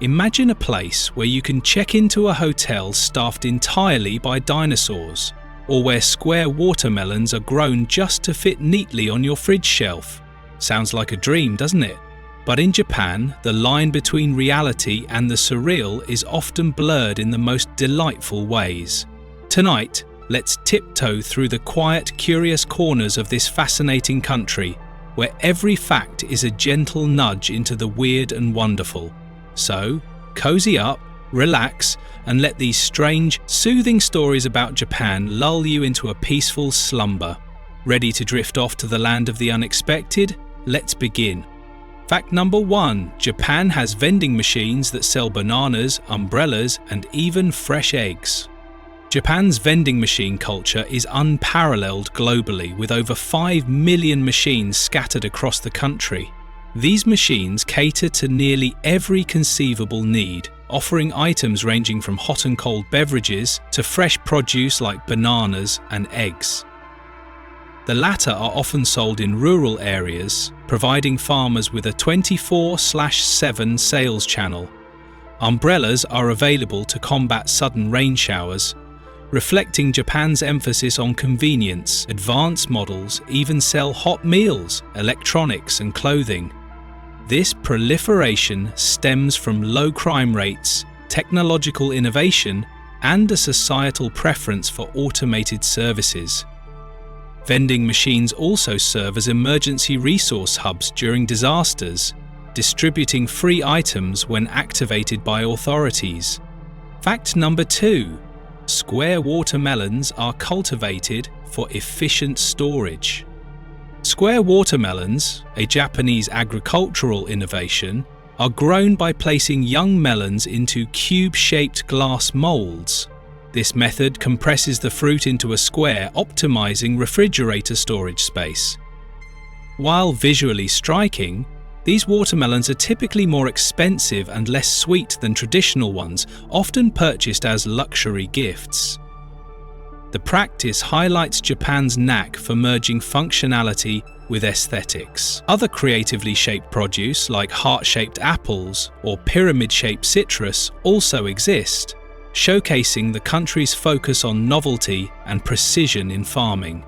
Imagine a place where you can check into a hotel staffed entirely by dinosaurs, or where square watermelons are grown just to fit neatly on your fridge shelf. Sounds like a dream, doesn't it? But in Japan, the line between reality and the surreal is often blurred in the most delightful ways. Tonight, let's tiptoe through the quiet, curious corners of this fascinating country, where every fact is a gentle nudge into the weird and wonderful. So, cozy up, relax, and let these strange, soothing stories about Japan lull you into a peaceful slumber. Ready to drift off to the land of the unexpected? Let's begin. Fact number 1. Japan has vending machines that sell bananas, umbrellas, and even fresh eggs. Japan's vending machine culture is unparalleled globally, with over 5 million machines scattered across the country. These machines cater to nearly every conceivable need, offering items ranging from hot and cold beverages to fresh produce like bananas and eggs. The latter are often sold in rural areas, providing farmers with a 24/7 sales channel. Umbrellas are available to combat sudden rain showers, reflecting Japan's emphasis on convenience. Advanced models even sell hot meals, electronics, and clothing. This proliferation stems from low crime rates, technological innovation, and a societal preference for automated services. Vending machines also serve as emergency resource hubs during disasters, distributing free items when activated by authorities. Fact number 2. Square watermelons are cultivated for efficient storage. Square watermelons, a Japanese agricultural innovation, are grown by placing young melons into cube-shaped glass molds. This method compresses the fruit into a square, optimizing refrigerator storage space. While visually striking, these watermelons are typically more expensive and less sweet than traditional ones, often purchased as luxury gifts. The practice highlights Japan's knack for merging functionality with aesthetics. Other creatively shaped produce, like heart-shaped apples or pyramid-shaped citrus, also exist, showcasing the country's focus on novelty and precision in farming.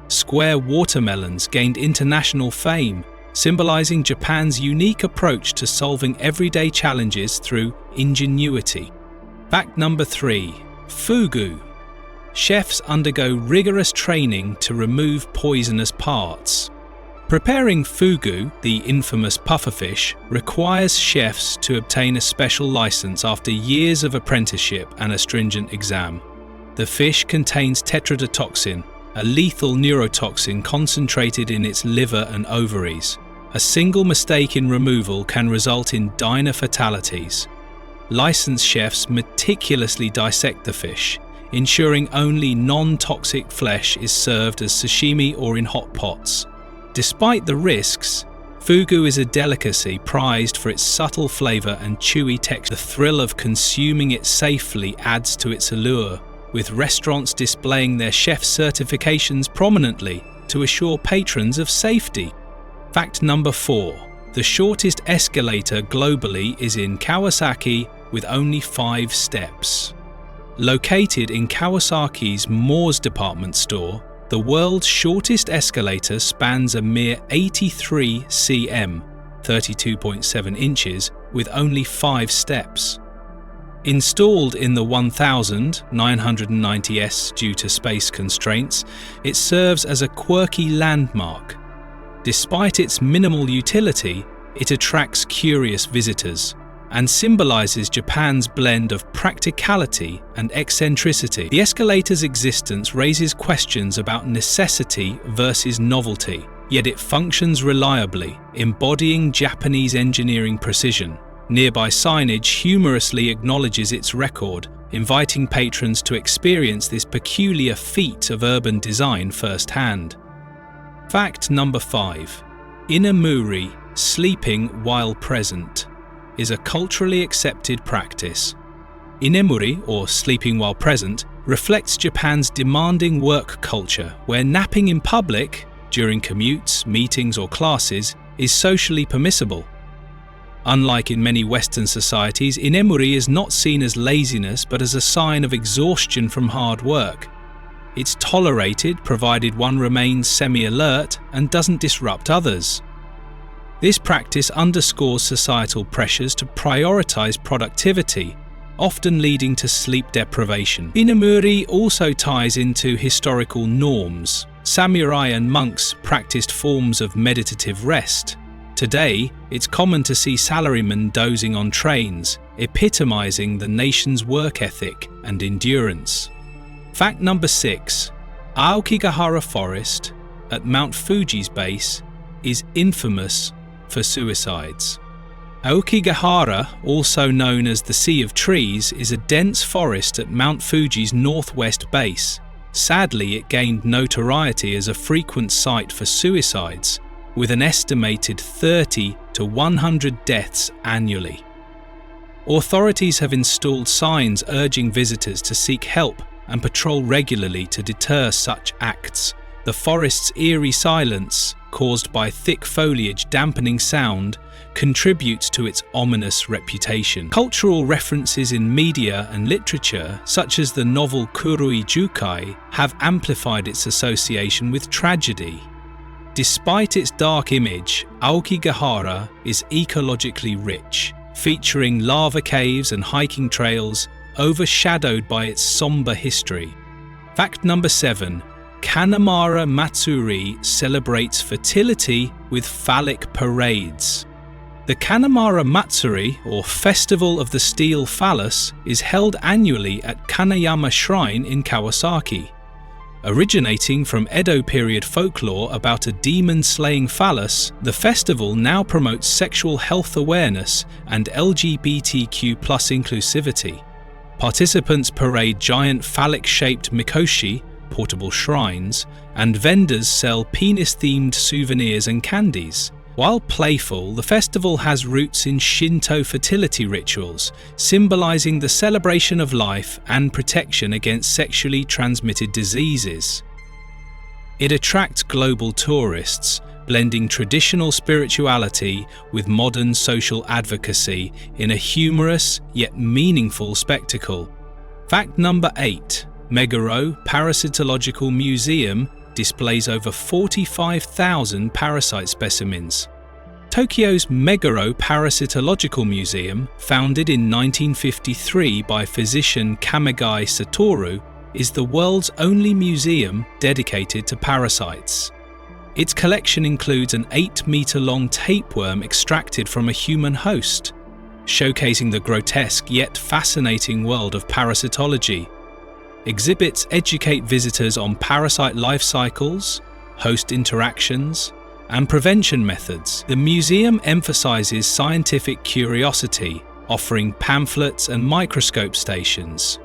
Square watermelons gained international fame, symbolizing Japan's unique approach to solving everyday challenges through ingenuity. Fact number 3. Fugu. Chefs undergo rigorous training to remove poisonous parts. Preparing fugu, the infamous pufferfish, requires chefs to obtain a special license after years of apprenticeship and a stringent exam. The fish contains tetrodotoxin, a lethal neurotoxin concentrated in its liver and ovaries. A single mistake in removal can result in dire fatalities. Licensed chefs meticulously dissect the fish, ensuring only non-toxic flesh is served as sashimi or in hot pots. Despite the risks, fugu is a delicacy prized for its subtle flavour and chewy texture. The thrill of consuming it safely adds to its allure, with restaurants displaying their chef certifications prominently to assure patrons of safety. Fact number 4. The shortest escalator globally is in Kawasaki with only 5 steps. Located in Kawasaki's Moore's department store, the world's shortest escalator spans a mere 83 cm, 32.7 inches, with only 5 steps. Installed in the 1990S due to space constraints, it serves as a quirky landmark. Despite its minimal utility, it attracts curious visitors and symbolizes Japan's blend of practicality and eccentricity. The escalator's existence raises questions about necessity versus novelty, yet it functions reliably, embodying Japanese engineering precision. Nearby signage humorously acknowledges its record, inviting patrons to experience this peculiar feat of urban design firsthand. Fact number 5. Inamuri, sleeping while present, is a culturally accepted practice. Inemuri, or sleeping while present, reflects Japan's demanding work culture, where napping in public, during commutes, meetings or classes, is socially permissible. Unlike in many Western societies, inemuri is not seen as laziness but as a sign of exhaustion from hard work. It's tolerated provided one remains semi-alert and doesn't disrupt others. This practice underscores societal pressures to prioritize productivity, often leading to sleep deprivation. Inemuri also ties into historical norms. Samurai and monks practiced forms of meditative rest. Today, it's common to see salarymen dozing on trains, epitomizing the nation's work ethic and endurance. Fact number 6. Aokigahara Forest, at Mount Fuji's base, is infamous for suicides. Aokigahara, also known as the Sea of Trees, is a dense forest at Mount Fuji's northwest base. Sadly, it gained notoriety as a frequent site for suicides, with an estimated 30 to 100 deaths annually. Authorities have installed signs urging visitors to seek help and patrol regularly to deter such acts. The forest's eerie silence, caused by thick foliage dampening sound, contributes to its ominous reputation. Cultural references in media and literature, such as the novel Kurui Jukai, have amplified its association with tragedy. Despite its dark image, Aokigahara is ecologically rich, featuring lava caves and hiking trails, overshadowed by its somber history. Fact number 7. Kanamara Matsuri celebrates fertility with phallic parades. The Kanamara Matsuri, or Festival of the Steel Phallus, is held annually at Kanayama Shrine in Kawasaki. Originating from Edo period folklore about a demon-slaying phallus, the festival now promotes sexual health awareness and LGBTQ+ inclusivity. Participants parade giant phallic-shaped mikoshi, portable shrines, and vendors sell penis-themed souvenirs and candies. While playful, the festival has roots in Shinto fertility rituals, symbolizing the celebration of life and protection against sexually transmitted diseases. It attracts global tourists, blending traditional spirituality with modern social advocacy in a humorous yet meaningful spectacle. Fact number 8. Meguro Parasitological Museum displays over 45,000 parasite specimens. Tokyo's Meguro Parasitological Museum, founded in 1953 by physician Kamegai Satoru, is the world's only museum dedicated to parasites. Its collection includes an 8-meter-long tapeworm extracted from a human host, showcasing the grotesque yet fascinating world of parasitology. Exhibits educate visitors on parasite life cycles, host interactions, and prevention methods. The museum emphasizes scientific curiosity, offering pamphlets and microscope stations.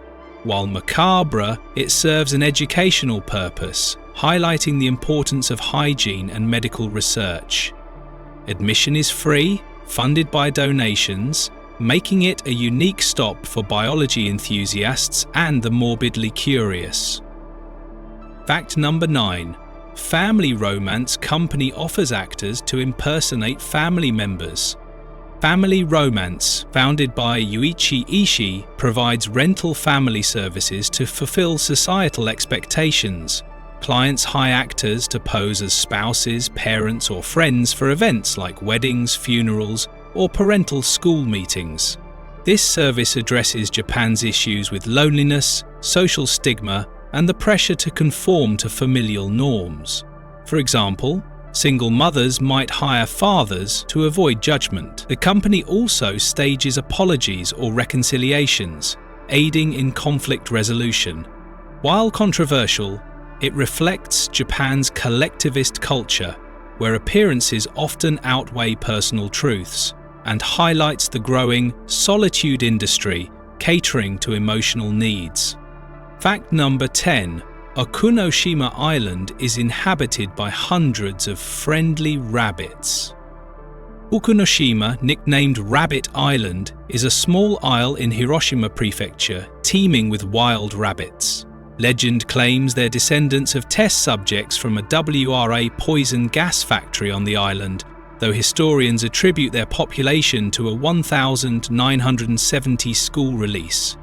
While macabre, it serves an educational purpose, highlighting the importance of hygiene and medical research. Admission is free, funded by donations, making it a unique stop for biology enthusiasts and the morbidly curious. Fact number 9. Family Romance Company offers actors to impersonate family members. Family Romance, founded by Yuichi Ishii, provides rental family services to fulfill societal expectations. Clients hire actors to pose as spouses, parents, or friends for events like weddings, funerals, or parental school meetings. This service addresses Japan's issues with loneliness, social stigma, and the pressure to conform to familial norms. For example, single mothers might hire fathers to avoid judgment. The company also stages apologies or reconciliations, aiding in conflict resolution. While controversial, it reflects Japan's collectivist culture, where appearances often outweigh personal truths, and highlights the growing solitude industry catering to emotional needs. Fact number 10. Okunoshima Island is inhabited by hundreds of friendly rabbits. Okunoshima, nicknamed Rabbit Island, is a small isle in Hiroshima Prefecture teeming with wild rabbits. Legend claims they're descendants of test subjects from a WRA poison gas factory on the island though historians attribute their population to a 1970 school release.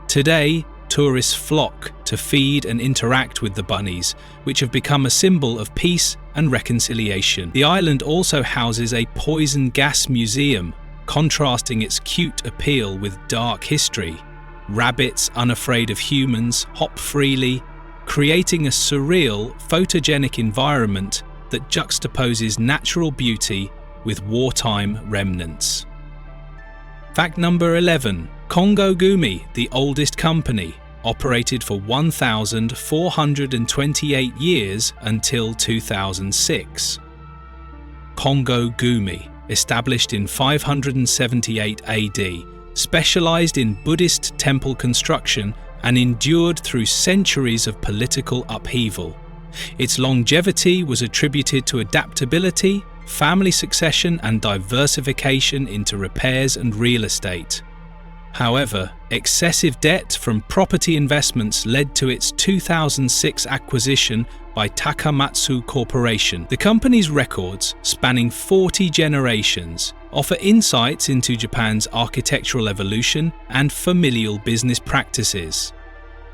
Today, tourists flock to feed and interact with the bunnies, which have become a symbol of peace and reconciliation. The island also houses a poison gas museum, contrasting its cute appeal with dark history. Rabbits, unafraid of humans, hop freely, creating a surreal, photogenic environment that juxtaposes natural beauty with wartime remnants. Fact number 11. Kongo Gumi, the oldest company, operated for 1,428 years until 2006. Kongo Gumi, established in 578 AD, specialized in Buddhist temple construction and endured through centuries of political upheaval. Its longevity was attributed to adaptability, family succession, and diversification into repairs and real estate. However, excessive debt from property investments led to its 2006 acquisition by Takamatsu Corporation. The company's records, spanning 40 generations, offer insights into Japan's architectural evolution and familial business practices.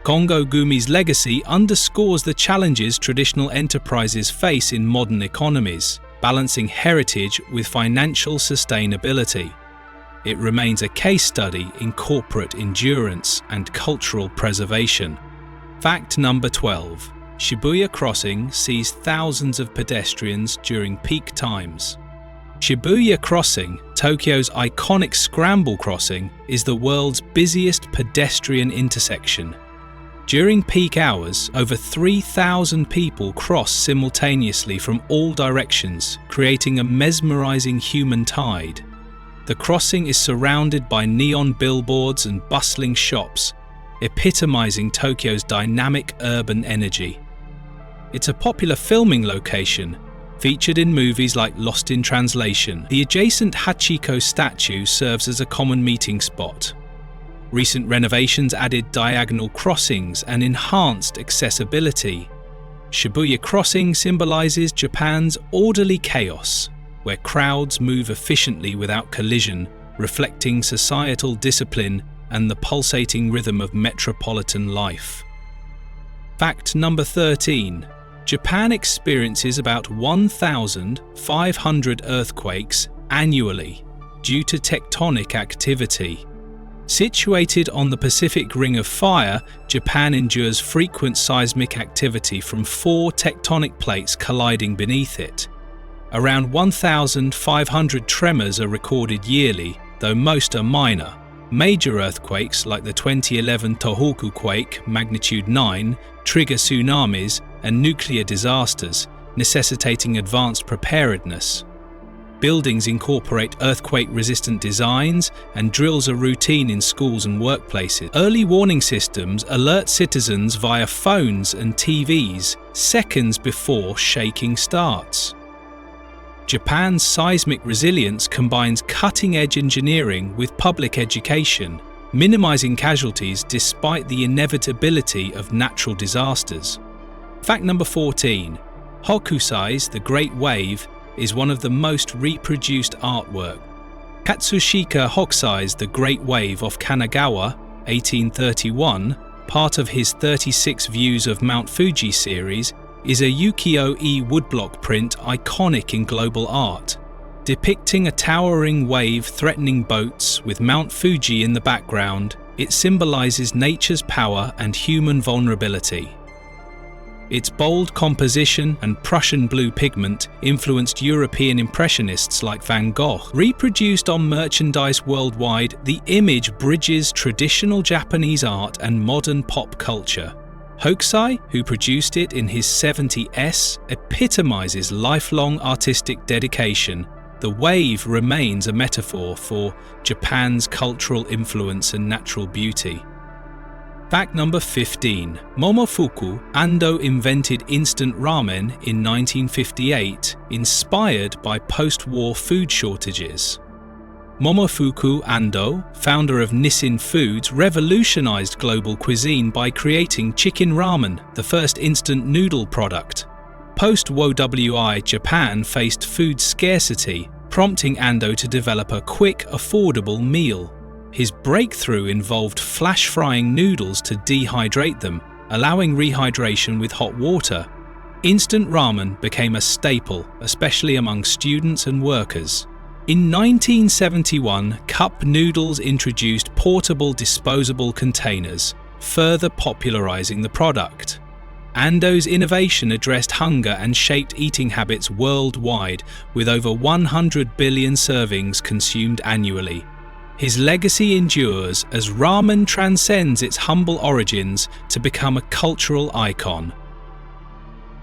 Kongo Gumi's legacy underscores the challenges traditional enterprises face in modern economies, balancing heritage with financial sustainability. It remains a case study in corporate endurance and cultural preservation. Fact number 12. Shibuya Crossing sees thousands of pedestrians during peak times. Shibuya Crossing, Tokyo's iconic scramble crossing, is the world's busiest pedestrian intersection. During peak hours, over 3,000 people cross simultaneously from all directions, creating a mesmerizing human tide. The crossing is surrounded by neon billboards and bustling shops, epitomizing Tokyo's dynamic urban energy. It's a popular filming location, featured in movies like Lost in Translation. The adjacent Hachiko statue serves as a common meeting spot. Recent renovations added diagonal crossings and enhanced accessibility. Shibuya Crossing symbolizes Japan's orderly chaos, where crowds move efficiently without collision, reflecting societal discipline and the pulsating rhythm of metropolitan life. Fact number 13. Japan experiences about 1,500 earthquakes annually due to tectonic activity. Situated on the Pacific Ring of Fire, Japan endures frequent seismic activity from 4 tectonic plates colliding beneath it. Around 1,500 tremors are recorded yearly, though most are minor. Major earthquakes like the 2011 Tohoku quake, magnitude 9, trigger tsunamis and nuclear disasters, necessitating advanced preparedness. Buildings incorporate earthquake-resistant designs, and drills are routine in schools and workplaces. Early warning systems alert citizens via phones and TVs seconds before shaking starts. Japan's seismic resilience combines cutting-edge engineering with public education, minimizing casualties despite the inevitability of natural disasters. Fact number 14. Hokusai's The Great Wave is one of the most reproduced artwork. Katsushika Hokusai's The Great Wave off Kanagawa, 1831, part of his 36 Views of Mount Fuji series, is a ukiyo-e woodblock print iconic in global art. Depicting a towering wave threatening boats with Mount Fuji in the background, it symbolizes nature's power and human vulnerability. Its bold composition and Prussian blue pigment influenced European impressionists like Van Gogh. Reproduced on merchandise worldwide, the image bridges traditional Japanese art and modern pop culture. Hokusai, who produced it in his 70s, epitomizes lifelong artistic dedication. The wave remains a metaphor for Japan's cultural influence and natural beauty. Fact number 15. Momofuku, Ando invented instant ramen in 1958, inspired by post-war food shortages. Momofuku Ando, founder of Nissin Foods, revolutionized global cuisine by creating chicken ramen, the first instant noodle product. Post-WOWI, Japan faced food scarcity, prompting Ando to develop a quick, affordable meal. His breakthrough involved flash-frying noodles to dehydrate them, allowing rehydration with hot water. Instant ramen became a staple, especially among students and workers. In 1971, cup noodles introduced portable disposable containers, further popularizing the product. Ando's innovation addressed hunger and shaped eating habits worldwide, with over 100 billion servings consumed annually. His legacy endures as ramen transcends its humble origins to become a cultural icon.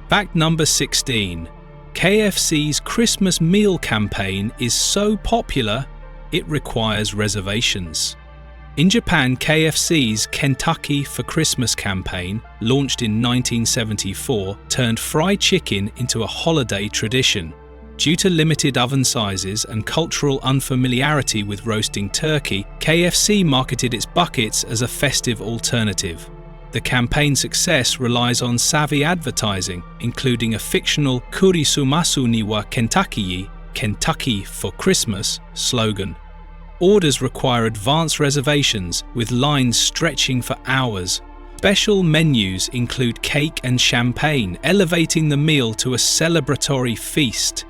Fact number 16. KFC's Christmas meal campaign is so popular, it requires reservations. In Japan, KFC's Kentucky for Christmas campaign, launched in 1974, turned fried chicken into a holiday tradition. Due to limited oven sizes and cultural unfamiliarity with roasting turkey, KFC marketed its buckets as a festive alternative. The campaign's success relies on savvy advertising, including a fictional Kurisumasu ni wa Kentucky, Kentucky for Christmas slogan. Orders require advance reservations, with lines stretching for hours. Special menus include cake and champagne, elevating the meal to a celebratory feast.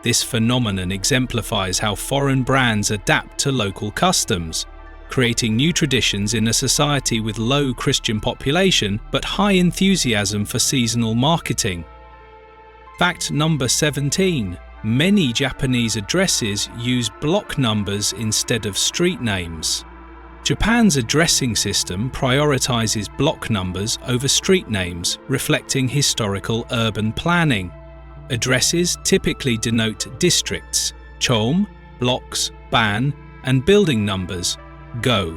This phenomenon exemplifies how foreign brands adapt to local customs, creating new traditions in a society with low Christian population but high enthusiasm for seasonal marketing. Fact number 17. Many Japanese addresses use block numbers instead of street names. Japan's addressing system prioritizes block numbers over street names, reflecting historical urban planning. Addresses typically denote districts, chome, blocks, ban, and building numbers, go.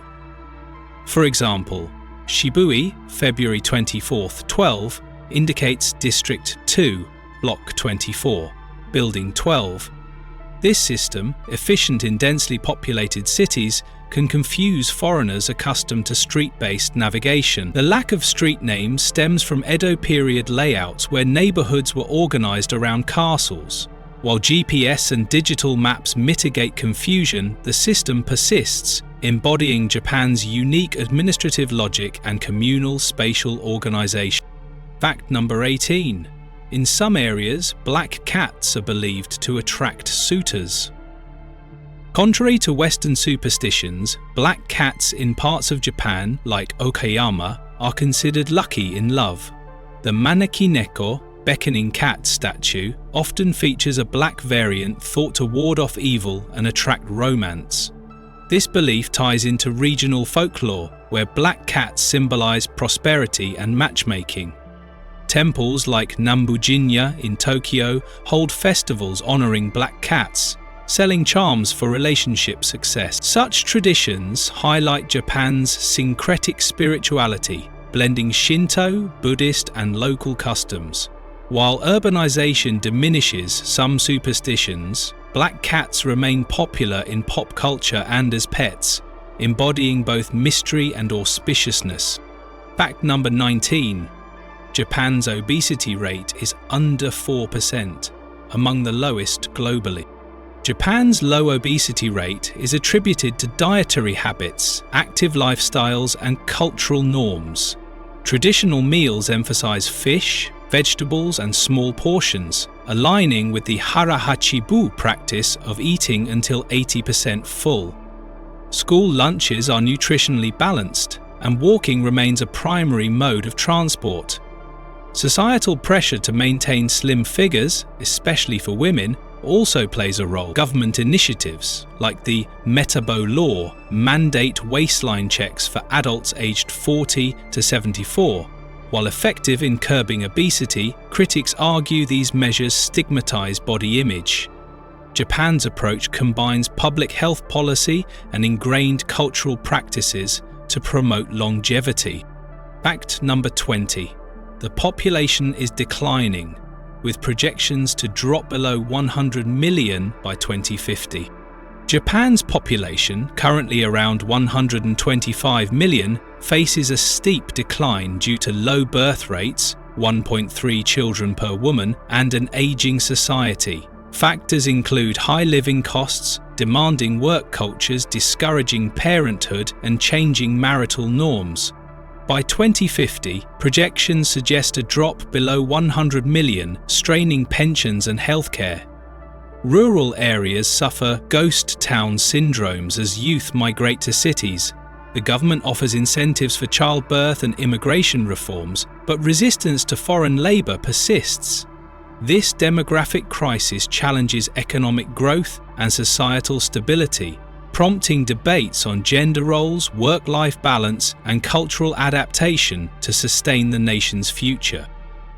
For example, Shibui, February 24, 12, indicates District 2, Block 24, Building 12. This system, efficient in densely populated cities, can confuse foreigners accustomed to street-based navigation. The lack of street names stems from Edo period layouts where neighborhoods were organized around castles. While GPS and digital maps mitigate confusion, the system persists, embodying Japan's unique administrative logic and communal spatial organization. Fact number 18. In some areas, black cats are believed to attract suitors. Contrary to Western superstitions, black cats in parts of Japan, like Okayama, are considered lucky in love. The Maneki Neko, beckoning cat statue, often features a black variant thought to ward off evil and attract romance. This belief ties into regional folklore, where black cats symbolize prosperity and matchmaking. Temples like Nambu-jinya in Tokyo hold festivals honoring black cats, selling charms for relationship success. Such traditions highlight Japan's syncretic spirituality, blending Shinto, Buddhist, and local customs. While urbanization diminishes some superstitions, black cats remain popular in pop culture and as pets, embodying both mystery and auspiciousness. Fact number 19. Japan's obesity rate is under 4%, among the lowest globally. Japan's low obesity rate is attributed to dietary habits, active lifestyles, and cultural norms. Traditional meals emphasize fish, vegetables, and small portions, aligning with the hara hachibu practice of eating until 80% full. School lunches are nutritionally balanced, and walking remains a primary mode of transport. Societal pressure to maintain slim figures, especially for women, also plays a role. Government initiatives, like the Metabo Law, mandate waistline checks for adults aged 40 to 74. While effective in curbing obesity, critics argue these measures stigmatize body image. Japan's approach combines public health policy and ingrained cultural practices to promote longevity. Fact number 20. The population is declining, with projections to drop below 100 million by 2050. Japan's population, currently around 125 million, faces a steep decline due to low birth rates, 1.3 children per woman, and an aging society. Factors include high living costs, demanding work cultures discouraging parenthood, and changing marital norms. By 2050, projections suggest a drop below 100 million, straining pensions and healthcare. Rural areas suffer ghost town syndromes as youth migrate to cities. The government offers incentives for childbirth and immigration reforms, but resistance to foreign labour persists. This demographic crisis challenges economic growth and societal stability, prompting debates on gender roles, work-life balance, and cultural adaptation to sustain the nation's future.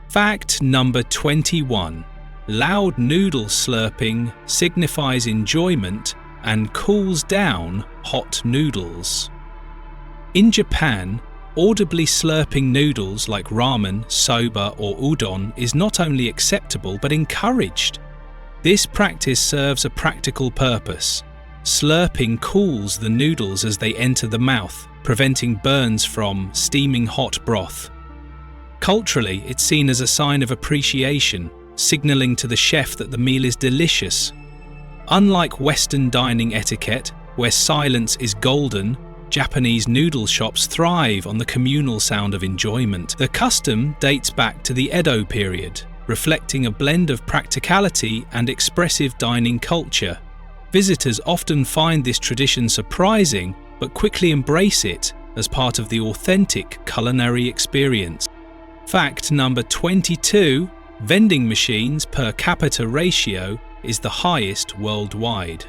Fact number 21. Loud noodle slurping signifies enjoyment and cools down hot noodles. In Japan, audibly slurping noodles like ramen, soba, or udon is not only acceptable but encouraged. This practice serves a practical purpose. Slurping cools the noodles as they enter the mouth, preventing burns from steaming hot broth. Culturally, it's seen as a sign of appreciation, signaling to the chef that the meal is delicious. Unlike Western dining etiquette, where silence is golden, Japanese noodle shops thrive on the communal sound of enjoyment. The custom dates back to the Edo period, reflecting a blend of practicality and expressive dining culture. Visitors often find this tradition surprising, but quickly embrace it as part of the authentic culinary experience. Fact number 22. Vending machines per capita ratio is the highest worldwide.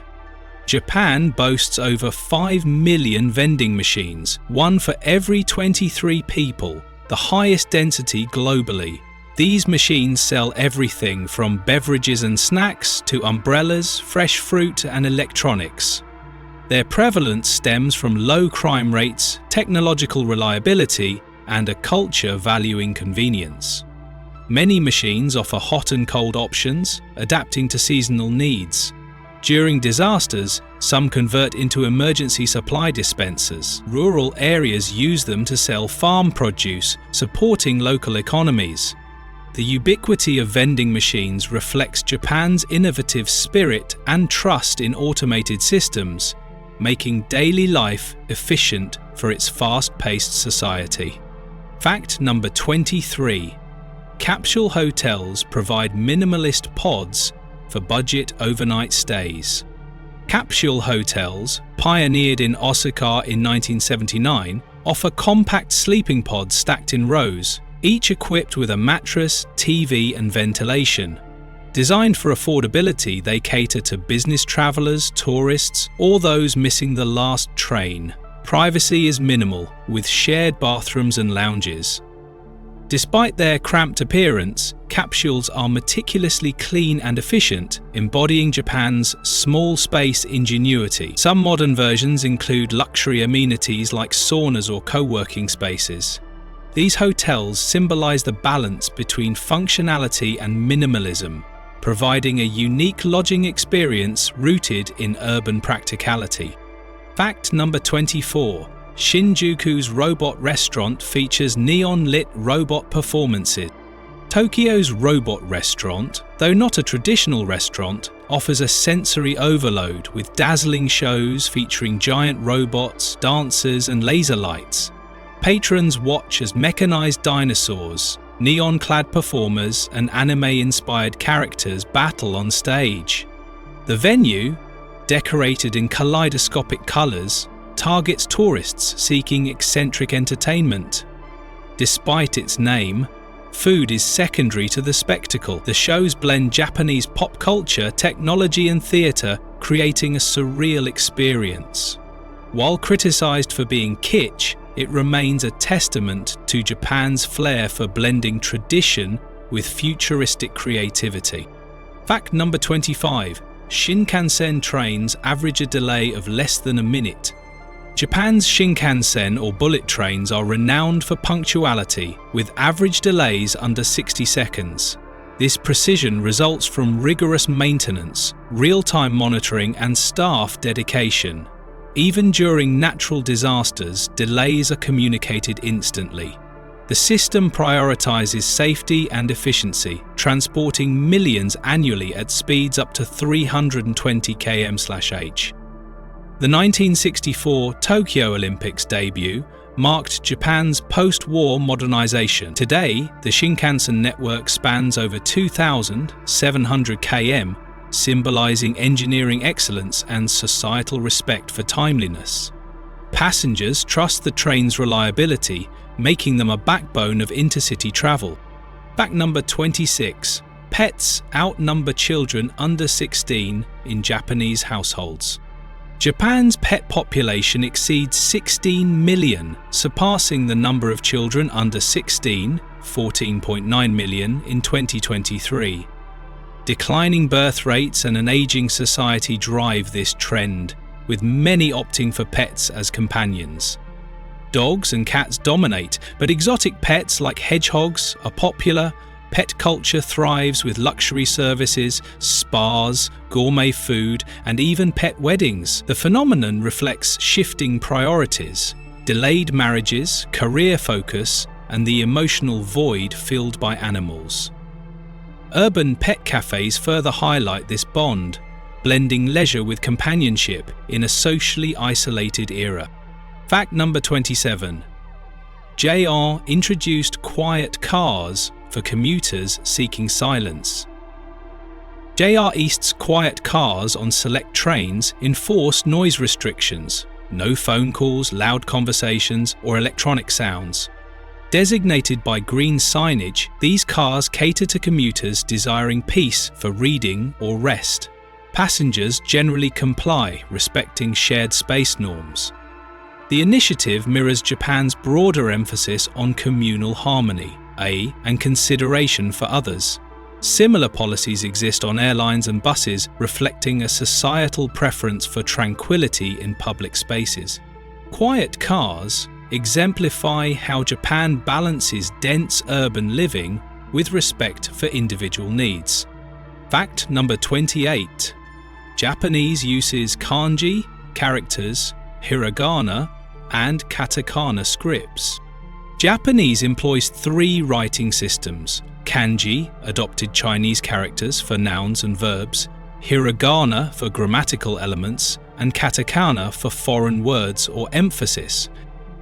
Japan boasts over 5 million vending machines, one for every 23 people, the highest density globally. These machines sell everything from beverages and snacks to umbrellas, fresh fruit, and electronics. Their prevalence stems from low crime rates, technological reliability, and a culture valuing convenience. Many machines offer hot and cold options, adapting to seasonal needs. During disasters, some convert into emergency supply dispensers. Rural areas use them to sell farm produce, supporting local economies. The ubiquity of vending machines reflects Japan's innovative spirit and trust in automated systems, making daily life efficient for its fast-paced society. Fact number 23. Capsule hotels provide minimalist pods for budget overnight stays. Capsule hotels, pioneered in Osaka in 1979, offer compact sleeping pods stacked in rows, each equipped with a mattress, TV, and ventilation. Designed for affordability, they cater to business travelers, tourists, or those missing the last train. Privacy is minimal, with shared bathrooms and lounges. Despite their cramped appearance, capsules are meticulously clean and efficient, embodying Japan's small space ingenuity. Some modern versions include luxury amenities like saunas or co-working spaces. These hotels symbolize the balance between functionality and minimalism, providing a unique lodging experience rooted in urban practicality. Fact number 24. Shinjuku's robot restaurant features neon-lit robot performances. Tokyo's robot restaurant, though not a traditional restaurant, offers a sensory overload with dazzling shows featuring giant robots, dancers, and laser lights. Patrons watch as mechanized dinosaurs, neon-clad performers, and anime-inspired characters battle on stage. The venue, decorated in kaleidoscopic colors, targets tourists seeking eccentric entertainment. Despite its name, food is secondary to the spectacle. The shows blend Japanese pop culture, technology, and theater, creating a surreal experience. While criticized for being kitsch, it remains a testament to Japan's flair for blending tradition with futuristic creativity. Fact number 25. Shinkansen trains average a delay of less than a minute. Japan's Shinkansen or bullet trains are renowned for punctuality, with average delays under 60 seconds. This precision results from rigorous maintenance, real-time monitoring, and staff dedication. Even during natural disasters, delays are communicated instantly. The system prioritizes safety and efficiency, transporting millions annually at speeds up to 320 km/h. The 1964 Tokyo Olympics debut marked Japan's post-war modernization. Today, the Shinkansen network spans over 2,700 km, symbolizing engineering excellence and societal respect for timeliness. Passengers trust the train's reliability, making them a backbone of intercity travel. Fact number 26. Pets outnumber children under 16 in Japanese households. Japan's pet population exceeds 16 million, surpassing the number of children under 16, 14.9 million in 2023. Declining birth rates and an aging society drive this trend, with many opting for pets as companions. Dogs and cats dominate, but exotic pets like hedgehogs are popular. Pet culture thrives with luxury services, spas, gourmet food, and even pet weddings. The phenomenon reflects shifting priorities, delayed marriages, career focus, and the emotional void filled by animals. Urban pet cafes further highlight this bond, blending leisure with companionship in a socially isolated era. Fact number 27. JR introduced quiet cars for commuters seeking silence. JR East's quiet cars on select trains enforce noise restrictions, no phone calls, loud conversations, or electronic sounds. Designated by green signage, these cars cater to commuters desiring peace for reading or rest. Passengers generally comply, respecting shared space norms. The initiative mirrors Japan's broader emphasis on communal harmony, and consideration for others. Similar policies exist on airlines and buses, reflecting a societal preference for tranquility in public spaces. Quiet cars exemplify how Japan balances dense urban living with respect for individual needs. Fact number 28. Japanese uses kanji, characters, hiragana, and katakana scripts. Japanese employs three writing systems: kanji, adopted Chinese characters for nouns and verbs, hiragana for grammatical elements, and katakana for foreign words or emphasis.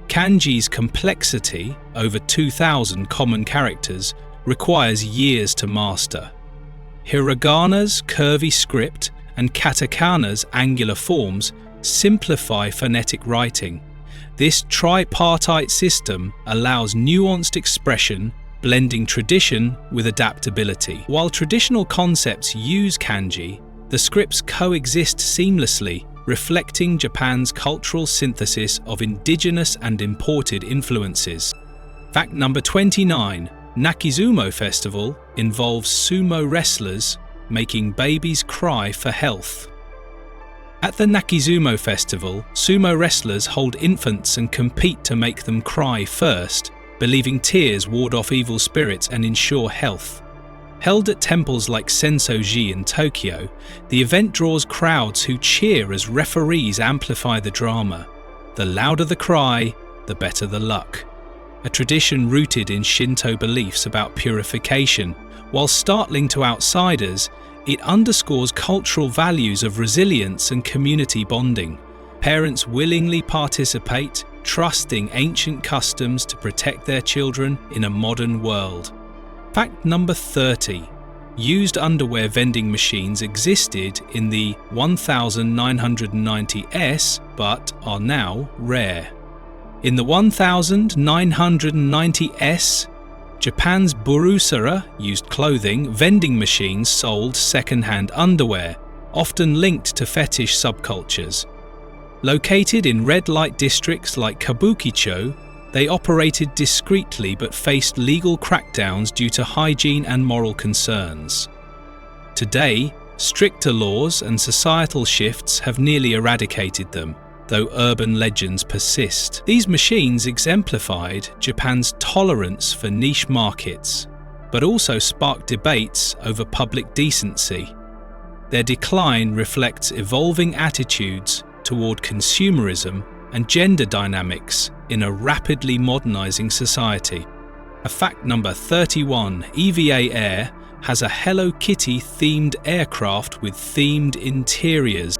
Kanji's complexity, over 2,000 common characters, requires years to master. Hiragana's curvy script and katakana's angular forms simplify phonetic writing. This tripartite system allows nuanced expression, blending tradition with adaptability. While traditional concepts use kanji, the scripts coexist seamlessly, reflecting Japan's cultural synthesis of indigenous and imported influences. Fact number 29. Nakizumo Festival involves sumo wrestlers making babies cry for health. At the Nakizumo Festival, sumo wrestlers hold infants and compete to make them cry first, believing tears ward off evil spirits and ensure health. Held at temples like Sensoji in Tokyo, the event draws crowds who cheer as referees amplify the drama. The louder the cry, the better the luck. A tradition rooted in Shinto beliefs about purification. While startling to outsiders, it underscores cultural values of resilience and community bonding. Parents willingly participate, trusting ancient customs to protect their children in a modern world. Fact number 30. Used underwear vending machines existed in the 1990s but are now rare. In the 1990s, Japan's Burusara used clothing vending machines sold second-hand underwear, often linked to fetish subcultures. Located in red light districts like Kabukicho, they operated discreetly but faced legal crackdowns due to hygiene and moral concerns. Today, stricter laws and societal shifts have nearly eradicated them, though urban legends persist. These machines exemplified Japan's tolerance for niche markets, but also sparked debates over public decency. Their decline reflects evolving attitudes toward consumerism and gender dynamics in a rapidly modernizing society. Fact number 31. EVA Air has a Hello Kitty themed aircraft with themed interiors.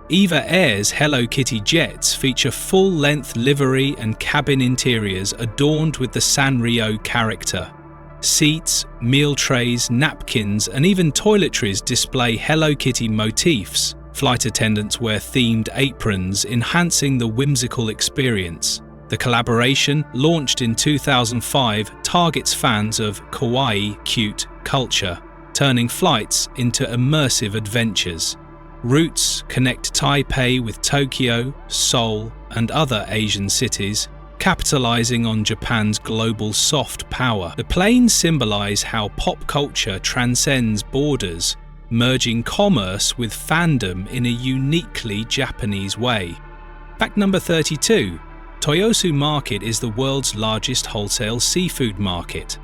EVA Air's Hello Kitty jets feature full-length livery and cabin interiors adorned with the Sanrio character. Seats, meal trays, napkins, and even toiletries display Hello Kitty motifs. Flight attendants wear themed aprons, enhancing the whimsical experience. The collaboration, launched in 2005, targets fans of kawaii, cute culture, turning flights into immersive adventures. Routes connect Taipei with Tokyo, Seoul, and other Asian cities, capitalizing on Japan's global soft power. The planes symbolize how pop culture transcends borders, merging commerce with fandom in a uniquely Japanese way. Fact number 32. Toyosu Market is the world's largest wholesale seafood market.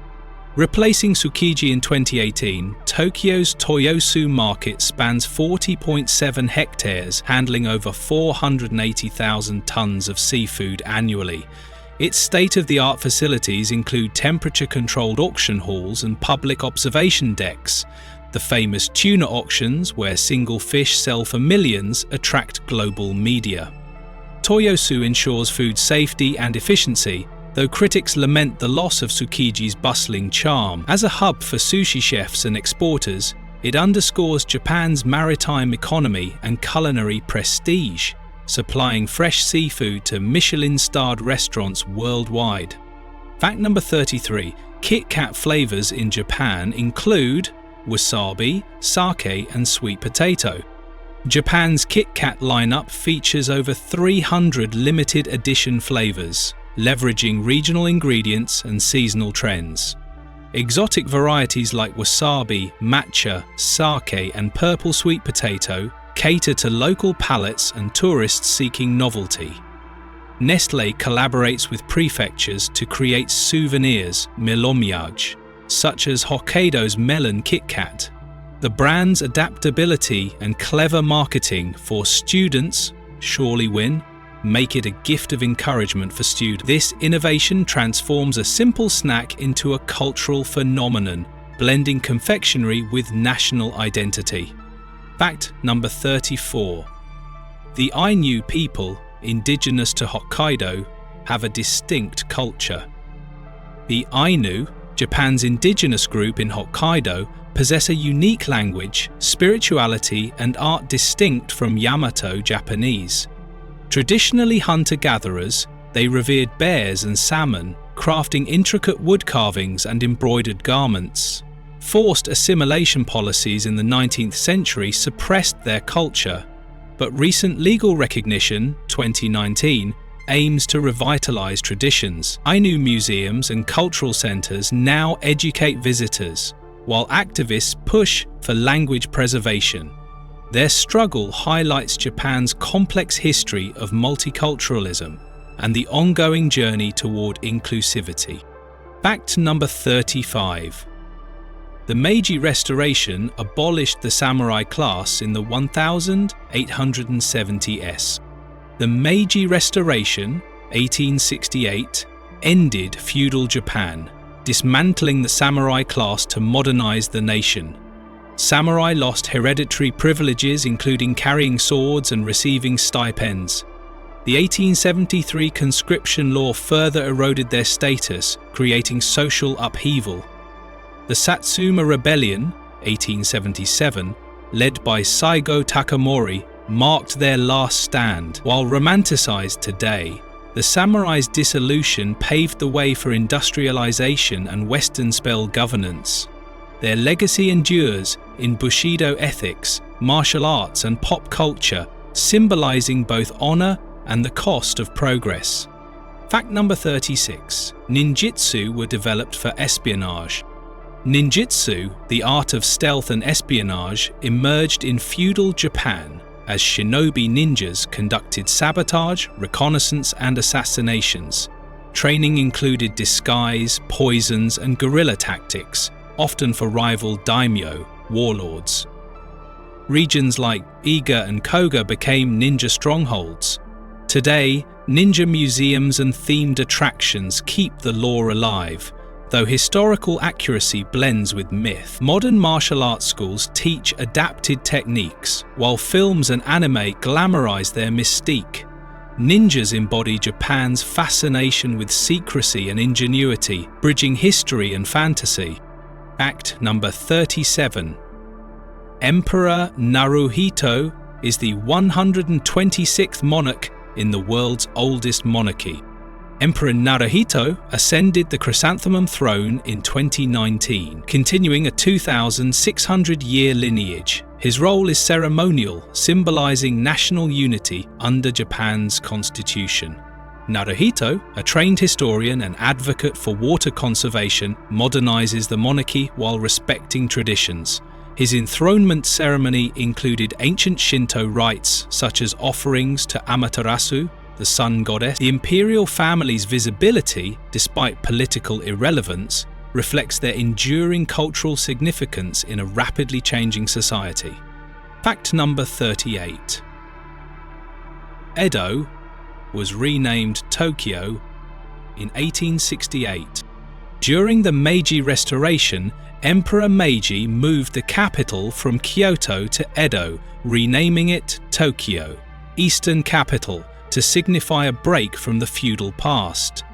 Replacing Tsukiji in 2018, Tokyo's Toyosu Market spans 40.7 hectares, handling over 480,000 tons of seafood annually. Its state-of-the-art facilities include temperature-controlled auction halls and public observation decks. The famous tuna auctions, where single fish sell for millions, attract global media. Toyosu ensures food safety and efficiency, though critics lament the loss of Tsukiji's bustling charm. As a hub for sushi chefs and exporters, it underscores Japan's maritime economy and culinary prestige, supplying fresh seafood to Michelin-starred restaurants worldwide. Fact number 33. Kit Kat flavors in Japan include wasabi, sake, and sweet potato. Japan's Kit Kat lineup features over 300 limited edition flavors, leveraging regional ingredients and seasonal trends. Exotic varieties like wasabi, matcha, sake, and purple sweet potato cater to local palates and tourists seeking novelty. Nestlé collaborates with prefectures to create souvenirs, melomyage, such as Hokkaido's melon Kit Kat. The brand's adaptability and clever marketing for students surely win, make it a gift of encouragement for students. This innovation transforms a simple snack into a cultural phenomenon, blending confectionery with national identity. Fact number 34. The Ainu people, indigenous to Hokkaido, have a distinct culture. The Ainu, Japan's indigenous group in Hokkaido, possess a unique language, spirituality, and art distinct from Yamato Japanese. Traditionally hunter-gatherers, they revered bears and salmon, crafting intricate wood carvings and embroidered garments. Forced assimilation policies in the 19th century suppressed their culture, but recent legal recognition, 2019, aims to revitalize traditions. Ainu museums and cultural centers now educate visitors, while activists push for language preservation. Their struggle highlights Japan's complex history of multiculturalism and the ongoing journey toward inclusivity. Fact number 35. The Meiji Restoration abolished the samurai class in the 1870s. The Meiji Restoration, 1868, ended feudal Japan, dismantling the samurai class to modernize the nation. Samurai lost hereditary privileges, including carrying swords and receiving stipends. The 1873 conscription law further eroded their status, creating social upheaval. The Satsuma Rebellion, 1877, led by Saigo Takamori, marked their last stand. While romanticized today, the samurai's dissolution paved the way for industrialization and Western-style governance. Their legacy endures in Bushido ethics, martial arts, and pop culture, symbolizing both honor and the cost of progress. Fact number 36. Ninjutsu were developed for espionage. Ninjutsu, the art of stealth and espionage, emerged in feudal Japan as shinobi ninjas conducted sabotage, reconnaissance, and assassinations. Training included disguise, poisons, and guerrilla tactics, often for rival daimyo, warlords. Regions like Iga and Koga became ninja strongholds. Today, ninja museums and themed attractions keep the lore alive, Though historical accuracy blends with myth, modern martial arts schools teach adapted techniques, while films and anime glamorize their mystique. Ninjas embody Japan's fascination with secrecy and ingenuity, bridging history and fantasy. Fact number 37. Emperor Naruhito is the 126th monarch in the world's oldest monarchy. Emperor Naruhito ascended the Chrysanthemum throne in 2019, continuing a 2,600-year lineage. His role is ceremonial, symbolizing national unity under Japan's constitution. Naruhito, a trained historian and advocate for water conservation, modernizes the monarchy while respecting traditions. His enthronement ceremony included ancient Shinto rites such as offerings to Amaterasu, the sun goddess. The imperial family's visibility, despite political irrelevance, reflects their enduring cultural significance in a rapidly changing society. Fact number 38. Edo was renamed Tokyo in 1868. During the Meiji Restoration, Emperor Meiji moved the capital from Kyoto to Edo, renaming it Tokyo, Eastern Capital, to signify a break from the feudal past.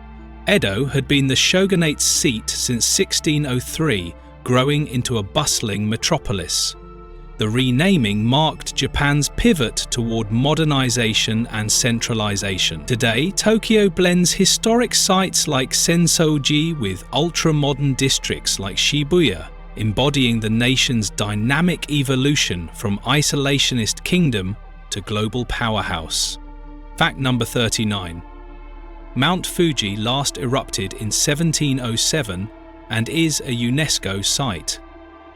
Edo had been the shogunate's seat since 1603, growing into a bustling metropolis. The renaming marked Japan's pivot toward modernization and centralization. Today, Tokyo blends historic sites like Sensoji with ultra-modern districts like Shibuya, embodying the nation's dynamic evolution from isolationist kingdom to global powerhouse. Fact number 39. Mount Fuji last erupted in 1707 and is a UNESCO site.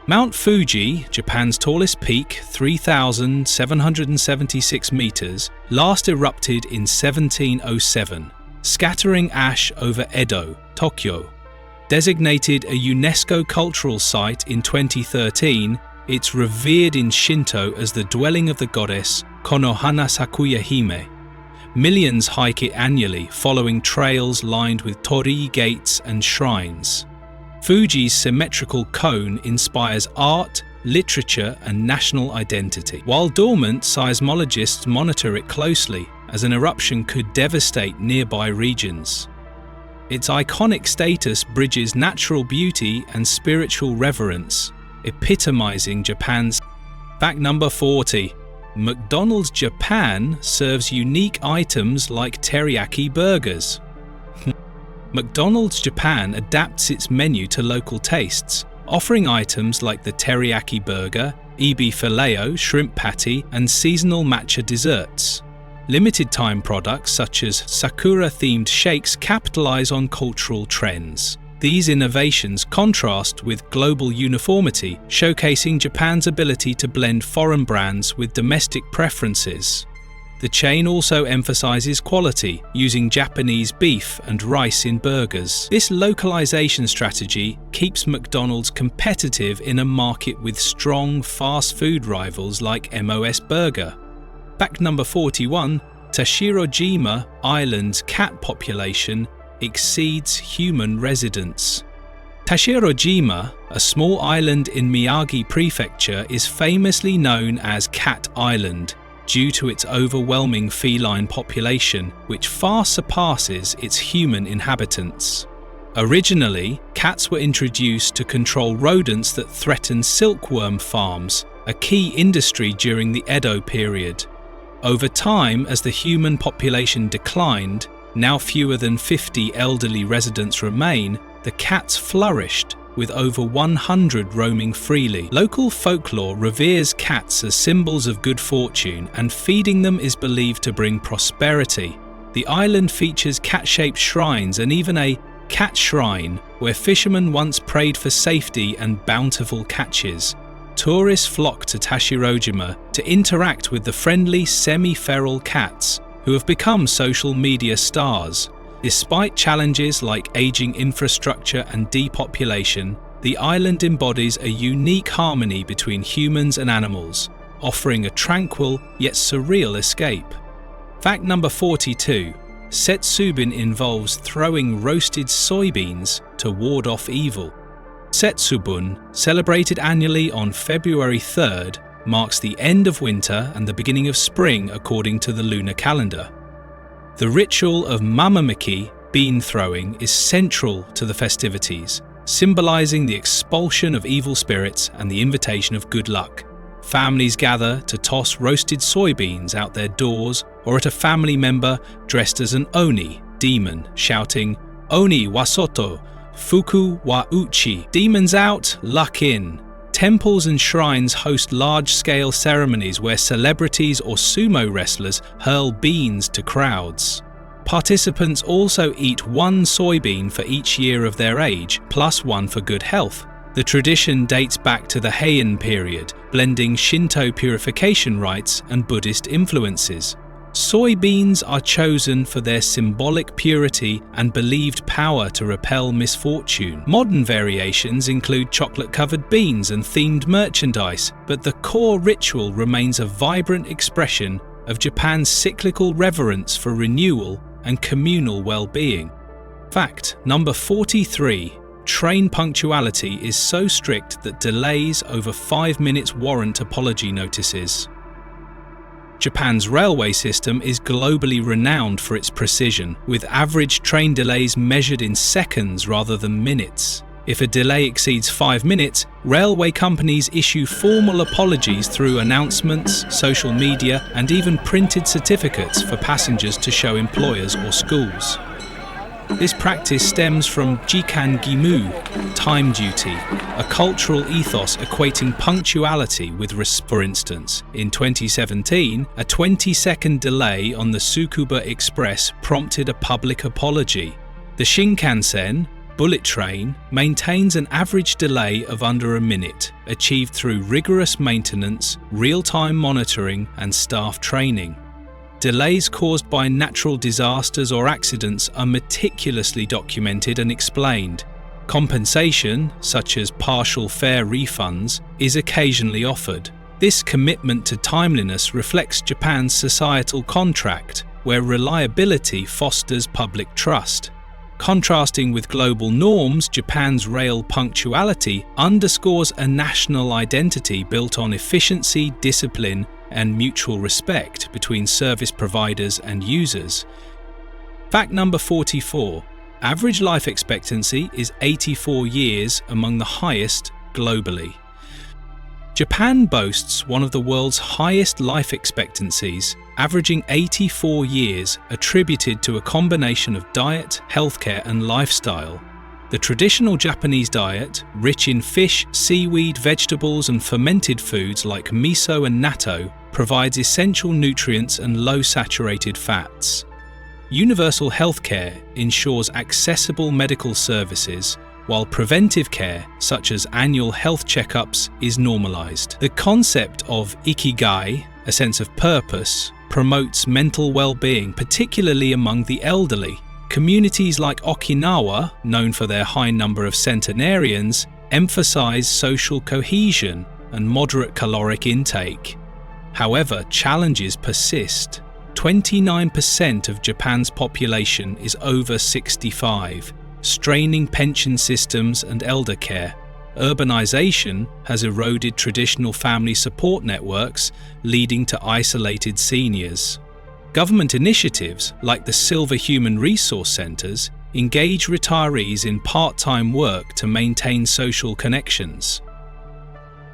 Mount Fuji, Japan's tallest peak, 3,776 meters, last erupted in 1707, scattering ash over Edo, Tokyo. Designated a UNESCO cultural site in 2013, it's revered in Shinto as the dwelling of the goddess Konohana Sakuya Hime. Millions hike it annually, following trails lined with torii gates and shrines. Fuji's symmetrical cone inspires art, literature, and national identity. While dormant, seismologists monitor it closely, as an eruption could devastate nearby regions. Its iconic status bridges natural beauty and spiritual reverence, epitomizing Japan's. Fact number 40. McDonald's Japan serves unique items like teriyaki burgers. McDonald's Japan adapts its menu to local tastes, offering items like the teriyaki burger, ebi fileo, shrimp patty, and seasonal matcha desserts. Limited-time products such as sakura-themed shakes capitalize on cultural trends. These innovations contrast with global uniformity, showcasing Japan's ability to blend foreign brands with domestic preferences. The chain also emphasizes quality, using Japanese beef and rice in burgers. This localization strategy keeps McDonald's competitive in a market with strong fast food rivals like MOS Burger. Fact number 41. Tashirojima Island's cat population exceeds human residents. Tashirojima, a small island in Miyagi Prefecture, is famously known as Cat Island due to its overwhelming feline population, which far surpasses its human inhabitants. Originally, cats were introduced to control rodents that threatened silkworm farms, a key industry during the Edo period. Over time, as the human population declined, now fewer than 50 elderly residents remain, the cats flourished, with over 100 roaming freely. Local folklore reveres cats as symbols of good fortune, and feeding them is believed to bring prosperity. The island features cat-shaped shrines and even a cat shrine, where fishermen once prayed for safety and bountiful catches. Tourists flock to Tashirojima to interact with the friendly semi-feral cats, who have become social media stars. Despite challenges like aging infrastructure and depopulation, the island embodies a unique harmony between humans and animals, offering a tranquil yet surreal escape. Fact number 42. Setsubin involves throwing roasted soybeans to ward off evil. Setsubun, celebrated annually on February 3rd, marks the end of winter and the beginning of spring according to the lunar calendar. The ritual of Mamamiki, bean throwing, is central to the festivities, symbolizing the expulsion of evil spirits and the invitation of good luck. Families gather to toss roasted soybeans out their doors or at a family member dressed as an Oni, demon, shouting, "Oni wa soto, fuku wa uchi," demons out, luck in. Temples and shrines host large-scale ceremonies where celebrities or sumo wrestlers hurl beans to crowds. Participants also eat one soybean for each year of their age, plus one for good health. The tradition dates back to the Heian period, blending Shinto purification rites and Buddhist influences. Soybeans are chosen for their symbolic purity and believed power to repel misfortune. Modern variations include chocolate-covered beans and themed merchandise, but the core ritual remains a vibrant expression of Japan's cyclical reverence for renewal and communal well-being. Fact number 43. Train punctuality is so strict that delays over 5 minutes warrant apology notices. Japan's railway system is globally renowned for its precision, with average train delays measured in seconds rather than minutes. If a delay exceeds 5 minutes, railway companies issue formal apologies through announcements, social media, and even printed certificates for passengers to show employers or schools. This practice stems from Jikan Gimu, time duty, a cultural ethos equating punctuality with respect. For instance, in 2017, a 20-second delay on the Tsukuba Express prompted a public apology. The Shinkansen, bullet train, maintains an average delay of under a minute, achieved through rigorous maintenance, real-time monitoring, and staff training. Delays caused by natural disasters or accidents are meticulously documented and explained. Compensation, such as partial fare refunds, is occasionally offered. This commitment to timeliness reflects Japan's societal contract, where reliability fosters public trust. Contrasting with global norms, Japan's rail punctuality underscores a national identity built on efficiency, discipline, and mutual respect between service providers and users. Fact number 44. Average life expectancy is 84 years, among the highest globally. Japan boasts one of the world's highest life expectancies, averaging 84 years, attributed to a combination of diet, healthcare, and lifestyle. The traditional Japanese diet, rich in fish, seaweed, vegetables, and fermented foods like miso and natto, provides essential nutrients and low saturated fats. Universal healthcare ensures accessible medical services, while preventive care, such as annual health checkups, is normalized. The concept of ikigai, a sense of purpose, promotes mental well-being, particularly among the elderly. Communities like Okinawa, known for their high number of centenarians, emphasize social cohesion and moderate caloric intake. However, challenges persist. 29% of Japan's population is over 65, straining pension systems and elder care. Urbanization has eroded traditional family support networks, leading to isolated seniors. Government initiatives, like the Silver Human Resource Centres, engage retirees in part-time work to maintain social connections.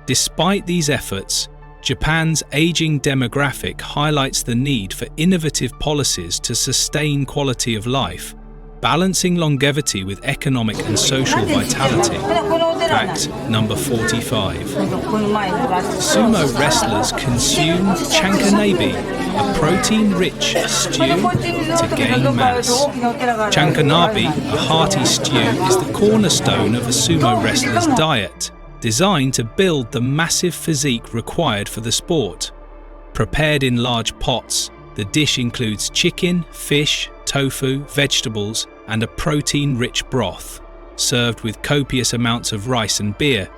Despite these efforts, Japan's aging demographic highlights the need for innovative policies to sustain quality of life, balancing longevity with economic and social vitality. Fact number 45. Sumo wrestlers consume chankanebi, a protein-rich stew to gain mass. Chankanabe, a hearty stew, is the cornerstone of a sumo wrestler's diet, designed to build the massive physique required for the sport. Prepared in large pots, the dish includes chicken, fish, tofu, vegetables, and a protein-rich broth, served with copious amounts of rice and beer.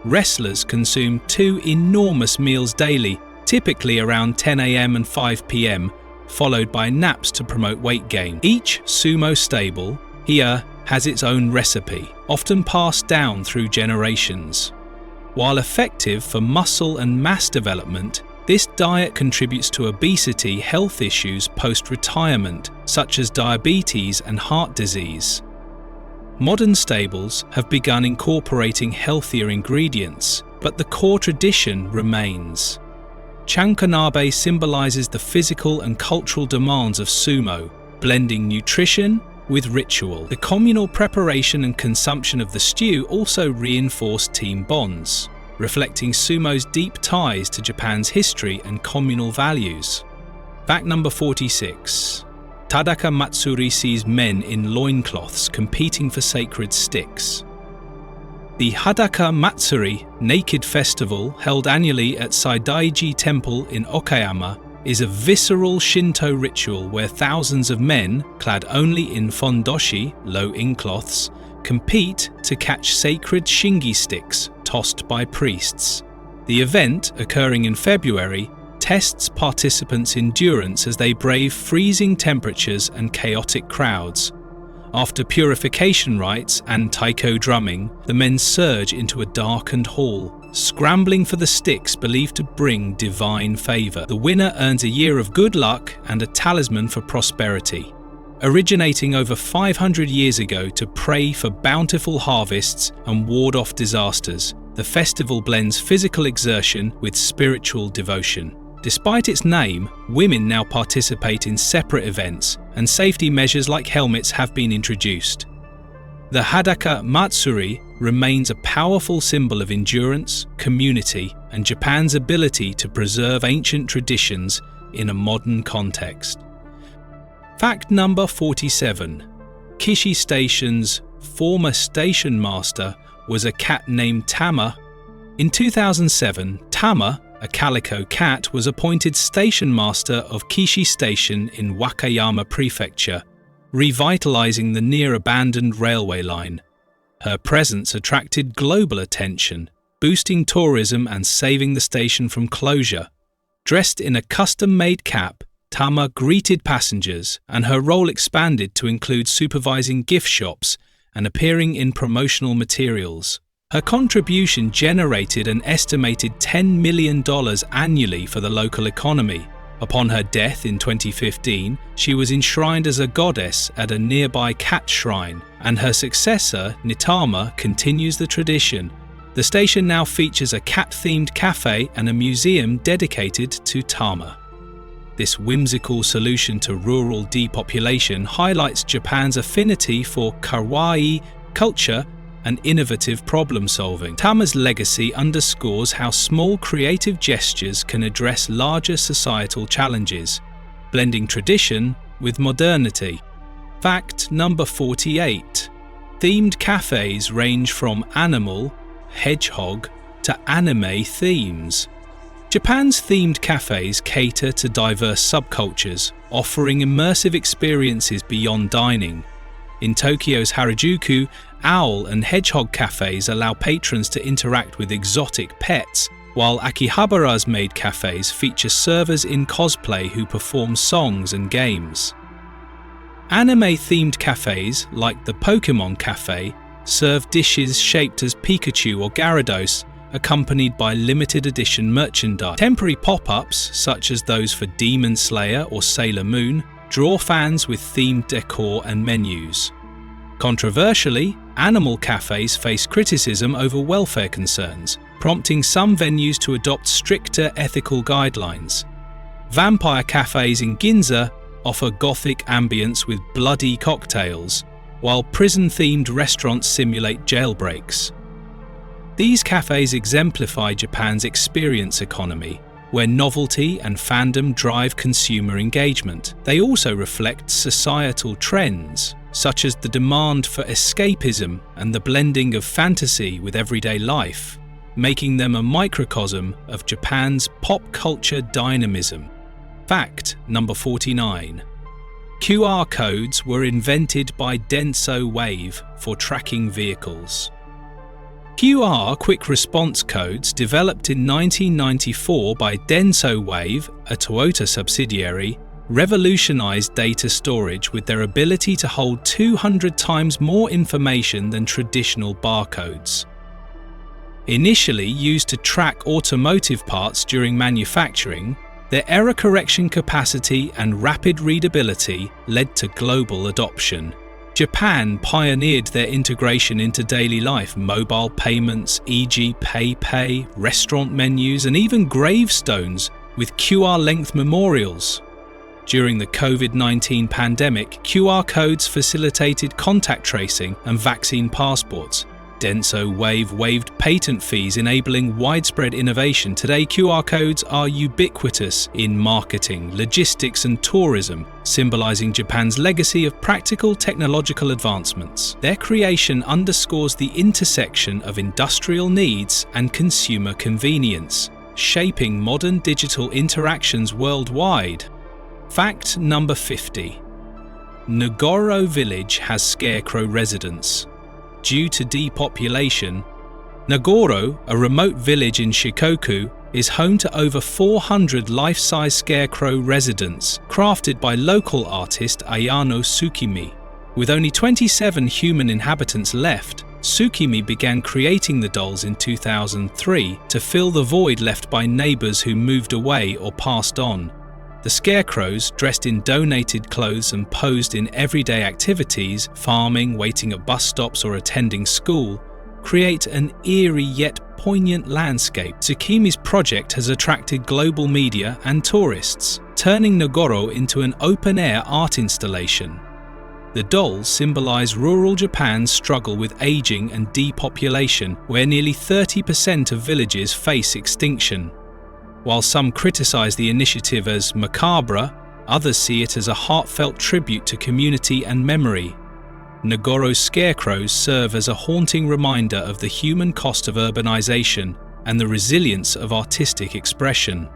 Wrestlers consume 2 enormous meals daily, typically around 10 a.m. and 5 p.m., followed by naps to promote weight gain. Each sumo stable here has its own recipe, often passed down through generations. While effective for muscle and mass development, this diet contributes to obesity health issues post-retirement, such as diabetes and heart disease. Modern stables have begun incorporating healthier ingredients, but the core tradition remains. Chankanabe symbolizes the physical and cultural demands of sumo, blending nutrition with ritual. The communal preparation and consumption of the stew also reinforce team bonds, reflecting sumo's deep ties to Japan's history and communal values. Fact number 46. Tadaka Matsuri sees men in loincloths competing for sacred sticks. The Hadaka Matsuri naked festival, held annually at Saidaiji Temple in Okayama, is a visceral Shinto ritual where thousands of men, clad only in fondoshi, low-in cloths, compete to catch sacred shingi sticks tossed by priests. The event, occurring in February, tests participants' endurance as they brave freezing temperatures and chaotic crowds. After purification rites and taiko drumming, the men surge into a darkened hall, scrambling for the sticks believed to bring divine favor. The winner earns a year of good luck and a talisman for prosperity. Originating over 500 years ago to pray for bountiful harvests and ward off disasters, the festival blends physical exertion with spiritual devotion. Despite its name, women now participate in separate events, and safety measures like helmets have been introduced. The Hadaka Matsuri remains a powerful symbol of endurance, community, and Japan's ability to preserve ancient traditions in a modern context. Fact number 47. Kishi Station's former station master was a cat named Tama. In 2007, Tama, a calico cat, was appointed station master of Kishi Station in Wakayama Prefecture, revitalizing the near-abandoned railway line. Her presence attracted global attention, boosting tourism and saving the station from closure. Dressed in a custom-made cap, Tama greeted passengers, and her role expanded to include supervising gift shops and appearing in promotional materials. Her contribution generated an estimated $10 million annually for the local economy. Upon her death in 2015, she was enshrined as a goddess at a nearby cat shrine, and her successor, Nitama, continues the tradition. The station now features a cat-themed cafe and a museum dedicated to Tama. This whimsical solution to rural depopulation highlights Japan's affinity for kawaii culture and innovative problem-solving. Tama's legacy underscores how small creative gestures can address larger societal challenges, blending tradition with modernity. Fact number 48. Themed cafes range from animal, hedgehog, to anime themes. Japan's themed cafes cater to diverse subcultures, offering immersive experiences beyond dining. In Tokyo's Harajuku, owl and hedgehog cafes allow patrons to interact with exotic pets, while Akihabara's maid cafes feature servers in cosplay who perform songs and games. Anime-themed cafes, like the Pokemon Cafe, serve dishes shaped as Pikachu or Gyarados, accompanied by limited edition merchandise. Temporary pop-ups, such as those for Demon Slayer or Sailor Moon, draw fans with themed decor and menus. Controversially, animal cafes face criticism over welfare concerns, prompting some venues to adopt stricter ethical guidelines. Vampire cafes in Ginza offer gothic ambience with bloody cocktails, while prison-themed restaurants simulate jailbreaks. These cafes exemplify Japan's experience economy, where novelty and fandom drive consumer engagement. They also reflect societal trends, such as the demand for escapism and the blending of fantasy with everyday life, making them a microcosm of Japan's pop culture dynamism. Fact number 49. QR codes were invented by Denso Wave for tracking vehicles. QR quick response codes, developed in 1994 by Denso Wave, a Toyota subsidiary, revolutionized data storage with their ability to hold 200 times more information than traditional barcodes. Initially used to track automotive parts during manufacturing, their error correction capacity and rapid readability led to global adoption. Japan pioneered their integration into daily life, mobile payments, e.g. PayPay, restaurant menus, and even gravestones with QR-length memorials. During the COVID-19 pandemic, QR codes facilitated contact tracing and vaccine passports. Denso Wave waived patent fees, enabling widespread innovation. Today, QR codes are ubiquitous in marketing, logistics, and tourism, symbolizing Japan's legacy of practical technological advancements. Their creation underscores the intersection of industrial needs and consumer convenience, shaping modern digital interactions worldwide. Fact number 50. Nagoro Village has scarecrow residents. Due to depopulation, Nagoro, a remote village in Shikoku, is home to over 400 life-size scarecrow residents, crafted by local artist Ayano Tsukimi. With only 27 human inhabitants left, Tsukimi began creating the dolls in 2003 to fill the void left by neighbors who moved away or passed on. The scarecrows, dressed in donated clothes and posed in everyday activities, farming, waiting at bus stops or attending school, create an eerie yet poignant landscape. Tsukimi's project has attracted global media and tourists, turning Nagoro into an open-air art installation. The dolls symbolize rural Japan's struggle with aging and depopulation, where nearly 30% of villages face extinction. While some criticize the initiative as macabre, others see it as a heartfelt tribute to community and memory. Nagoro's scarecrows serve as a haunting reminder of the human cost of urbanization and the resilience of artistic expression.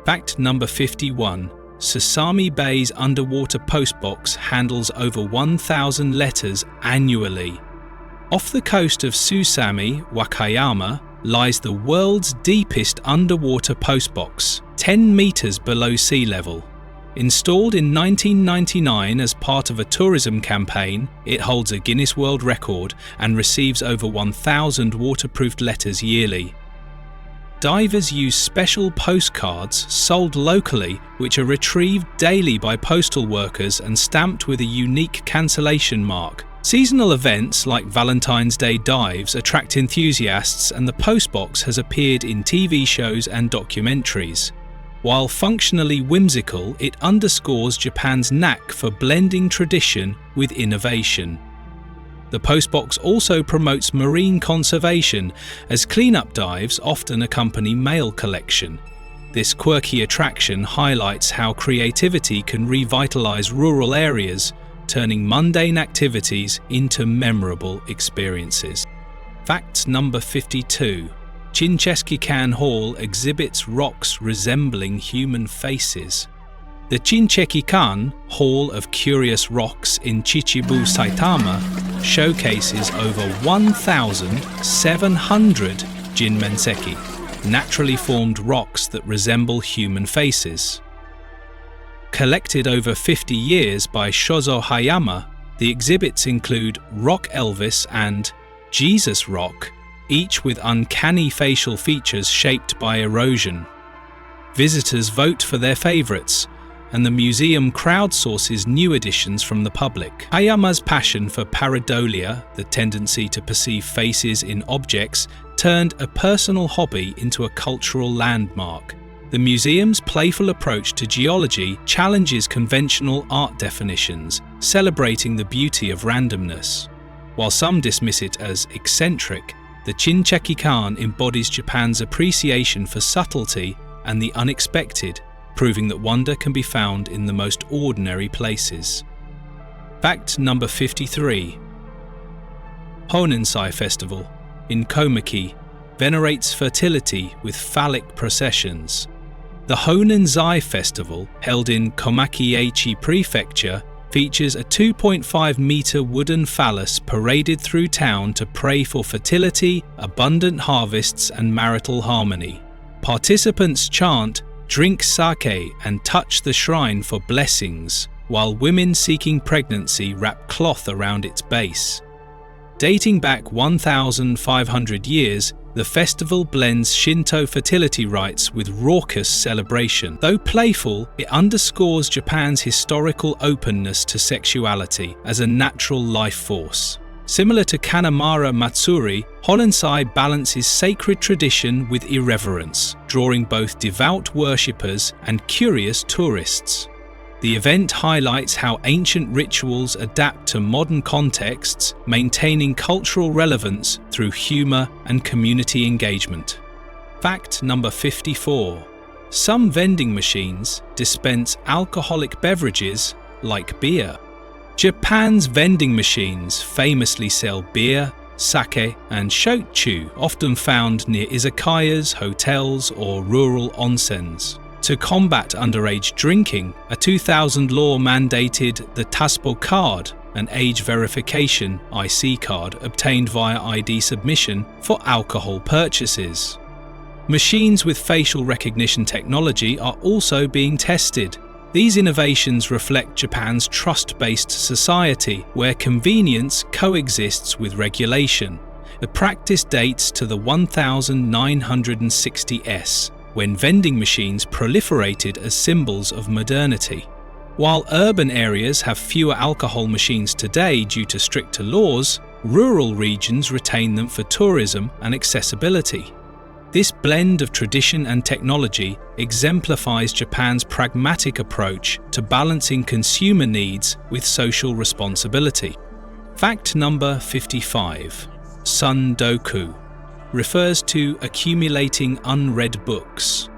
Fact number 51. Susami Bay's underwater postbox handles over 1,000 letters annually. Off the coast of Susami, Wakayama, lies the world's deepest underwater postbox, 10 meters below sea level. Installed in 1999 as part of a tourism campaign, it holds a Guinness World Record and receives over 1,000 waterproofed letters yearly. Divers use special postcards sold locally, which are retrieved daily by postal workers and stamped with a unique cancellation mark. Seasonal events like Valentine's Day dives attract enthusiasts, and the postbox has appeared in TV shows and documentaries. While functionally whimsical, it underscores Japan's knack for blending tradition with innovation. The postbox also promotes marine conservation, as cleanup dives often accompany mail collection. This quirky attraction highlights how creativity can revitalize rural areas, turning mundane activities into memorable experiences. Fact number 52. Shinchekikan Hall exhibits rocks resembling human faces. The Shinchekikan Hall of Curious Rocks in Chichibu, Saitama, showcases over 1,700 Jinmenseki, naturally formed rocks that resemble human faces. Collected over 50 years by Shozo Hayama, the exhibits include Rock Elvis and Jesus Rock, each with uncanny facial features shaped by erosion. Visitors vote for their favorites, and the museum crowdsources new additions from the public. Hayama's passion for pareidolia, the tendency to perceive faces in objects, turned a personal hobby into a cultural landmark. The museum's playful approach to geology challenges conventional art definitions, celebrating the beauty of randomness. While some dismiss it as eccentric, the Shinchekikan embodies Japan's appreciation for subtlety and the unexpected, proving that wonder can be found in the most ordinary places. Fact number 53. Honensai Festival in Komaki venerates fertility with phallic processions. The Honensai Festival, held in Komaki-Aichi Prefecture, features a 2.5-meter wooden phallus paraded through town to pray for fertility, abundant harvests, and marital harmony. Participants chant drink sake and touch the shrine for blessings, while women seeking pregnancy wrap cloth around its base. Dating back 1,500 years, the festival blends Shinto fertility rites with raucous celebration. Though playful, it underscores Japan's historical openness to sexuality as a natural life force. Similar to Kanamara Matsuri, Hollensai balances sacred tradition with irreverence, drawing both devout worshippers and curious tourists. The event highlights how ancient rituals adapt to modern contexts, maintaining cultural relevance through humor and community engagement. Fact number 54. Some vending machines dispense alcoholic beverages like beer. Japan's vending machines famously sell beer, sake, and shochu, often found near izakayas, hotels, or rural onsens. To combat underage drinking, a 2000 law mandated the TASPO card, an age verification (IC) card obtained via ID submission for alcohol purchases. Machines with facial recognition technology are also being tested. These innovations reflect Japan's trust-based society, where convenience coexists with regulation. The practice dates to the 1960s, when vending machines proliferated as symbols of modernity. While urban areas have fewer alcohol machines today due to stricter laws, rural regions retain them for tourism and accessibility. This blend of tradition and technology exemplifies Japan's pragmatic approach to balancing consumer needs with social responsibility. Fact number 55. Tsundoku refers to accumulating unread books.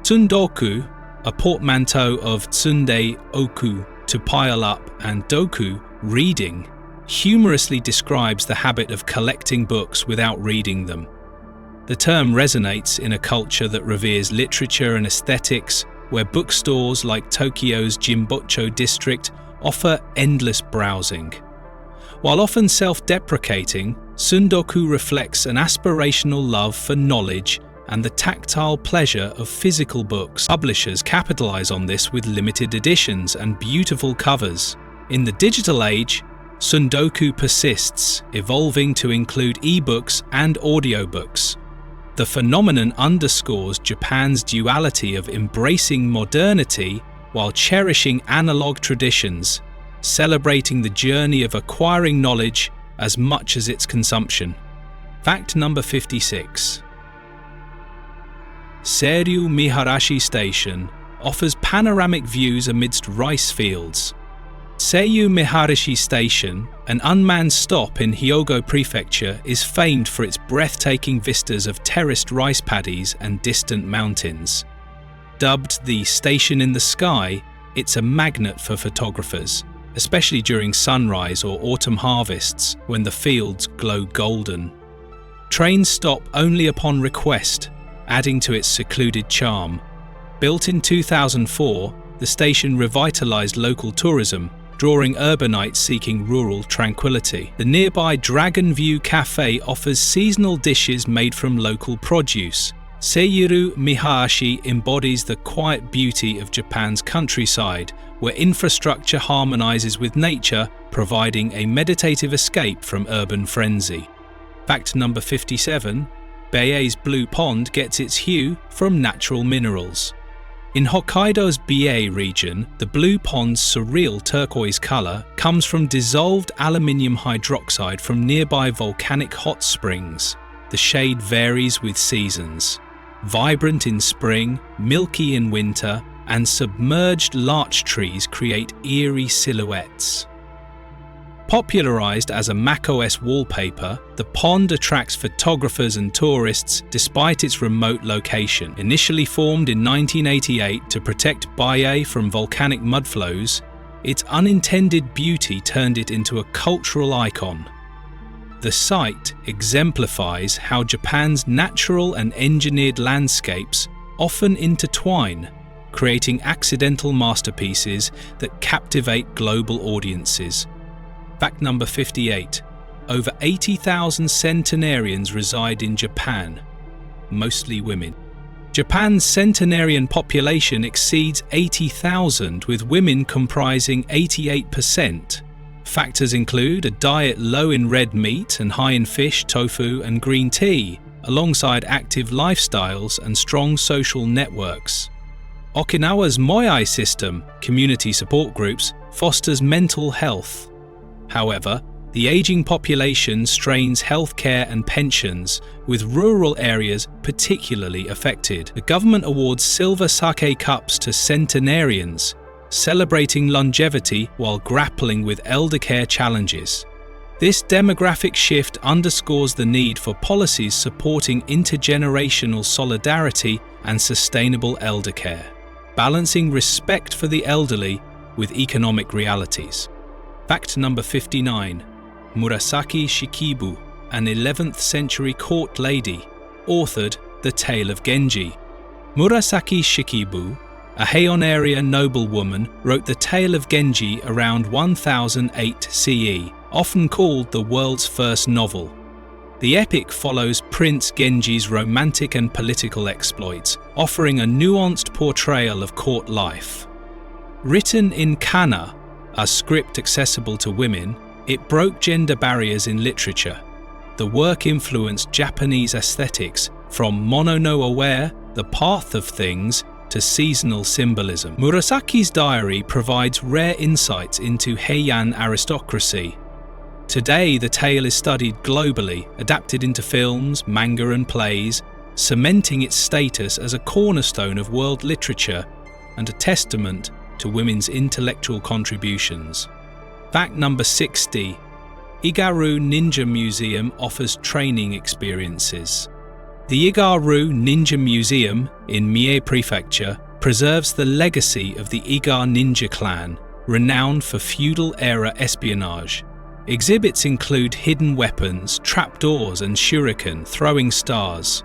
Tsundoku, a portmanteau of tsunde oku, to pile up, and doku, reading, humorously describes the habit of collecting books without reading them. The term resonates in a culture that reveres literature and aesthetics, where bookstores like Tokyo's Jinbocho district offer endless browsing. While often self-deprecating, Tsundoku reflects an aspirational love for knowledge and the tactile pleasure of physical books. Publishers capitalize on this with limited editions and beautiful covers. In the digital age, Tsundoku persists, evolving to include ebooks and audiobooks. The phenomenon underscores Japan's duality of embracing modernity while cherishing analog traditions, celebrating the journey of acquiring knowledge as much as its consumption. Fact number 56. Seiryu Miharashi Station offers panoramic views amidst rice fields. Seiryu Miharashi Station, an unmanned stop in Hyogo Prefecture, is famed for its breathtaking vistas of terraced rice paddies and distant mountains. Dubbed the Station in the Sky, it's a magnet for photographers, especially during sunrise or autumn harvests when the fields glow golden. Trains stop only upon request, adding to its secluded charm. Built in 2004, the station revitalized local tourism, drawing urbanites seeking rural tranquility. The nearby Dragon View Cafe offers seasonal dishes made from local produce. Seiryu Miharashi embodies the quiet beauty of Japan's countryside, where infrastructure harmonizes with nature, providing a meditative escape from urban frenzy. Fact number 57. Beiei's Blue Pond gets its hue from natural minerals. In Hokkaido's Biei region, the Blue Pond's surreal turquoise color comes from dissolved aluminium hydroxide from nearby volcanic hot springs. The shade varies with seasons. Vibrant in spring, milky in winter, and submerged larch trees create eerie silhouettes. Popularized as a macOS wallpaper, the pond attracts photographers and tourists despite its remote location. Initially formed in 1988 to protect Baiei from volcanic mudflows, its unintended beauty turned it into a cultural icon. The site exemplifies how Japan's natural and engineered landscapes often intertwine, creating accidental masterpieces that captivate global audiences. Fact number 58. Over 80,000 centenarians reside in Japan, mostly women. Japan's centenarian population exceeds 80,000, with women comprising 88%. Factors include a diet low in red meat and high in fish, tofu, and green tea, alongside active lifestyles and strong social networks. Okinawa's Moai system, community support groups, fosters mental health. However, the aging population strains healthcare and pensions, with rural areas particularly affected. The government awards silver sake cups to centenarians, celebrating longevity while grappling with elder care challenges. This demographic shift underscores the need for policies supporting intergenerational solidarity and sustainable elder care, balancing respect for the elderly with economic realities. Fact number 59. Murasaki Shikibu, an 11th century court lady, authored The Tale of Genji. Murasaki Shikibu, a Heian area noblewoman, wrote The Tale of Genji around 1008 CE, often called the world's first novel. The epic follows Prince Genji's romantic and political exploits, offering a nuanced portrayal of court life. Written in kana, a script accessible to women, it broke gender barriers in literature. The work influenced Japanese aesthetics, from Mono no Aware, the path of things, to seasonal symbolism. Murasaki's diary provides rare insights into Heian aristocracy. Today, the tale is studied globally, adapted into films, manga and plays, cementing its status as a cornerstone of world literature and a testament to women's intellectual contributions. Fact number 60. Igaru Ninja Museum offers training experiences. The Igaru Ninja Museum in Mie Prefecture preserves the legacy of the Iga ninja clan, renowned for feudal-era espionage. Exhibits include hidden weapons, trapdoors and shuriken throwing stars.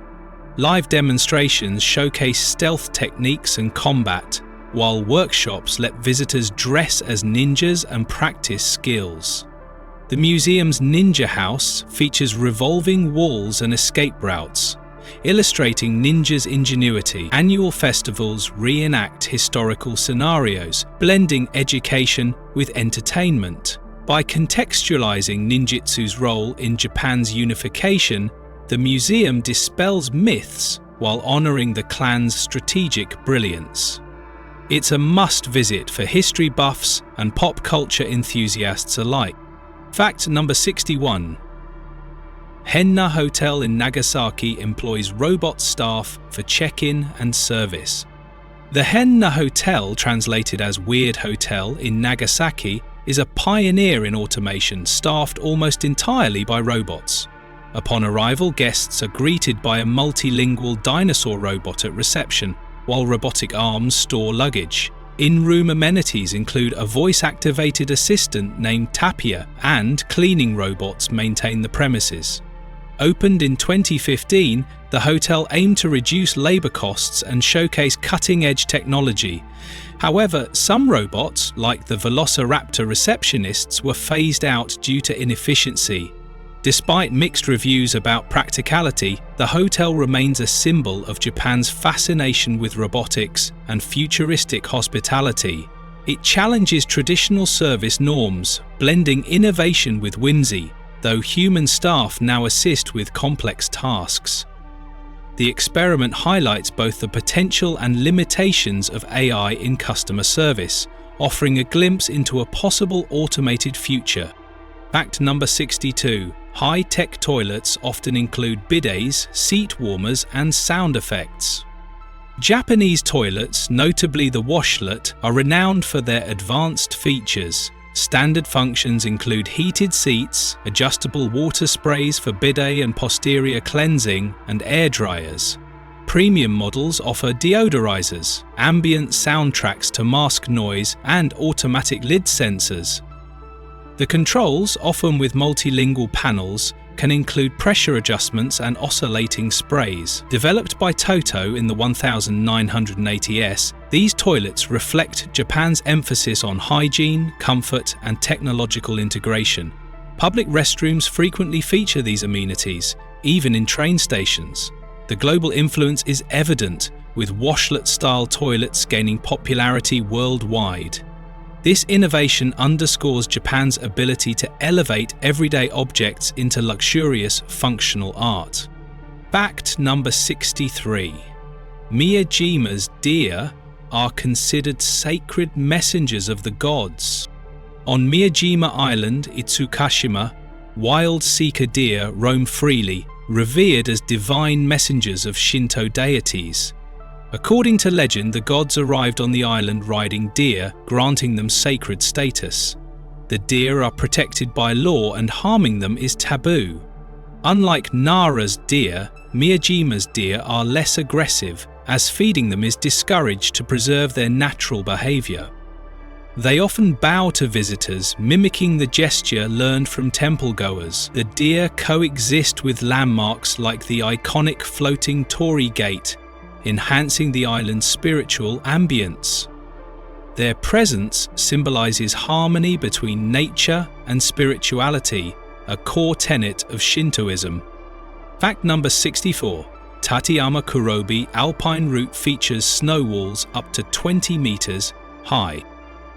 Live demonstrations showcase stealth techniques and combat, while workshops let visitors dress as ninjas and practice skills. The museum's Ninja House features revolving walls and escape routes, illustrating ninjas' ingenuity. Annual festivals reenact historical scenarios, blending education with entertainment. By contextualizing ninjutsu's role in Japan's unification, the museum dispels myths while honoring the clan's strategic brilliance. It's a must-visit for history buffs and pop culture enthusiasts alike. Fact number 61. Henna Hotel in Nagasaki employs robot staff for check-in and service. The Henna Hotel, translated as Weird Hotel in Nagasaki, is a pioneer in automation, staffed almost entirely by robots. Upon arrival, guests are greeted by a multilingual dinosaur robot at reception, while robotic arms store luggage. In-room amenities include a voice-activated assistant named Tapia, and cleaning robots maintain the premises. Opened in 2015, the hotel aimed to reduce labour costs and showcase cutting-edge technology. However, some robots, like the Velociraptor receptionists, were phased out due to inefficiency. Despite mixed reviews about practicality, the hotel remains a symbol of Japan's fascination with robotics and futuristic hospitality. It challenges traditional service norms, blending innovation with whimsy, though human staff now assist with complex tasks. The experiment highlights both the potential and limitations of AI in customer service, offering a glimpse into a possible automated future. Fact number 62. High-tech toilets often include bidets, seat warmers, and sound effects. Japanese toilets, notably the washlet, are renowned for their advanced features. Standard functions include heated seats, adjustable water sprays for bidet and posterior cleansing, and air dryers. Premium models offer deodorizers, ambient soundtracks to mask noise, and automatic lid sensors. The controls, often with multilingual panels, can include pressure adjustments and oscillating sprays. Developed by Toto in the 1980s, these toilets reflect Japan's emphasis on hygiene, comfort, and technological integration. Public restrooms frequently feature these amenities, even in train stations. The global influence is evident, with washlet-style toilets gaining popularity worldwide. This innovation underscores Japan's ability to elevate everyday objects into luxurious, functional art. Fact number 63. Miyajima's deer are considered sacred messengers of the gods. On Miyajima Island, Itsukashima, wild Sika deer roam freely, revered as divine messengers of Shinto deities. According to legend, the gods arrived on the island riding deer, granting them sacred status. The deer are protected by law and harming them is taboo. Unlike Nara's deer, Miyajima's deer are less aggressive, as feeding them is discouraged to preserve their natural behavior. They often bow to visitors, mimicking the gesture learned from temple-goers. The deer coexist with landmarks like the iconic floating Torii Gate, enhancing the island's spiritual ambience. Their presence symbolizes harmony between nature and spirituality, a core tenet of Shintoism. Fact number 64. Tateyama Kurobe Alpine Route features snow walls up to 20 meters high.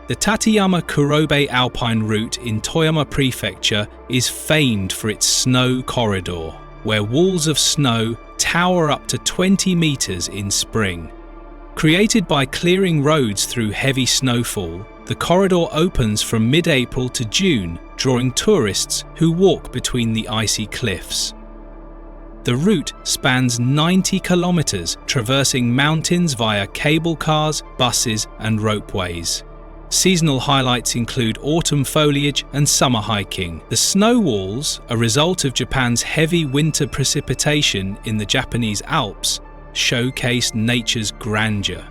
The Tateyama Kurobe Alpine Route in Toyama Prefecture is famed for its snow corridor, where walls of snow tower up to 20 meters in spring. Created by clearing roads through heavy snowfall, the corridor opens from mid-April to June, drawing tourists who walk between the icy cliffs. The route spans 90 kilometers, traversing mountains via cable cars, buses, and ropeways. Seasonal highlights include autumn foliage and summer hiking. The snow walls, a result of Japan's heavy winter precipitation in the Japanese Alps, showcase nature's grandeur.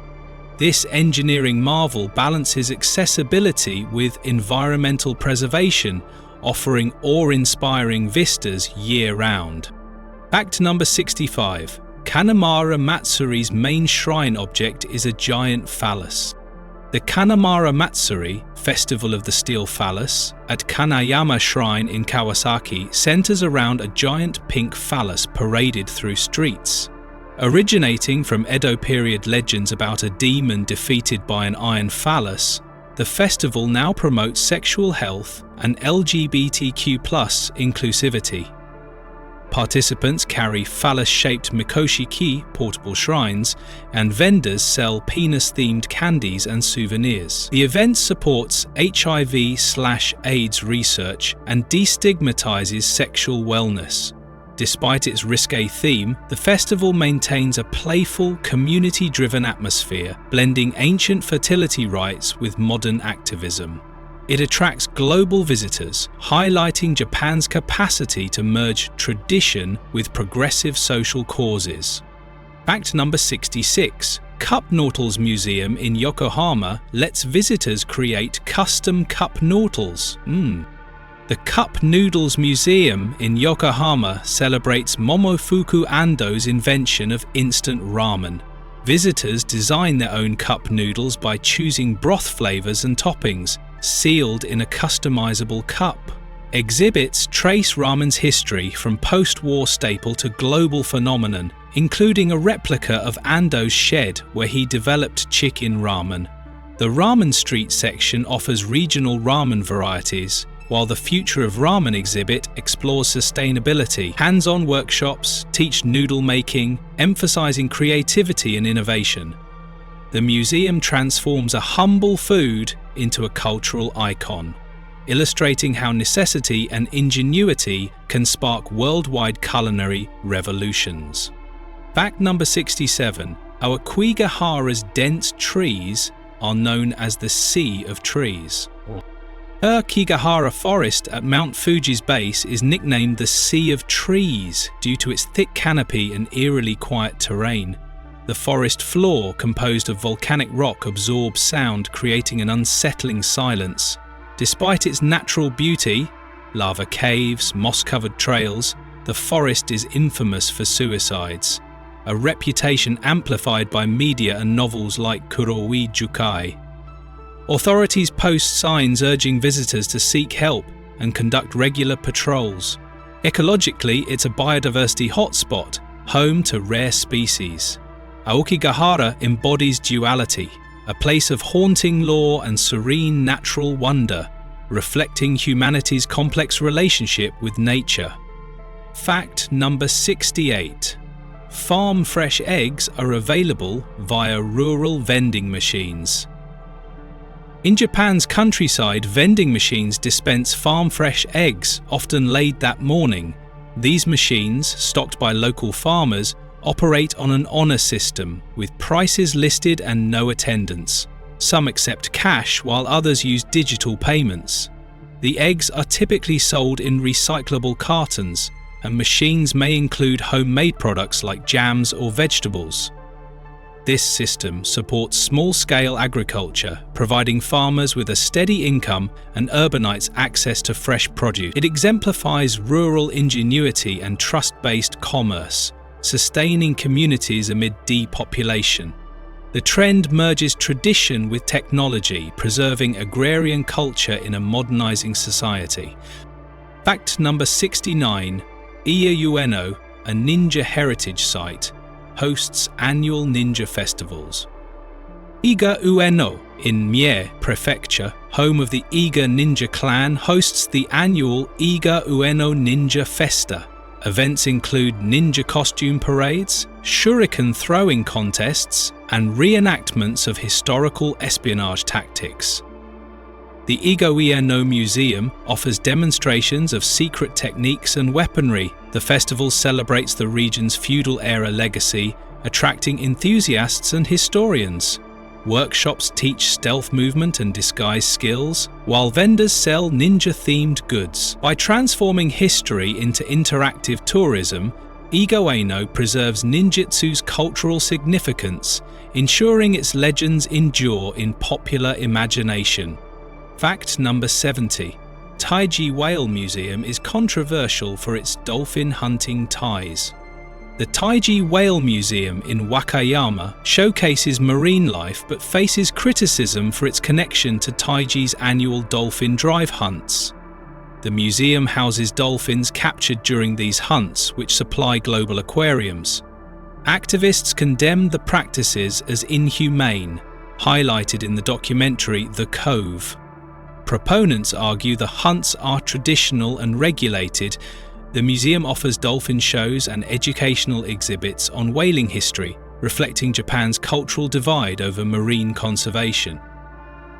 This engineering marvel balances accessibility with environmental preservation, offering awe-inspiring vistas year-round. Fact number 65. Kanamara Matsuri's main shrine object is a giant phallus. The Kanamara Matsuri, Festival of the Steel Phallus, at Kanayama Shrine in Kawasaki centers around a giant pink phallus paraded through streets. Originating from Edo period legends about a demon defeated by an iron phallus, the festival now promotes sexual health and LGBTQ+ inclusivity. Participants carry phallus-shaped mikoshi-ki, portable shrines, and vendors sell penis-themed candies and souvenirs. The event supports HIV/AIDS research and destigmatizes sexual wellness. Despite its risque theme, the festival maintains a playful, community-driven atmosphere, blending ancient fertility rites with modern activism. It attracts global visitors, highlighting Japan's capacity to merge tradition with progressive social causes. Fact number 66. Cup Noodles Museum in Yokohama lets visitors create custom cup noodles. The Cup Noodles Museum in Yokohama celebrates Momofuku Ando's invention of instant ramen. Visitors design their own cup noodles by choosing broth flavors and toppings, sealed in a customizable cup. Exhibits trace ramen's history from post-war staple to global phenomenon, including a replica of Ando's shed where he developed chicken ramen. The Ramen Street section offers regional ramen varieties, while the Future of Ramen exhibit explores sustainability. Hands-on workshops teach noodle making, emphasizing creativity and innovation. The museum transforms a humble food into a cultural icon, illustrating how necessity and ingenuity can spark worldwide culinary revolutions. Fact number 67. Aokigahara's dense trees are known as the Sea of Trees. Aokigahara Forest at Mount Fuji's base is nicknamed the Sea of Trees due to its thick canopy and eerily quiet terrain. The forest floor, composed of volcanic rock, absorbs sound, creating an unsettling silence. Despite its natural beauty, lava caves, moss-covered trails, the forest is infamous for suicides, a reputation amplified by media and novels like Kurowi Jukai. Authorities post signs urging visitors to seek help and conduct regular patrols. Ecologically, it's a biodiversity hotspot, home to rare species. Aokigahara embodies duality, a place of haunting lore and serene natural wonder, reflecting humanity's complex relationship with nature. Fact number 68. Farm fresh eggs are available via rural vending machines. In Japan's countryside, vending machines dispense farm-fresh eggs, often laid that morning. These machines, stocked by local farmers, operate on an honor system, with prices listed and no attendance. Some accept cash, while others use digital payments. The eggs are typically sold in recyclable cartons, and machines may include homemade products like jams or vegetables. This system supports small-scale agriculture, providing farmers with a steady income and urbanites access to fresh produce. It exemplifies rural ingenuity and trust-based commerce, sustaining communities amid depopulation. The trend merges tradition with technology, preserving agrarian culture in a modernizing society. Fact number 69. Iya Ueno, a ninja heritage site, hosts annual ninja festivals. Iga Ueno in Mie Prefecture, home of the Iga Ninja clan, hosts the annual Iga Ueno Ninja Festa. Events include ninja costume parades, shuriken throwing contests, and reenactments of historical espionage tactics. The Iga Ueno Museum offers demonstrations of secret techniques and weaponry. The festival celebrates the region's feudal-era legacy, attracting enthusiasts and historians. Workshops teach stealth movement and disguise skills, while vendors sell ninja-themed goods. By transforming history into interactive tourism, Iga Ueno preserves ninjutsu's cultural significance, ensuring its legends endure in popular imagination. Fact number 70. Taiji Whale Museum is controversial for its dolphin hunting ties. The Taiji Whale Museum in Wakayama showcases marine life but faces criticism for its connection to Taiji's annual dolphin drive hunts. The museum houses dolphins captured during these hunts, which supply global aquariums. Activists condemned the practices as inhumane, highlighted in the documentary The Cove. Proponents argue the hunts are traditional and regulated. The museum offers dolphin shows and educational exhibits on whaling history, reflecting Japan's cultural divide over marine conservation.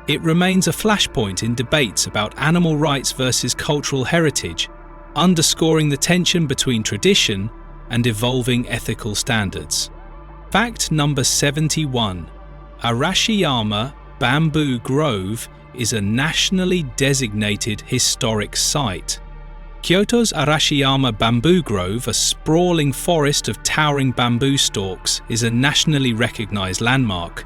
It remains a flashpoint in debates about animal rights versus cultural heritage, underscoring the tension between tradition and evolving ethical standards. Fact number 71. Arashiyama Bamboo Grove is a nationally designated historic site. Kyoto's Arashiyama Bamboo Grove, a sprawling forest of towering bamboo stalks, is a nationally recognized landmark.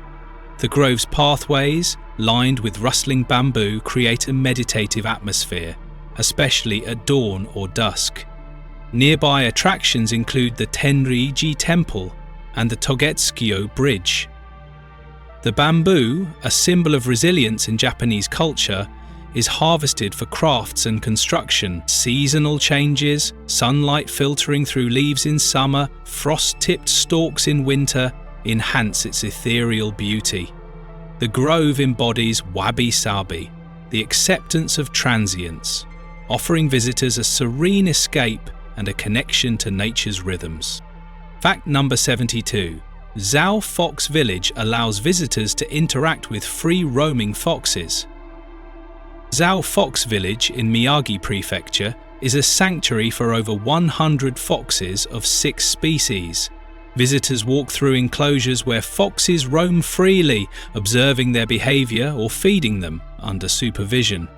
The grove's pathways, lined with rustling bamboo, create a meditative atmosphere, especially at dawn or dusk. Nearby attractions include the Tenryuji Temple and the Togetsukyo Bridge. The bamboo, a symbol of resilience in Japanese culture, is harvested for crafts and construction. Seasonal changes, sunlight filtering through leaves in summer, frost-tipped stalks in winter, enhance its ethereal beauty. The grove embodies wabi-sabi, the acceptance of transience, offering visitors a serene escape and a connection to nature's rhythms. Fact number 72. Zao Fox Village allows visitors to interact with free-roaming foxes. Zao Fox Village in Miyagi Prefecture is a sanctuary for over 100 foxes of 6 species. Visitors walk through enclosures where foxes roam freely, observing their behavior or feeding them under supervision.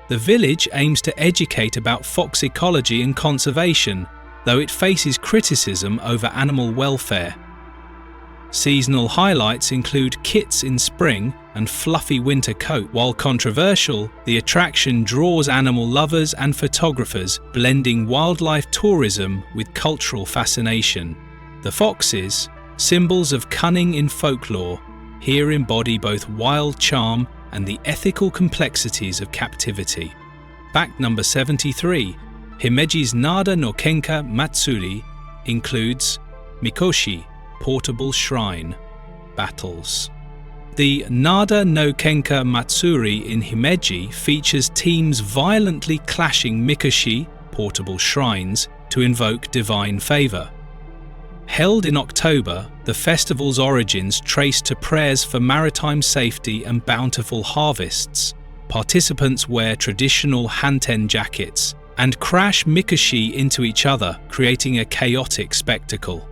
The village aims to educate about fox ecology and conservation, though it faces criticism over animal welfare. Seasonal highlights include kits in spring and fluffy winter coat. While controversial, the attraction draws animal lovers and photographers, blending wildlife tourism with cultural fascination. The foxes, symbols of cunning in folklore, here embody both wild charm and the ethical complexities of captivity. Fact number 73. Himeji's Nada no Kenka Matsuri includes Mikoshi, portable shrine, battles. The Nada no Kenka Matsuri in Himeji features teams violently clashing Mikoshi, portable shrines, to invoke divine favour. Held in October, the festival's origins trace to prayers for maritime safety and bountiful harvests. Participants wear traditional Hanten jackets and crash Mikoshi into each other, creating a chaotic spectacle.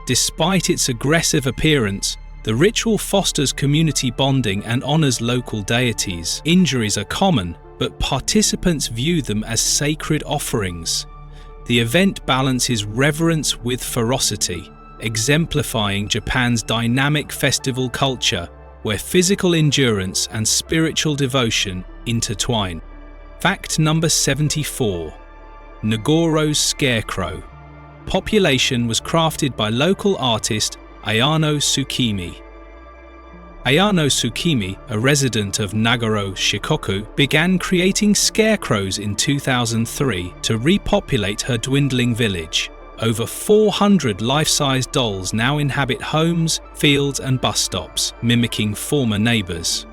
Despite its aggressive appearance, the ritual fosters community bonding and honours local deities. Injuries are common, but participants view them as sacred offerings. The event balances reverence with ferocity, exemplifying Japan's dynamic festival culture where physical endurance and spiritual devotion intertwine. Fact number 74. Nagoro's Scarecrow. Population was crafted by local artist Ayano Tsukimi. Ayano Tsukimi, a resident of Nagoro, Shikoku, began creating scarecrows in 2003 to repopulate her dwindling village. Over 400 life-size dolls now inhabit homes, fields and bus stops, mimicking former neighbours.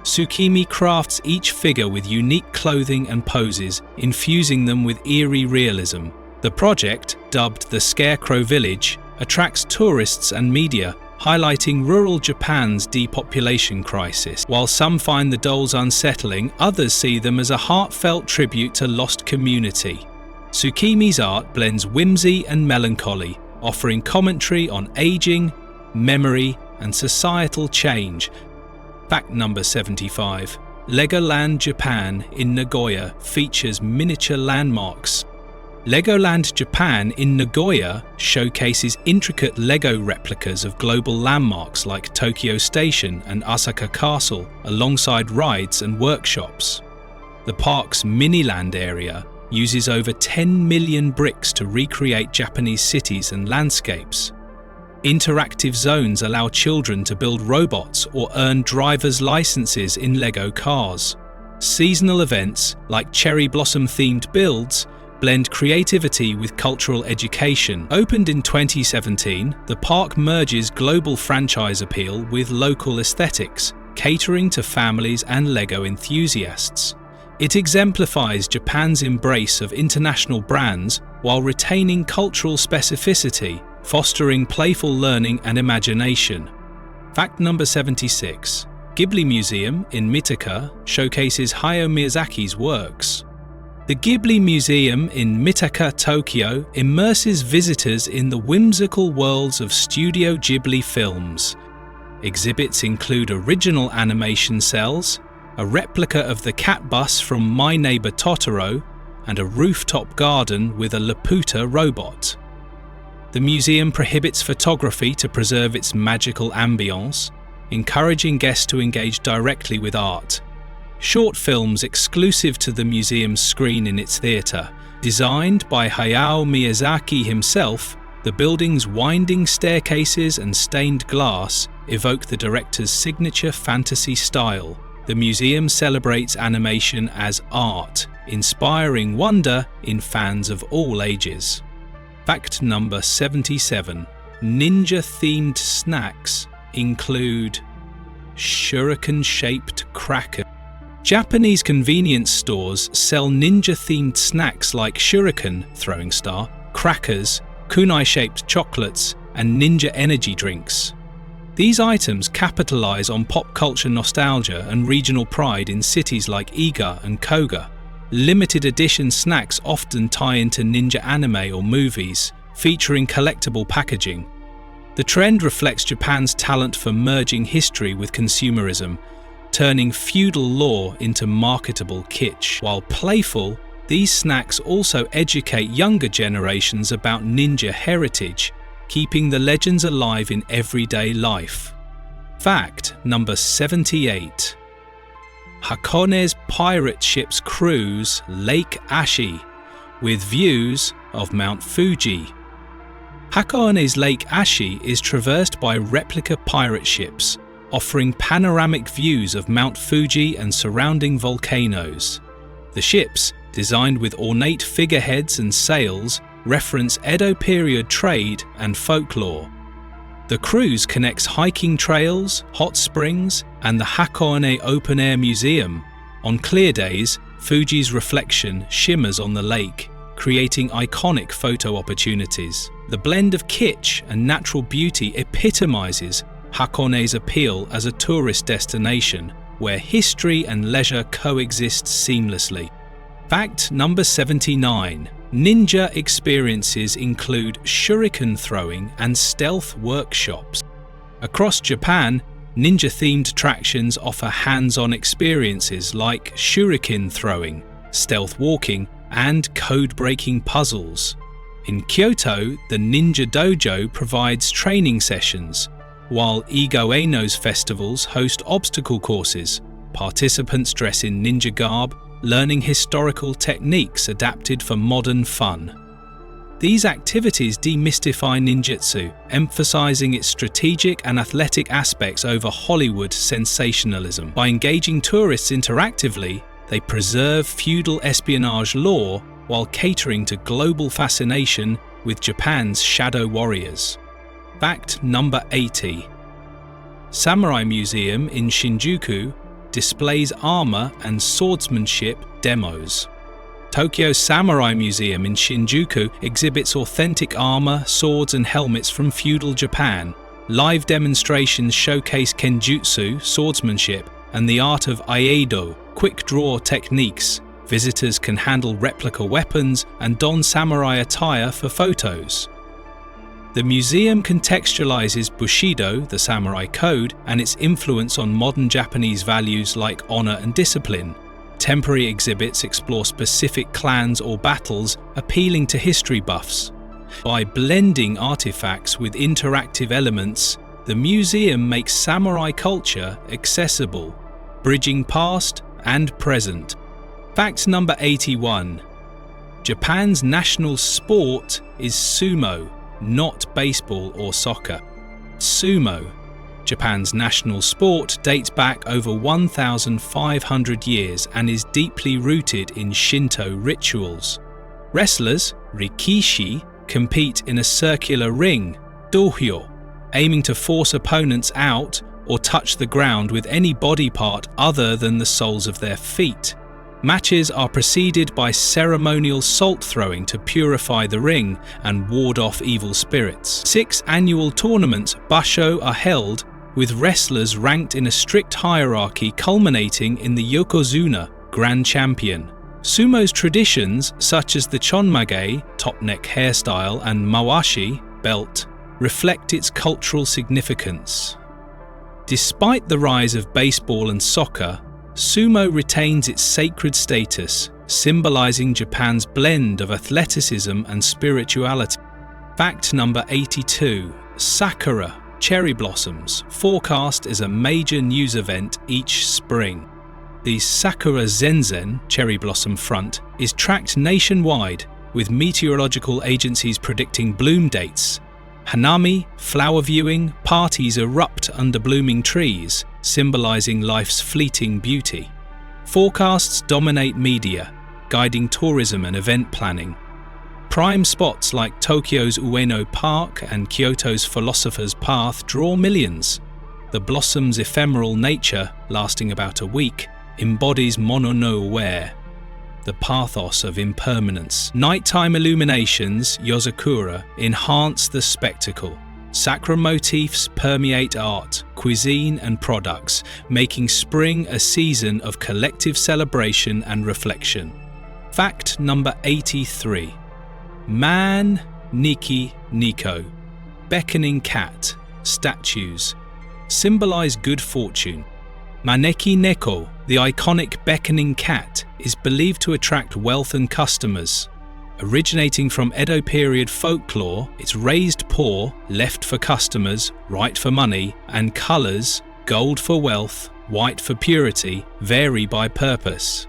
Tsukimi crafts each figure with unique clothing and poses, infusing them with eerie realism. The project, dubbed the Scarecrow Village, attracts tourists and media, highlighting rural Japan's depopulation crisis. While some find the dolls unsettling, others see them as a heartfelt tribute to lost community. Tsukimi's art blends whimsy and melancholy, offering commentary on aging, memory, and societal change. Fact number 75. Legoland Japan in Nagoya features miniature landmarks. Legoland Japan in Nagoya showcases intricate Lego replicas of global landmarks like Tokyo Station and Asaka Castle, alongside rides and workshops. The park's Miniland area uses over 10 million bricks to recreate Japanese cities and landscapes. Interactive zones allow children to build robots or earn driver's licenses in Lego cars. Seasonal events like cherry blossom-themed builds blend creativity with cultural education. Opened in 2017, the park merges global franchise appeal with local aesthetics, catering to families and Lego enthusiasts. It exemplifies Japan's embrace of international brands while retaining cultural specificity, fostering playful learning and imagination. Fact number 76. Ghibli Museum in Mitaka showcases Hayao Miyazaki's works. The Ghibli Museum in Mitaka, Tokyo immerses visitors in the whimsical worlds of Studio Ghibli films. Exhibits include original animation cells, a replica of the cat bus from My Neighbor Totoro, and a rooftop garden with a Laputa robot. The museum prohibits photography to preserve its magical ambience, encouraging guests to engage directly with art. Short films exclusive to the museum's screen in its theatre. Designed by Hayao Miyazaki himself, the building's winding staircases and stained glass evoke the director's signature fantasy style. The museum celebrates animation as art, inspiring wonder in fans of all ages. Fact number 77. Ninja-themed snacks include shuriken-shaped crackers. Japanese convenience stores sell ninja-themed snacks like shuriken, throwing star, crackers, kunai-shaped chocolates, and ninja energy drinks. These items capitalize on pop culture nostalgia and regional pride in cities like Iga and Koga. Limited edition snacks often tie into ninja anime or movies, featuring collectible packaging. The trend reflects Japan's talent for merging history with consumerism, turning feudal lore into marketable kitsch. While playful, these snacks also educate younger generations about ninja heritage, keeping the legends alive in everyday life. Fact number 78. Hakone's pirate ship's cruise Lake Ashi, with views of Mount Fuji. Hakone's Lake Ashi is traversed by replica pirate ships, offering panoramic views of Mount Fuji and surrounding volcanoes. The ships, designed with ornate figureheads and sails, reference Edo period trade and folklore. The cruise connects hiking trails, hot springs, and the Hakone Open Air Museum. On clear days, Fuji's reflection shimmers on the lake, creating iconic photo opportunities. The blend of kitsch and natural beauty epitomizes Hakone's appeal as a tourist destination where history and leisure coexist seamlessly. Fact number 79. Ninja experiences include shuriken throwing and stealth workshops. Across Japan, ninja-themed attractions offer hands-on experiences like shuriken throwing, stealth walking, and code-breaking puzzles. In Kyoto, the Ninja Dojo provides training sessions, while Igo Eno's festivals host obstacle courses. Participants dress in ninja garb, learning historical techniques adapted for modern fun. These activities demystify ninjutsu, emphasizing its strategic and athletic aspects over Hollywood sensationalism. By engaging tourists interactively, they preserve feudal espionage lore while catering to global fascination with Japan's shadow warriors. Fact number 80. Samurai Museum in Shinjuku displays armor and swordsmanship demos. Tokyo's Samurai Museum in Shinjuku exhibits authentic armor, swords, and helmets from feudal Japan. Live demonstrations showcase kenjutsu, swordsmanship, and the art of aieido, quick-draw techniques. Visitors can handle replica weapons and don samurai attire for photos. The museum contextualizes Bushido, the samurai code, and its influence on modern Japanese values like honor and discipline. Temporary exhibits explore specific clans or battles, appealing to history buffs. By blending artifacts with interactive elements, the museum makes samurai culture accessible, bridging past and present. Fact number 81. Japan's national sport is sumo, not baseball or soccer. Sumo, Japan's national sport, dates back over 1,500 years and is deeply rooted in Shinto rituals. Wrestlers, rikishi, compete in a circular ring, dohyo, aiming to force opponents out or touch the ground with any body part other than the soles of their feet. Matches are preceded by ceremonial salt throwing to purify the ring and ward off evil spirits. 6 annual tournaments, basho, are held, with wrestlers ranked in a strict hierarchy culminating in the Yokozuna, Grand Champion. Sumo's traditions, such as the chonmage, top-neck hairstyle, and mawashi, belt, reflect its cultural significance. Despite the rise of baseball and soccer, sumo retains its sacred status, symbolizing Japan's blend of athleticism and spirituality. Fact number 82. Sakura, cherry blossoms, forecast as a major news event each spring. The Sakura Zenzen, cherry blossom front, is tracked nationwide, with meteorological agencies predicting bloom dates. Hanami, flower viewing, parties erupt under blooming trees, symbolizing life's fleeting beauty. Forecasts dominate media, guiding tourism and event planning. Prime spots like Tokyo's Ueno Park and Kyoto's Philosopher's Path draw millions. The blossom's ephemeral nature, lasting about a week, embodies mono no uere, the pathos of impermanence. Nighttime illuminations, yozakura, enhance the spectacle. Sakura motifs permeate art, cuisine, and products, making spring a season of collective celebration and reflection. Fact number 83. Man Niki Niko, beckoning cat, statues, symbolize good fortune. Maneki Neko, the iconic beckoning cat, is believed to attract wealth and customers. Originating from Edo period folklore, its raised paw, left for customers, right for money, and colours, gold for wealth, white for purity, vary by purpose.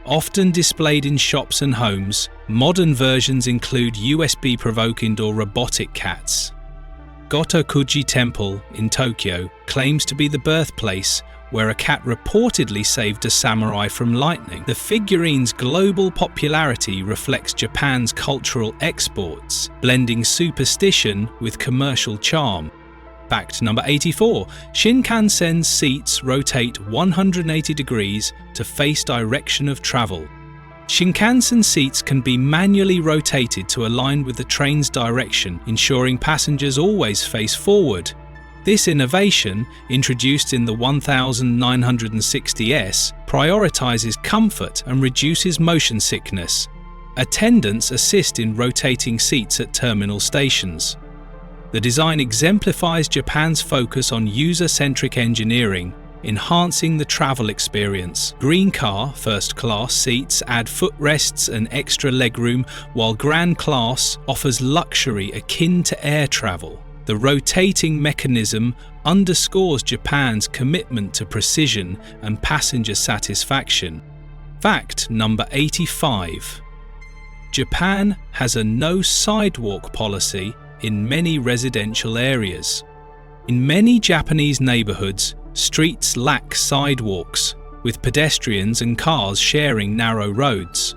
Often displayed in shops and homes, modern versions include USB-provoke indoor robotic cats. Gotokuji Temple in Tokyo claims to be the birthplace where a cat reportedly saved a samurai from lightning. The figurine's global popularity reflects Japan's cultural exports, blending superstition with commercial charm. Fact number 84. Shinkansen seats rotate 180 degrees to face direction of travel. Shinkansen seats can be manually rotated to align with the train's direction, ensuring passengers always face forward. This innovation, introduced in the 1960S, prioritizes comfort and reduces motion sickness. Attendants assist in rotating seats at terminal stations. The design exemplifies Japan's focus on user-centric engineering, enhancing the travel experience. Green Car first class seats add footrests and extra legroom, while Grand Class offers luxury akin to air travel. The rotating mechanism underscores Japan's commitment to precision and passenger satisfaction. Fact number 85. Japan has a no sidewalk policy in many residential areas. In many Japanese neighborhoods, streets lack sidewalks, with pedestrians and cars sharing narrow roads.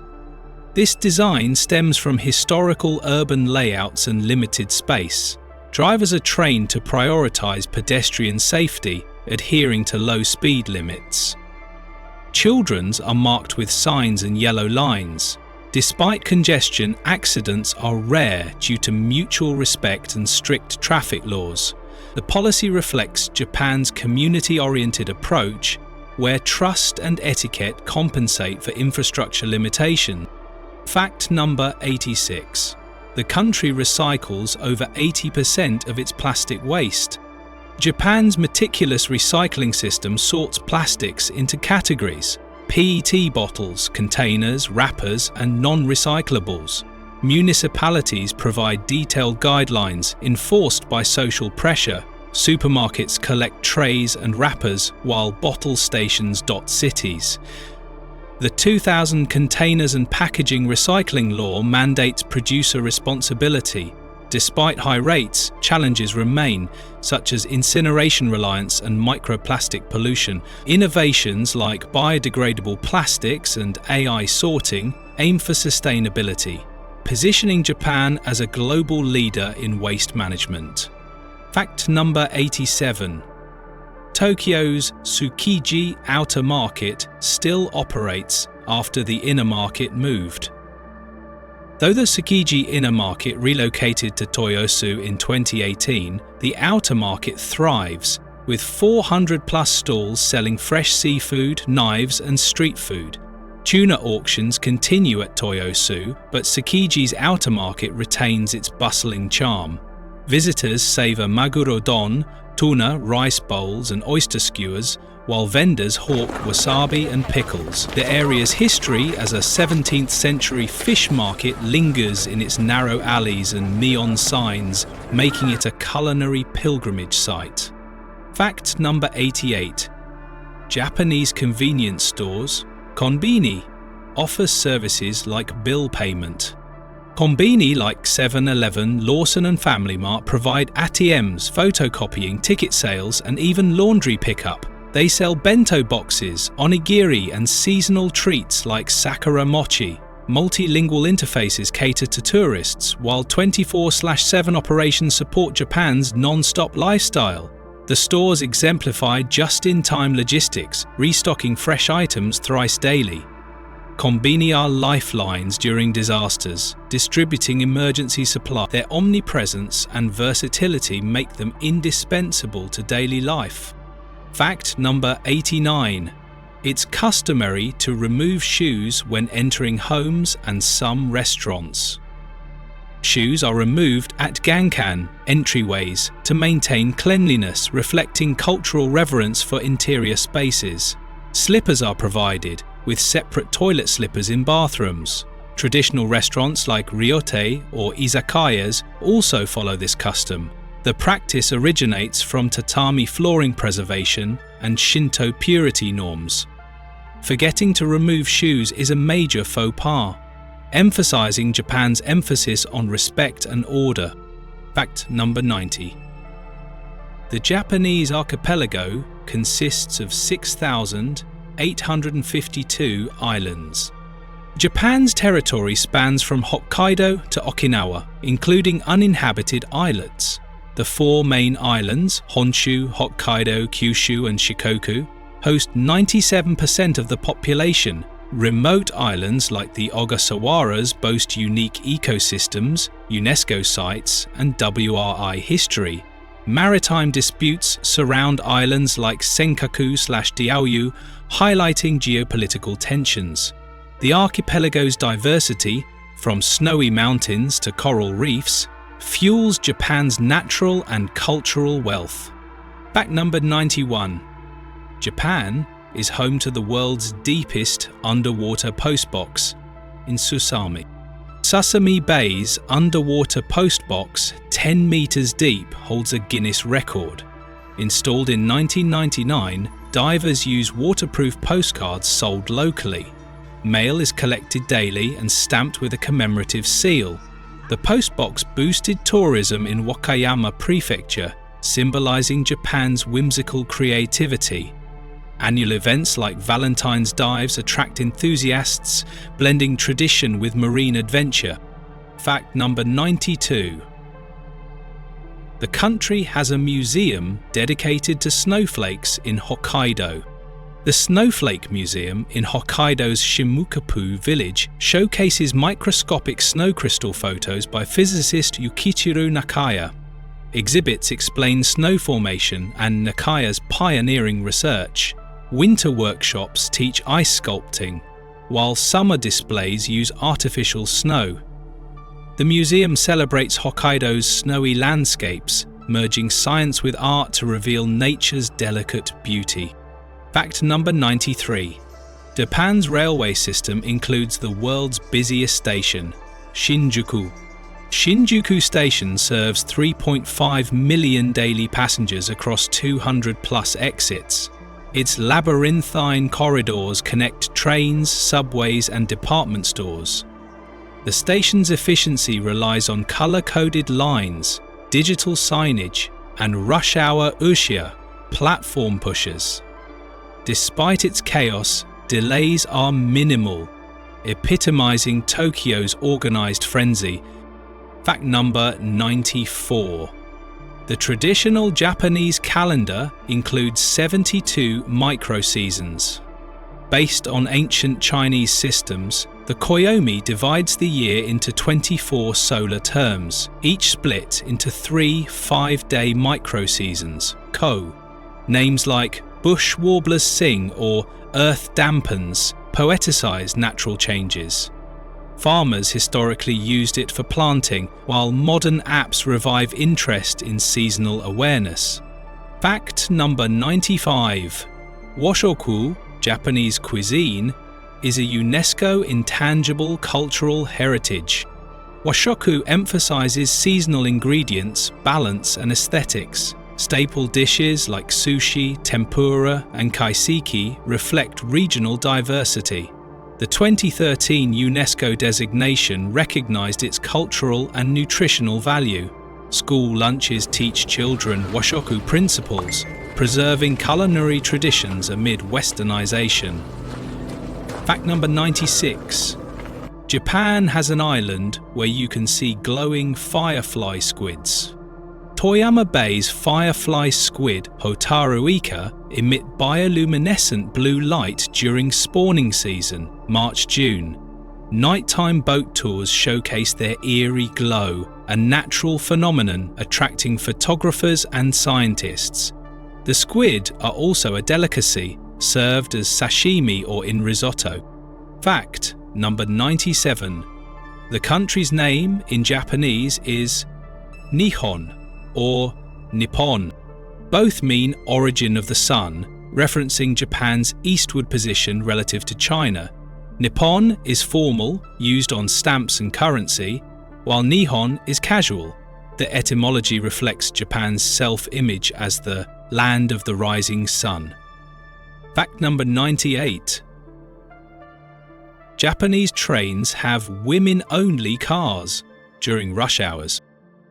This design stems from historical urban layouts and limited space. Drivers are trained to prioritize pedestrian safety, adhering to low speed limits. Children's are marked with signs and yellow lines. Despite congestion, accidents are rare due to mutual respect and strict traffic laws. The policy reflects Japan's community-oriented approach, where trust and etiquette compensate for infrastructure limitation. Fact number 86. The country recycles over 80% of its plastic waste. Japan's meticulous recycling system sorts plastics into categories: PET bottles, containers, wrappers, and non-recyclables. Municipalities provide detailed guidelines enforced by social pressure. Supermarkets collect trays and wrappers, while bottle stations dot cities. The 2000 Containers and Packaging Recycling Law mandates producer responsibility. Despite high rates, challenges remain, such as incineration reliance and microplastic pollution. Innovations like biodegradable plastics and AI sorting aim for sustainability, positioning Japan as a global leader in waste management. Fact number 87. Tokyo's Tsukiji outer market still operates after the inner market moved. Though the Tsukiji inner market relocated to Toyosu in 2018, the outer market thrives, with 400-plus stalls selling fresh seafood, knives, and street food. Tuna auctions continue at Toyosu, but Tsukiji's outer market retains its bustling charm. Visitors savour maguro don, tuna, rice bowls, and oyster skewers, while vendors hawk wasabi and pickles. The area's history as a 17th century fish market lingers in its narrow alleys and neon signs, making it a culinary pilgrimage site. Fact number 88. Japanese convenience stores, Konbini, offers services like bill payment. Konbini like 7-Eleven, Lawson and Family Mart provide ATMs, photocopying, ticket sales, and even laundry pickup. They sell bento boxes, onigiri, and seasonal treats like sakura mochi. Multilingual interfaces cater to tourists, while 24/7 operations support Japan's non-stop lifestyle. The stores exemplify just-in-time logistics, restocking fresh items thrice daily. Konbini are lifelines during disasters, distributing emergency supply. Their omnipresence and versatility make them indispensable to daily life. Fact number 89. It's customary to remove shoes when entering homes and some restaurants. Shoes are removed at gankan, entryways, to maintain cleanliness, reflecting cultural reverence for interior spaces. Slippers are provided, with separate toilet slippers in bathrooms. Traditional restaurants like ryote or izakayas also follow this custom. The practice originates from tatami flooring preservation and Shinto purity norms. Forgetting to remove shoes is a major faux pas, emphasizing Japan's emphasis on respect and order. Fact number 90. The Japanese archipelago consists of 6,852 islands. Japan's territory spans from Hokkaido to Okinawa, including uninhabited islets. The four main islands, Honshu, Hokkaido, Kyushu, and Shikoku, host 97% of the population. Remote islands like the Ogasawaras boast unique ecosystems, UNESCO sites, and WRI history. Maritime disputes surround islands like Senkaku/Diaoyu, highlighting geopolitical tensions. The archipelago's diversity, from snowy mountains to coral reefs, fuels Japan's natural and cultural wealth. Fact number 91. Japan is home to the world's deepest underwater postbox in Susami. Susami Bay's underwater postbox, 10 meters deep, holds a Guinness record. Installed in 1999, divers use waterproof postcards sold locally. Mail is collected daily and stamped with a commemorative seal. The postbox boosted tourism in Wakayama Prefecture, symbolizing Japan's whimsical creativity. Annual events like Valentine's Dives attract enthusiasts, blending tradition with marine adventure. Fact number 92. The country has a museum dedicated to snowflakes in Hokkaido. The Snowflake Museum in Hokkaido's Shimukapu village showcases microscopic snow crystal photos by physicist Yukichiro Nakaya. Exhibits explain snow formation and Nakaya's pioneering research. Winter workshops teach ice sculpting, while summer displays use artificial snow. The museum celebrates Hokkaido's snowy landscapes, merging science with art to reveal nature's delicate beauty. Fact number 93. Japan's railway system includes the world's busiest station, Shinjuku. Shinjuku Station serves 3.5 million daily passengers across 200+ exits. Its labyrinthine corridors connect trains, subways, and department stores. The station's efficiency relies on color-coded lines, digital signage, and rush-hour ushia, platform pushers. Despite its chaos, delays are minimal, epitomizing Tokyo's organized frenzy. Fact number 94. The traditional Japanese calendar includes 72 micro-seasons. Based on ancient Chinese systems, the Koyomi divides the year into 24 solar terms, each split into 3 5-day micro-seasons, ko. Names like Bush Warblers Sing or Earth Dampens poeticize natural changes. Farmers historically used it for planting, while modern apps revive interest in seasonal awareness. Fact number 95. Washoku, Japanese cuisine, is a UNESCO intangible cultural heritage. Washoku emphasizes seasonal ingredients, balance, and aesthetics. Staple dishes like sushi, tempura, and kaiseki reflect regional diversity. The 2013 UNESCO designation recognized its cultural and nutritional value. School lunches teach children washoku principles, preserving culinary traditions amid westernization. Fact number 96. Japan has an island where you can see glowing firefly squids. Toyama Bay's firefly squid, Hotaruika, emit bioluminescent blue light during spawning season, March-June. Nighttime boat tours showcase their eerie glow, a natural phenomenon attracting photographers and scientists. The squid are also a delicacy, served as sashimi or in risotto. Fact number 97. The country's name in Japanese is Nihon or Nippon. Both mean origin of the sun, referencing Japan's eastward position relative to China. Nippon is formal, used on stamps and currency, while Nihon is casual. The etymology reflects Japan's self-image as the land of the rising sun. Fact number 98. Japanese trains have women-only cars during rush hours.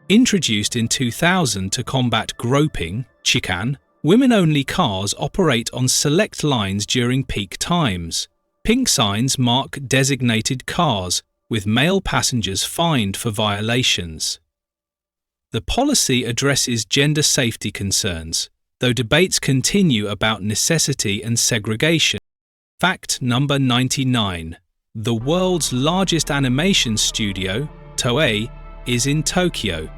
Introduced in 2000 to combat groping, chikan, Women-only cars operate on select lines during peak times. Pink signs mark designated cars, with male passengers fined for violations. The policy addresses gender safety concerns, though debates continue about necessity and segregation. Fact number 99. The world's largest animation studio, Toei, is in Tokyo.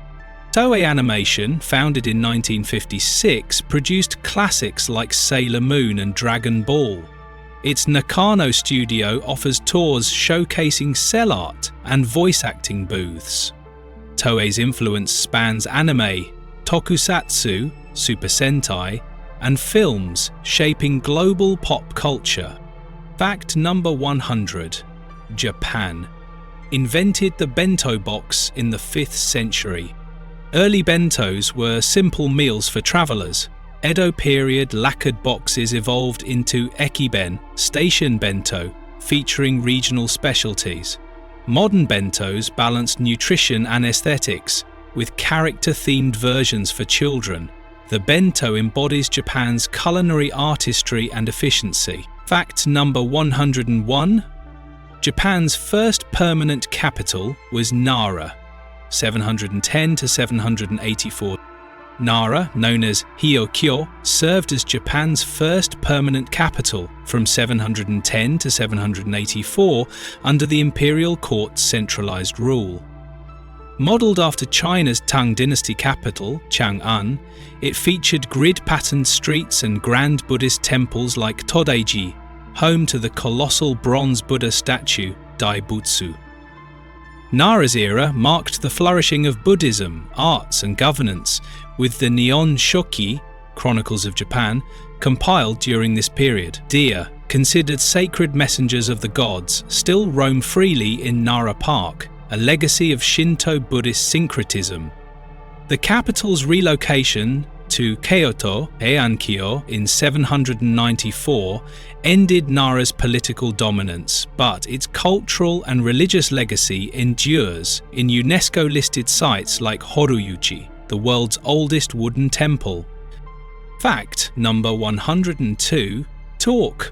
Toei Animation, founded in 1956, produced classics like Sailor Moon and Dragon Ball. Its Nakano studio offers tours showcasing cel art and voice acting booths. Toei's influence spans anime, tokusatsu, Super Sentai, and films, shaping global pop culture. Fact number 100. Japan invented the bento box in the 5th century. Early bentos were simple meals for travelers. Edo period lacquered boxes evolved into ekiben, station bento, featuring regional specialties. Modern bentos balanced nutrition and aesthetics, with character-themed versions for children. The bento embodies Japan's culinary artistry and efficiency. Fact number 101. Japan's first permanent capital was Nara, 710 to 784. Nara, known as Hyokyo, served as Japan's first permanent capital from 710 to 784 under the imperial court's centralized rule. Modelled after China's Tang dynasty capital, Chang'an, it featured grid-patterned streets and grand Buddhist temples like Todaiji, home to the colossal bronze Buddha statue, Daibutsu. Nara's era marked the flourishing of Buddhism, arts and governance, with the Nihon Shoki, Chronicles of Japan, compiled during this period. Deer, considered sacred messengers of the gods, still roam freely in Nara Park, a legacy of Shinto Buddhist syncretism. The capital's relocation to Kyoto, Heian-kyo, in 794 ended Nara's political dominance, but its cultural and religious legacy endures in UNESCO-listed sites like Horuyuchi, the world's oldest wooden temple. Fact number 102. Talk.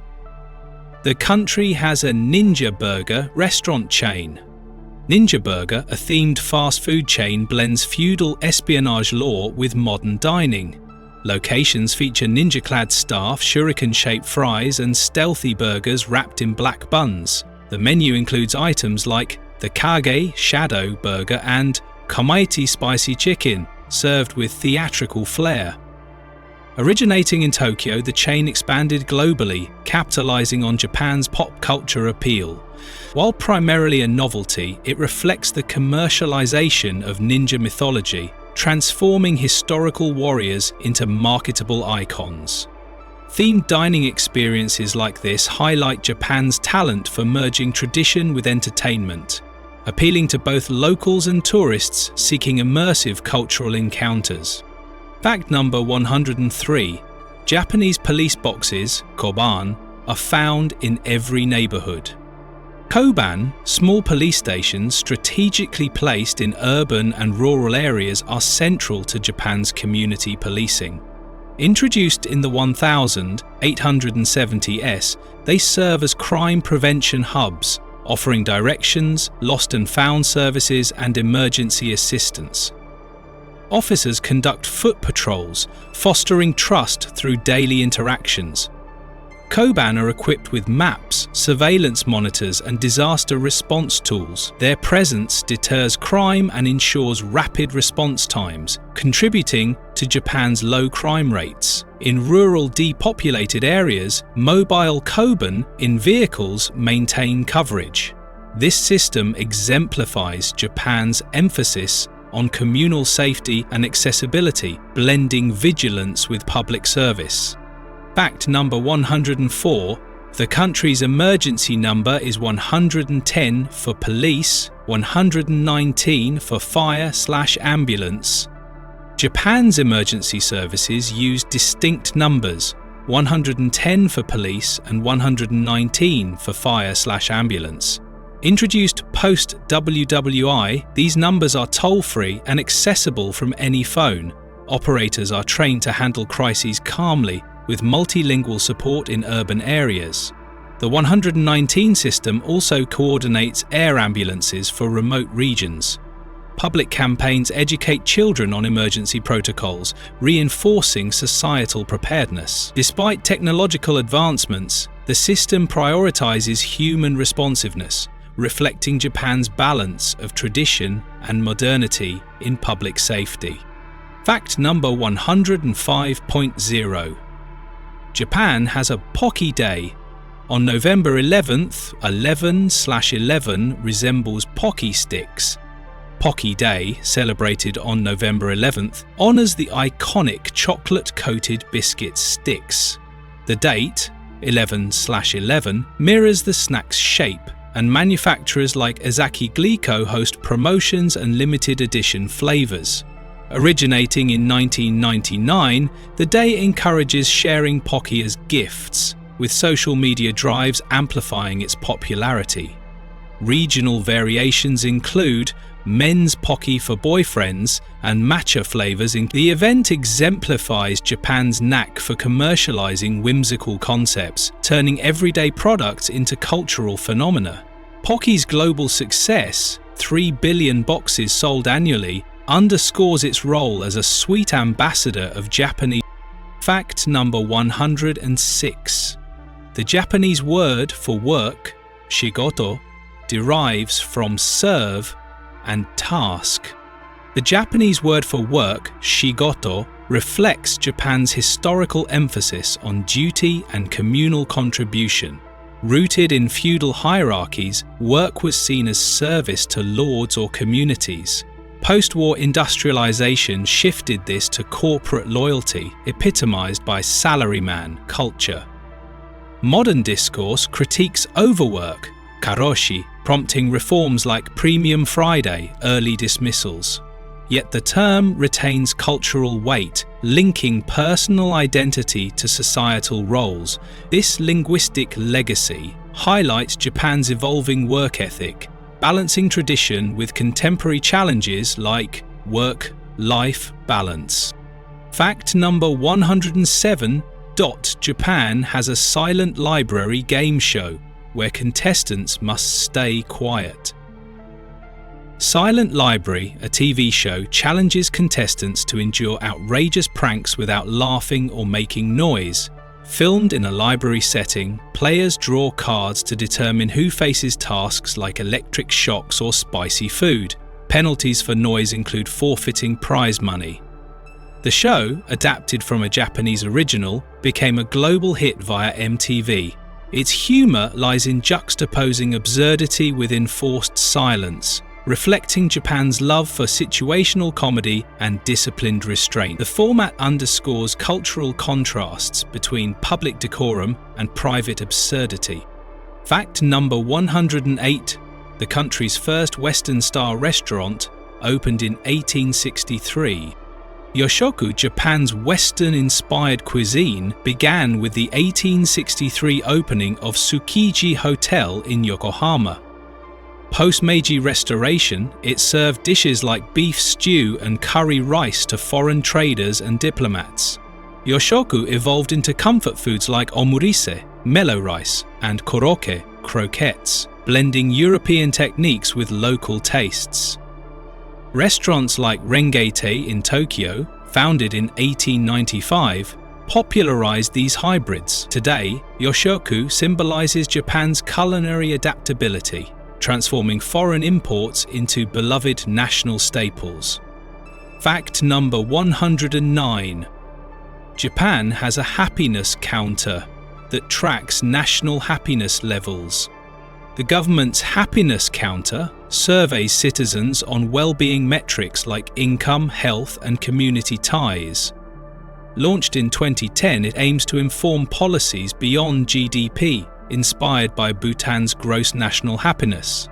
The country has a Ninja Burger restaurant chain. Ninja Burger, a themed fast food chain, blends feudal espionage lore with modern dining. Locations feature ninja-clad staff, shuriken-shaped fries, and stealthy burgers wrapped in black buns. The menu includes items like the Kage Shadow Burger and Kamaiti Spicy Chicken, served with theatrical flair. Originating in Tokyo, the chain expanded globally, capitalizing on Japan's pop culture appeal. While primarily a novelty, it reflects the commercialization of ninja mythology, transforming historical warriors into marketable icons. Themed dining experiences like this highlight Japan's talent for merging tradition with entertainment, appealing to both locals and tourists seeking immersive cultural encounters. Fact number 103. Japanese police boxes, koban, are found in every neighborhood. Koban, small police stations strategically placed in urban and rural areas, are central to Japan's community policing. Introduced in the 1870s, they serve as crime prevention hubs, offering directions, lost and found services, and emergency assistance. Officers conduct foot patrols, fostering trust through daily interactions. Koban are equipped with maps, surveillance monitors, and disaster response tools. Their presence deters crime and ensures rapid response times, contributing to Japan's low crime rates. In rural depopulated areas, mobile koban in vehicles maintain coverage. This system exemplifies Japan's emphasis on communal safety and accessibility, blending vigilance with public service. Fact number 104. The country's emergency number is 110 for police, 119 for fire/ambulance. Japan's emergency services use distinct numbers, 110 for police and 119 for fire/ambulance. Introduced post-WWI, these numbers are toll-free and accessible from any phone, Operators are trained to handle crises calmly with multilingual support in urban areas. The 119 system also coordinates air ambulances for remote regions. Public campaigns educate children on emergency protocols, reinforcing societal preparedness. Despite technological advancements, the system prioritizes human responsiveness, reflecting Japan's balance of tradition and modernity in public safety. Fact number 105.0. Japan has a Pocky Day. On November 11th, 11/11 resembles Pocky sticks. Pocky Day, celebrated on November 11th, honours the iconic chocolate-coated biscuit sticks. The date, 11/11, mirrors the snack's shape, and manufacturers like Ezaki Glico host promotions and limited edition flavours. Originating in 1999, the day encourages sharing Pocky as gifts, with social media drives amplifying its popularity. Regional variations include men's Pocky for boyfriends and matcha flavours. The event exemplifies Japan's knack for commercialising whimsical concepts, turning everyday products into cultural phenomena. Pocky's global success, 3 billion boxes sold annually, underscores its role as a sweet ambassador of Japanese. Fact number 106. The Japanese word for work, shigoto, derives from serve and task. The Japanese word for work, shigoto, reflects Japan's historical emphasis on duty and communal contribution. Rooted in feudal hierarchies, work was seen as service to lords or communities. Post-war industrialization shifted this to corporate loyalty, epitomized by salaryman culture. Modern discourse critiques overwork, karoshi, prompting reforms like Premium Friday, early dismissals. Yet the term retains cultural weight, linking personal identity to societal roles. This linguistic legacy highlights Japan's evolving work ethic, balancing tradition with contemporary challenges like work-life balance. Fact number 107. Japan has a silent library game show where contestants must stay quiet. Silent Library, a TV show, challenges contestants to endure outrageous pranks without laughing or making noise. Filmed in a library setting, players draw cards to determine who faces tasks like electric shocks or spicy food. Penalties for noise include forfeiting prize money. The show, adapted from a Japanese original, became a global hit via MTV. Its humour lies in juxtaposing absurdity with enforced silence, reflecting Japan's love for situational comedy and disciplined restraint. The format underscores cultural contrasts between public decorum and private absurdity. Fact number 108. The country's first Western-style restaurant opened in 1863. Yoshoku, Japan's Western-inspired cuisine, began with the 1863 opening of Tsukiji Hotel in Yokohama. Post-Meiji Restoration, it served dishes like beef stew and curry rice to foreign traders and diplomats. Yoshoku evolved into comfort foods like omurise, mellow rice, and koroke, croquettes, blending European techniques with local tastes. Restaurants like Rengete in Tokyo, founded in 1895, popularized these hybrids. Today, Yoshoku symbolizes Japan's culinary adaptability, transforming foreign imports into beloved national staples. Fact number 109. Japan has a happiness counter that tracks national happiness levels. The government's happiness counter surveys citizens on well-being metrics like income, health, and community ties. Launched in 2010, it aims to inform policies beyond GDP, inspired by Bhutan's gross national happiness.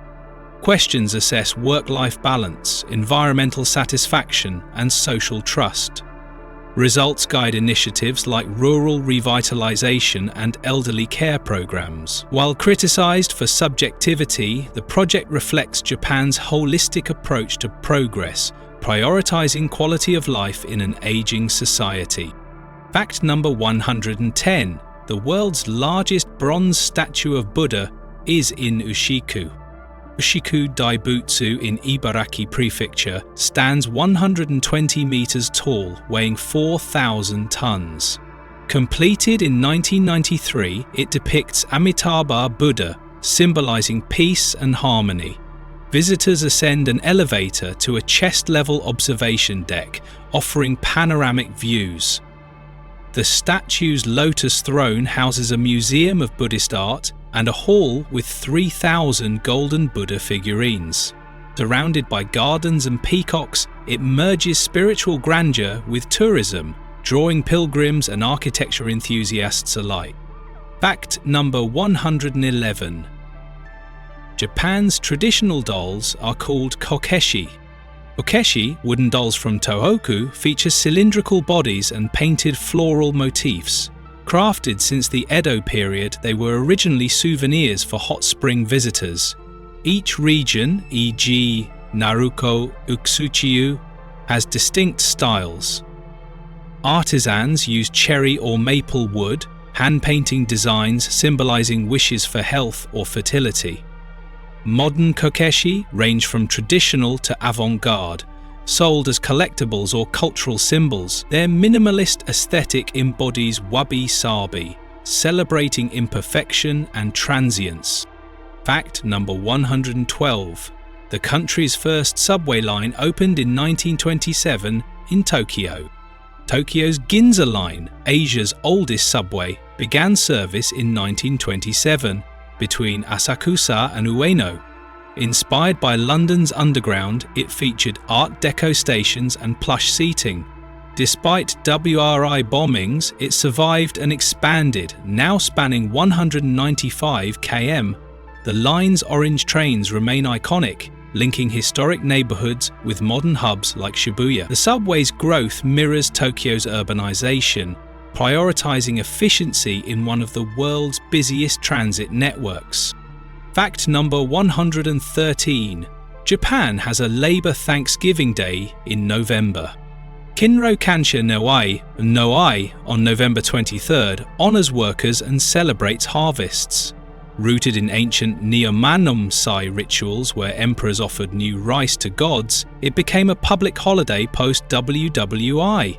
Questions assess work-life balance, environmental satisfaction, and social trust. results guide initiatives like rural revitalization and elderly care programs. While criticized for subjectivity, the project reflects Japan's holistic approach to progress, prioritizing quality of life in an aging society. Fact number 110. The world's largest bronze statue of Buddha is in Ushiku. Ushiku Daibutsu in Ibaraki Prefecture stands 120 meters tall, weighing 4,000 tons. Completed in 1993, it depicts Amitabha Buddha, symbolizing peace and harmony. Visitors ascend an elevator to a chest-level observation deck, offering panoramic views. The statue's lotus throne houses a museum of Buddhist art and a hall with 3,000 golden Buddha figurines. Surrounded by gardens and peacocks, it merges spiritual grandeur with tourism, drawing pilgrims and architecture enthusiasts alike. Fact number 111. Japan's traditional dolls are called kokeshi. Kokeshi, wooden dolls from Tohoku, feature cylindrical bodies and painted floral motifs. Crafted since the Edo period, they were originally souvenirs for hot spring visitors. Each region, e.g. Naruko, Utsuchiu, has distinct styles. Artisans use cherry or maple wood, hand-painting designs symbolizing wishes for health or fertility. Modern kokeshi range from traditional to avant-garde, sold as collectibles or cultural symbols. Their minimalist aesthetic embodies wabi-sabi, celebrating imperfection and transience. Fact number 112. The country's first subway line opened in 1927 in Tokyo. Tokyo's Ginza Line, Asia's oldest subway, began service in 1927 between Asakusa and Ueno. Inspired by London's Underground, it featured Art Deco stations and plush seating. Despite WRI bombings, it survived and expanded, now spanning 195 km. The line's orange trains remain iconic, linking historic neighborhoods with modern hubs like Shibuya. The subway's growth mirrors Tokyo's urbanization, prioritizing efficiency in one of the world's busiest transit networks. Fact number 113. Japan has a Labor Thanksgiving Day in November. Kinro Kansha Noai on November 23rd honors workers and celebrates harvests. Rooted in ancient Nyomanomsai rituals where emperors offered new rice to gods, it became a public holiday post-WWI.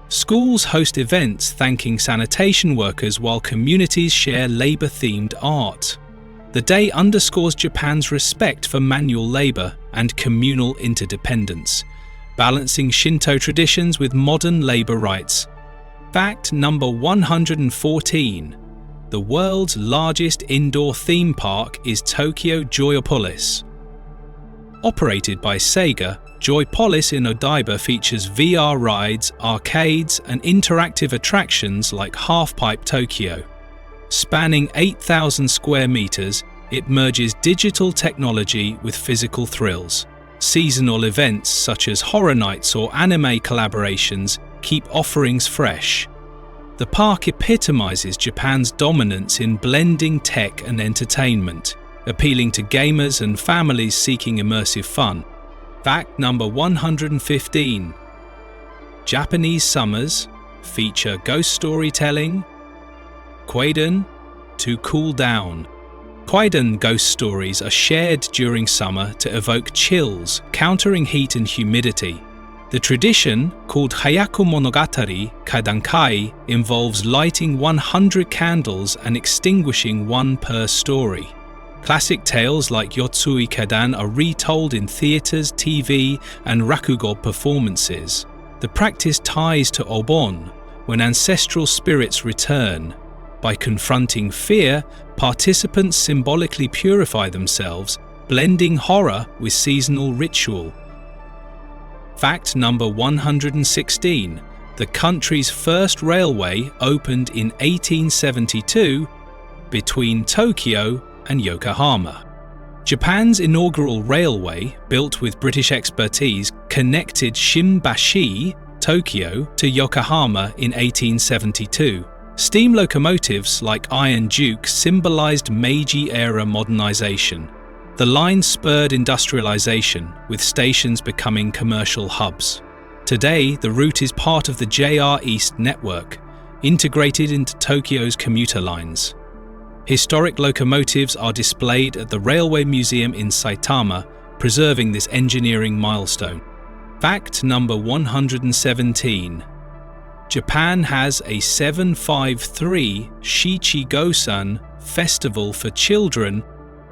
Schools host events thanking sanitation workers while communities share labor-themed art. The day underscores Japan's respect for manual labor and communal interdependence, balancing Shinto traditions with modern labor rights. Fact number 114. The world's largest indoor theme park is Tokyo Joyopolis. Operated by Sega, Joypolis in Odaiba features VR rides, arcades, and interactive attractions like Half-Pipe Tokyo. Spanning 8,000 square meters, it merges digital technology with physical thrills. Seasonal events such as horror nights or anime collaborations keep offerings fresh. The park epitomizes Japan's dominance in blending tech and entertainment, appealing to gamers and families seeking immersive fun. Fact number 115. Japanese summers feature ghost storytelling, Kwaidan, to cool down. Kwaidan ghost stories are shared during summer to evoke chills, countering heat and humidity. The tradition, called Hayaku Monogatari Kaidankai, involves lighting 100 candles and extinguishing one per story. Classic tales like Yotsui Kaidan are retold in theatres, TV, and rakugo performances. The practice ties to Obon, when ancestral spirits return. By confronting fear, participants symbolically purify themselves, blending horror with seasonal ritual. Fact number 116. The country's first railway opened in 1872 between Tokyo and Yokohama. Japan's inaugural railway, built with British expertise, connected Shimbashi, Tokyo to Yokohama in 1872. Steam locomotives like Iron Duke symbolized Meiji-era modernization. The line spurred industrialization, with stations becoming commercial hubs. Today, the route is part of the JR East network, integrated into Tokyo's commuter lines. Historic locomotives are displayed at the Railway Museum in Saitama, preserving this engineering milestone. Fact number 117. Japan has a 753 Shichigo-san festival for children.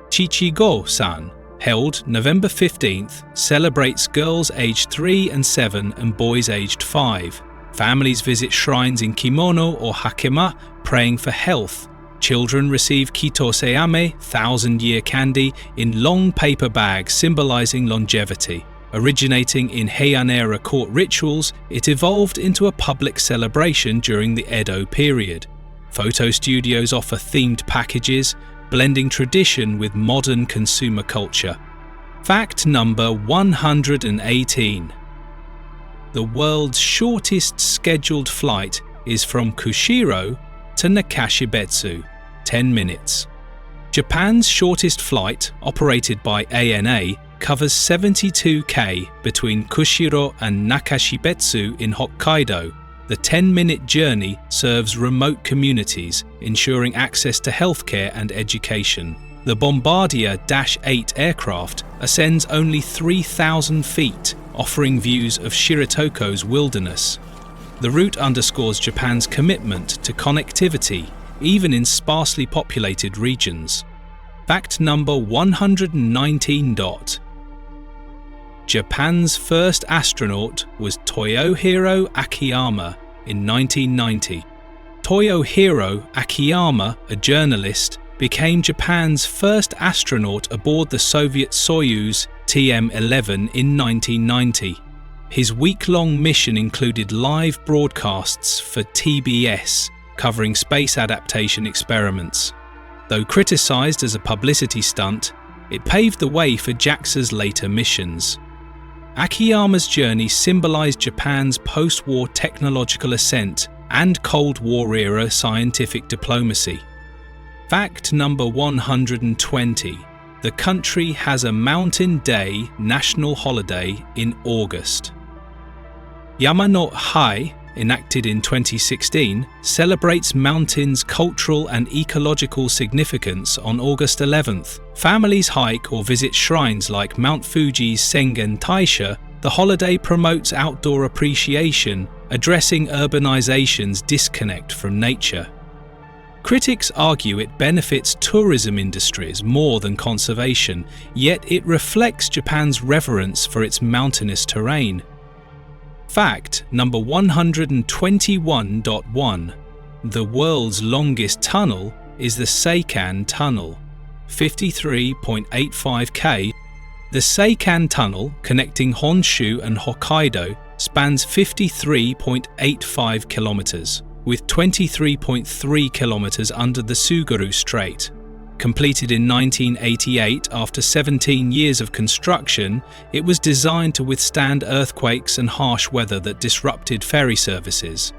Chichigo-san, held November 15th, celebrates girls aged 3 and 7 and boys aged 5. Families visit shrines in kimono or hakema, praying for health. Children receive kitoseyame, 1,000-year candy, in long paper bags symbolizing longevity. Originating in Heian-era court rituals, it evolved into a public celebration during the Edo period. Photo studios offer themed packages, blending tradition with modern consumer culture. Fact number 118. The world's shortest scheduled flight is from Kushiro to Nakashibetsu, 10 minutes. Japan's shortest flight, operated by ANA, covers 72 between Kushiro and Nakashibetsu in Hokkaido. The 10-minute journey serves remote communities, ensuring access to healthcare and education. The Bombardier Dash 8 aircraft ascends only 3,000 feet, offering views of Shiratoko's wilderness. The route underscores Japan's commitment to connectivity, even in sparsely populated regions. Fact number 119. Japan's first astronaut was Toyohiro Akiyama in 1990. Toyohiro Akiyama, a journalist, became Japan's first astronaut aboard the Soviet Soyuz TM-11 in 1990. His week-long mission included live broadcasts for TBS, covering space adaptation experiments. Though criticized as a publicity stunt, it paved the way for JAXA's later missions. Akiyama's journey symbolized Japan's post-war technological ascent and Cold War-era scientific diplomacy. Fact number 120. The country has a Mountain Day national holiday in August. Yamano Hai, enacted in 2016, celebrates mountains' cultural and ecological significance on August 11th. Families hike or visit shrines like Mount Fuji's Sengen Taisha. The holiday promotes outdoor appreciation, addressing urbanization's disconnect from nature. Critics argue it benefits tourism industries more than conservation, yet it reflects Japan's reverence for its mountainous terrain. Fact number 121.1. The world's longest tunnel is the Seikan Tunnel, 53.85 km. The Seikan Tunnel, connecting Honshu and Hokkaido, spans 53.85 kilometers, with 23.3 kilometers under the Tsugaru Strait. Completed in 1988 after 17 years of construction, it was designed to withstand earthquakes and harsh weather that disrupted ferry services.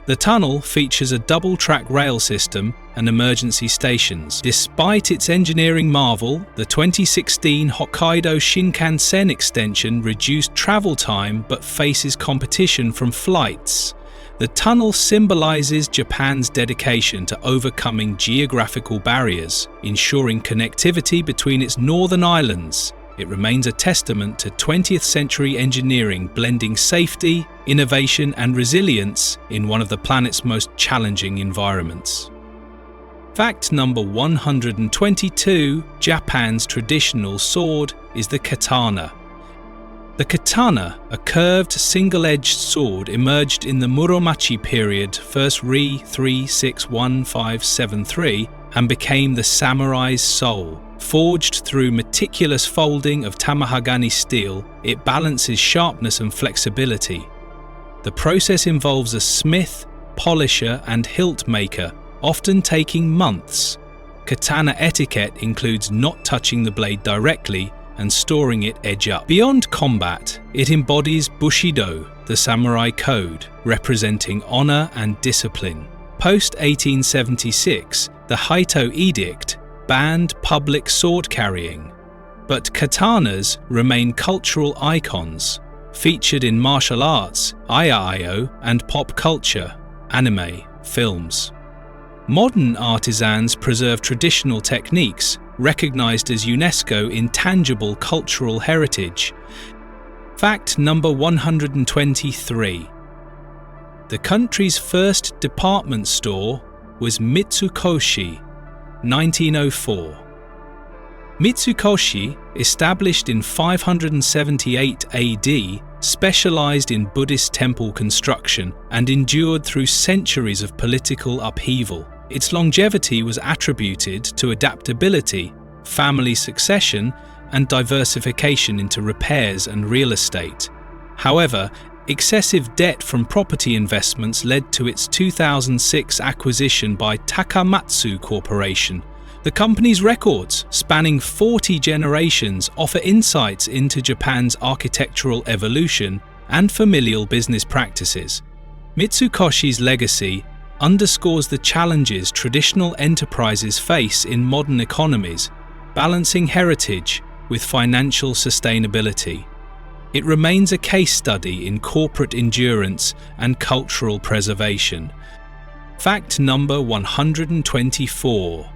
The tunnel features a double-track rail system and emergency stations. Despite its engineering marvel, the 2016 Hokkaido Shinkansen extension reduced travel time but faces competition from flights. The tunnel symbolizes Japan's dedication to overcoming geographical barriers, ensuring connectivity between its northern islands. It remains a testament to 20th century engineering blending safety, innovation and resilience in one of the planet's most challenging environments. Fact number 122. Japan's traditional sword is the katana. The katana, a curved single-edged sword, emerged in the Muromachi period, first Ri 361-573, and became the samurai's soul. Forged through meticulous folding of tamahagani steel, it balances sharpness and flexibility. The process involves a smith, polisher, and hilt maker, often taking months. Katana etiquette includes not touching the blade directly and storing it edge up. Beyond combat, it embodies Bushido, the samurai code, representing honor and discipline. Post-1876, the Haito Edict banned public sword carrying, but katanas remain cultural icons, featured in martial arts, Aiaiyo, and pop culture, anime, films. Modern artisans preserve traditional techniques, recognized as UNESCO Intangible Cultural Heritage. Fact number 123. The country's first department store was Mitsukoshi, 1904. Mitsukoshi, established in 578 AD, specialized in Buddhist temple construction and endured through centuries of political upheaval. Its longevity was attributed to adaptability, family succession, and diversification into repairs and real estate. However, excessive debt from property investments led to its 2006 acquisition by Takamatsu Corporation. The company's records, spanning 40 generations, offer insights into Japan's architectural evolution and familial business practices. Mitsukoshi's legacy underscores the challenges traditional enterprises face in modern economies, balancing heritage with financial sustainability. It remains a case study in corporate endurance and cultural preservation. Fact number 124.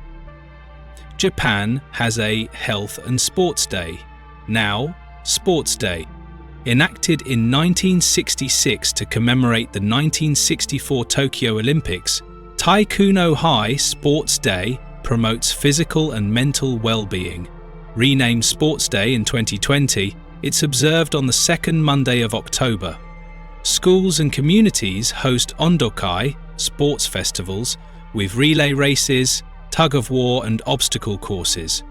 Japan has a Health and Sports Day, now Sports Day. Enacted in 1966 to commemorate the 1964 Tokyo Olympics, Taikuno-Hi Sports Day promotes physical and mental well-being. Renamed Sports Day in 2020, it's observed on the second Monday of October. Schools and communities host Ondokai, sports festivals, with relay races, tug-of-war and obstacle courses.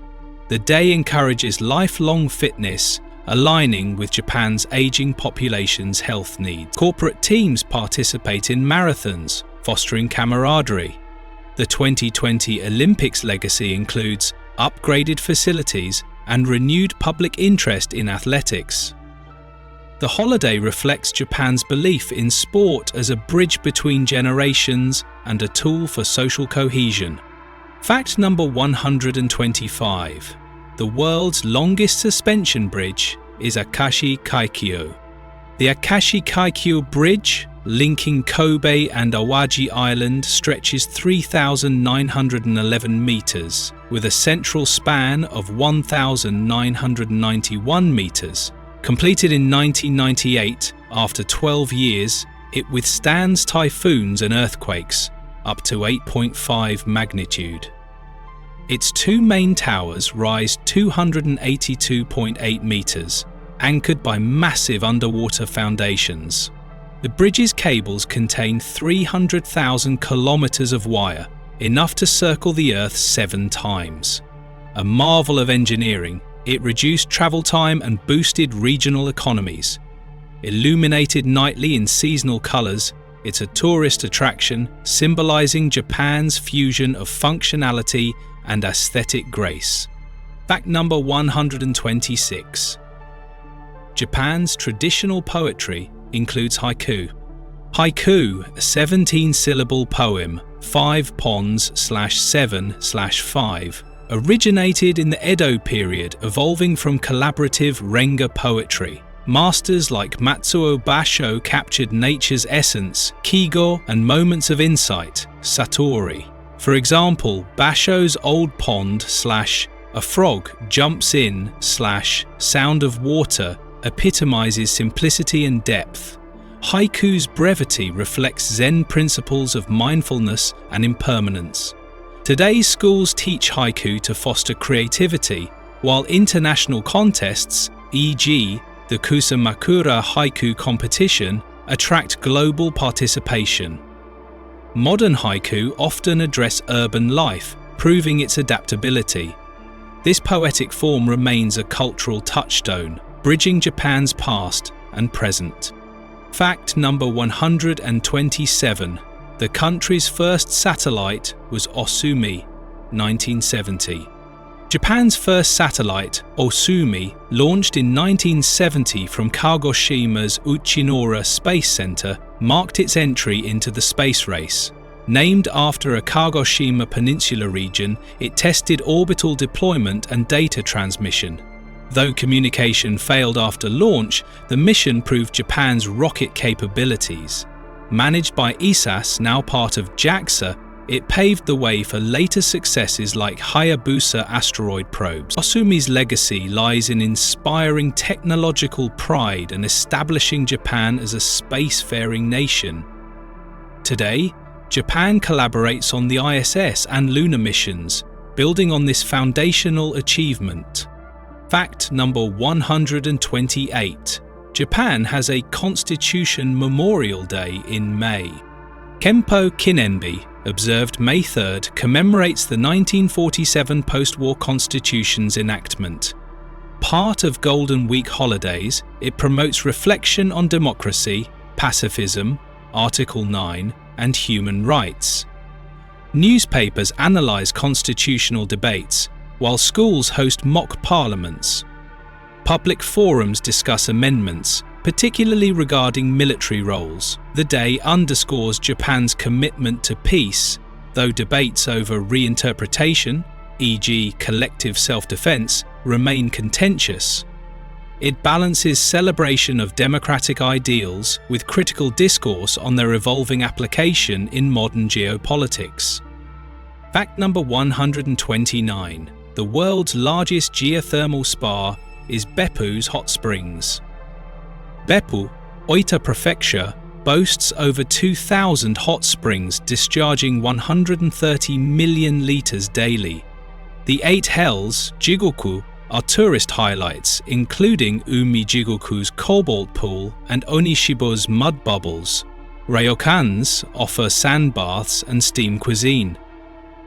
The day encourages lifelong fitness, aligning with Japan's aging population's health needs. Corporate teams participate in marathons, fostering camaraderie. The 2020 Olympics legacy includes upgraded facilities and renewed public interest in athletics. The holiday reflects Japan's belief in sport as a bridge between generations and a tool for social cohesion. Fact number 125. The world's longest suspension bridge is Akashi Kaikyo. The Akashi Kaikyo Bridge, linking Kobe and Awaji Island, stretches 3,911 meters, with a central span of 1,991 meters. Completed in 1998, after 12 years, it withstands typhoons and earthquakes, up to 8.5 magnitude. Its two main towers rise 282.8 meters, anchored by massive underwater foundations. The bridge's cables contain 300,000 kilometers of wire, enough to circle the Earth 7 times. A marvel of engineering, it reduced travel time and boosted regional economies. Illuminated nightly in seasonal colors, it's a tourist attraction symbolizing Japan's fusion of functionality and aesthetic grace. Fact number 126. Japan's traditional poetry includes haiku. Haiku, a 17-syllable poem, 5 pons/7/5, originated in the Edo period, evolving from collaborative Renga poetry. Masters like Matsuo Basho captured nature's essence, kigo, and moments of insight, satori. For example, Basho's Old Pond / a frog jumps in / sound of water epitomizes simplicity and depth. Haiku's brevity reflects Zen principles of mindfulness and impermanence. Today's schools teach haiku to foster creativity, while international contests, e.g., the Kusamakura Haiku Competition, attract global participation. Modern haiku often address urban life, proving its adaptability. This poetic form remains a cultural touchstone, bridging Japan's past and present. Fact number 127. The country's first satellite was Osumi, 1970. Japan's first satellite, Osumi, launched in 1970 from Kagoshima's Uchinora Space Center, marked its entry into the space race. Named after a Kagoshima Peninsula region, it tested orbital deployment and data transmission. Though communication failed after launch, the mission proved Japan's rocket capabilities. Managed by ESAS, now part of JAXA, it paved the way for later successes like Hayabusa asteroid probes. Osumi's legacy lies in inspiring technological pride and establishing Japan as a spacefaring nation. Today, Japan collaborates on the ISS and lunar missions, building on this foundational achievement. Fact number 128. Japan has a Constitution Memorial Day in May. Kempo Kinenbi, observed May 3rd, commemorates the 1947 post-war Constitution's enactment. Part of Golden Week holidays, it promotes reflection on democracy, pacifism, Article 9, and human rights. Newspapers analyse constitutional debates, while schools host mock parliaments. Public forums discuss amendments, particularly regarding military roles. The day underscores Japan's commitment to peace, though debates over reinterpretation, e.g. collective self-defense, remain contentious. It balances celebration of democratic ideals with critical discourse on their evolving application in modern geopolitics. Fact number 129. The world's largest geothermal spa is Beppu's Hot Springs. Beppu, Oita Prefecture, boasts over 2,000 hot springs discharging 130 million litres daily. The 8 hells, Jigoku, are tourist highlights, including Umi Jigoku's Cobalt Pool and Onishibo's Mud Bubbles. Ryokans offer sand baths and steam cuisine.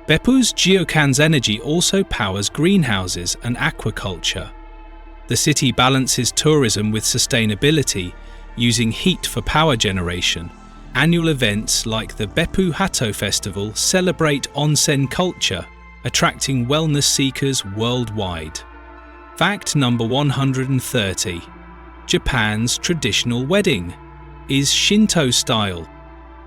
Beppu's Geocan's energy also powers greenhouses and aquaculture. The city balances tourism with sustainability, using heat for power generation. Annual events like the Beppu Hato Festival celebrate onsen culture, attracting wellness seekers worldwide. Fact number 130. Japan's traditional wedding is Shinto style.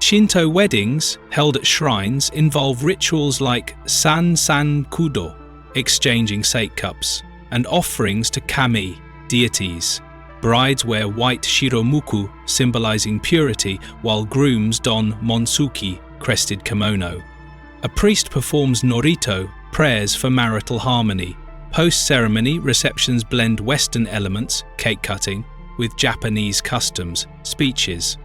Shinto weddings, held at shrines, involve rituals like San Kudo, exchanging sake cups, and offerings to kami, deities. Brides wear white shiromuku, symbolizing purity, while grooms don monsuki, crested kimono. A priest performs norito, prayers for marital harmony. Post-ceremony, receptions blend Western elements, cake cutting, with Japanese customs, speeches.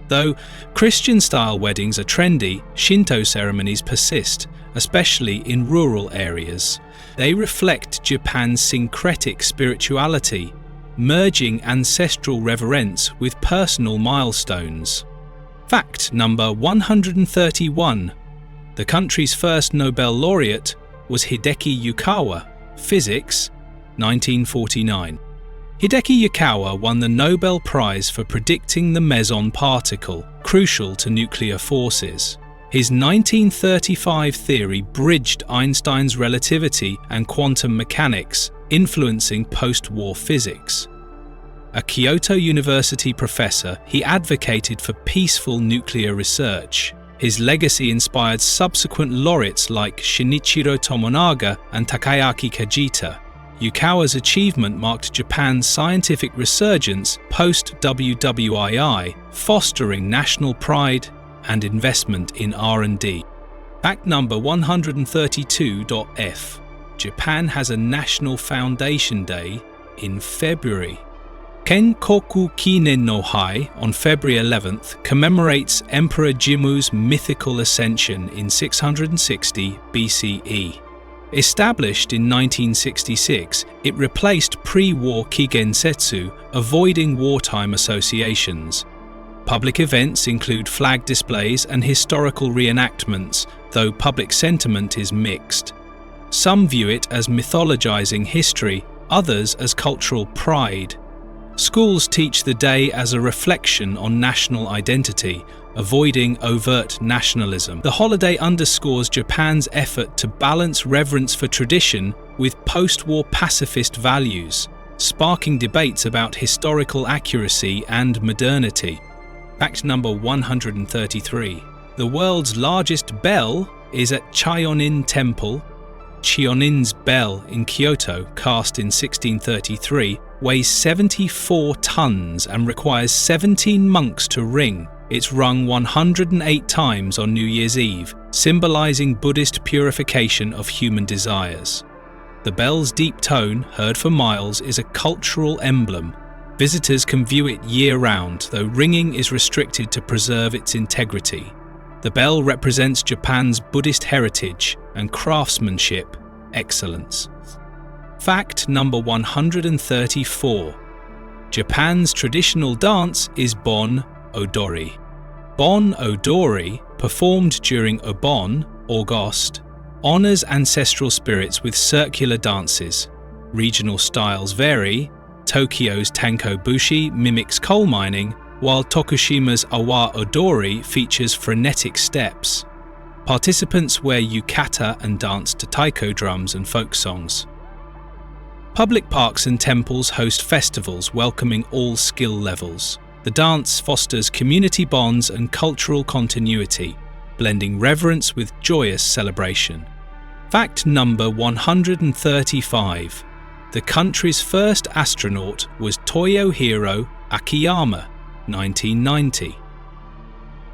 Though Christian-style weddings are trendy, Shinto ceremonies persist, especially in rural areas. They reflect Japan's syncretic spirituality, merging ancestral reverence with personal milestones. Fact number 131. The country's first Nobel laureate was Hideki Yukawa, Physics, 1949. Hideki Yukawa won the Nobel Prize for predicting the meson particle, crucial to nuclear forces. His 1935 theory bridged Einstein's relativity and quantum mechanics, influencing post-war physics. A Kyoto University professor, he advocated for peaceful nuclear research. His legacy inspired subsequent laureates like Shinichiro Tomonaga and Takaaki Kajita. Yukawa's achievement marked Japan's scientific resurgence post-WWII, fostering national pride and investment in R&D. Fact number 132.f. Japan has a National Foundation Day in February. Kenkoku Kinen no Hai on February 11th commemorates Emperor Jimmu's mythical ascension in 660 BCE. Established in 1966, it replaced pre-war Kigensetsu, avoiding wartime associations. Public events include flag displays and historical reenactments, though public sentiment is mixed. Some view it as mythologizing history, others as cultural pride. Schools teach the day as a reflection on national identity, avoiding overt nationalism. The holiday underscores Japan's effort to balance reverence for tradition with post-war pacifist values, sparking debates about historical accuracy and modernity. Fact number 133. The world's largest bell is at Cheonin Temple. Cheonin's bell in Kyoto, cast in 1633, weighs 74 tons and requires 17 monks to ring. It's rung 108 times on New Year's Eve, symbolizing Buddhist purification of human desires. The bell's deep tone, heard for miles, is a cultural emblem. Visitors can view it year-round, though ringing is restricted to preserve its integrity. The bell represents Japan's Buddhist heritage and craftsmanship excellence. Fact number 134. Japan's traditional dance is Bon Odori. Bon Odori, performed during Obon, August, honors ancestral spirits with circular dances. Regional styles vary. Tokyo's Tanko Bushi mimics coal mining, while Tokushima's Awa Odori features frenetic steps. Participants wear yukata and dance to taiko drums and folk songs. Public parks and temples host festivals welcoming all skill levels. The dance fosters community bonds and cultural continuity, blending reverence with joyous celebration. Fact number 135. The country's first astronaut was Toyohiro Akiyama, 1990.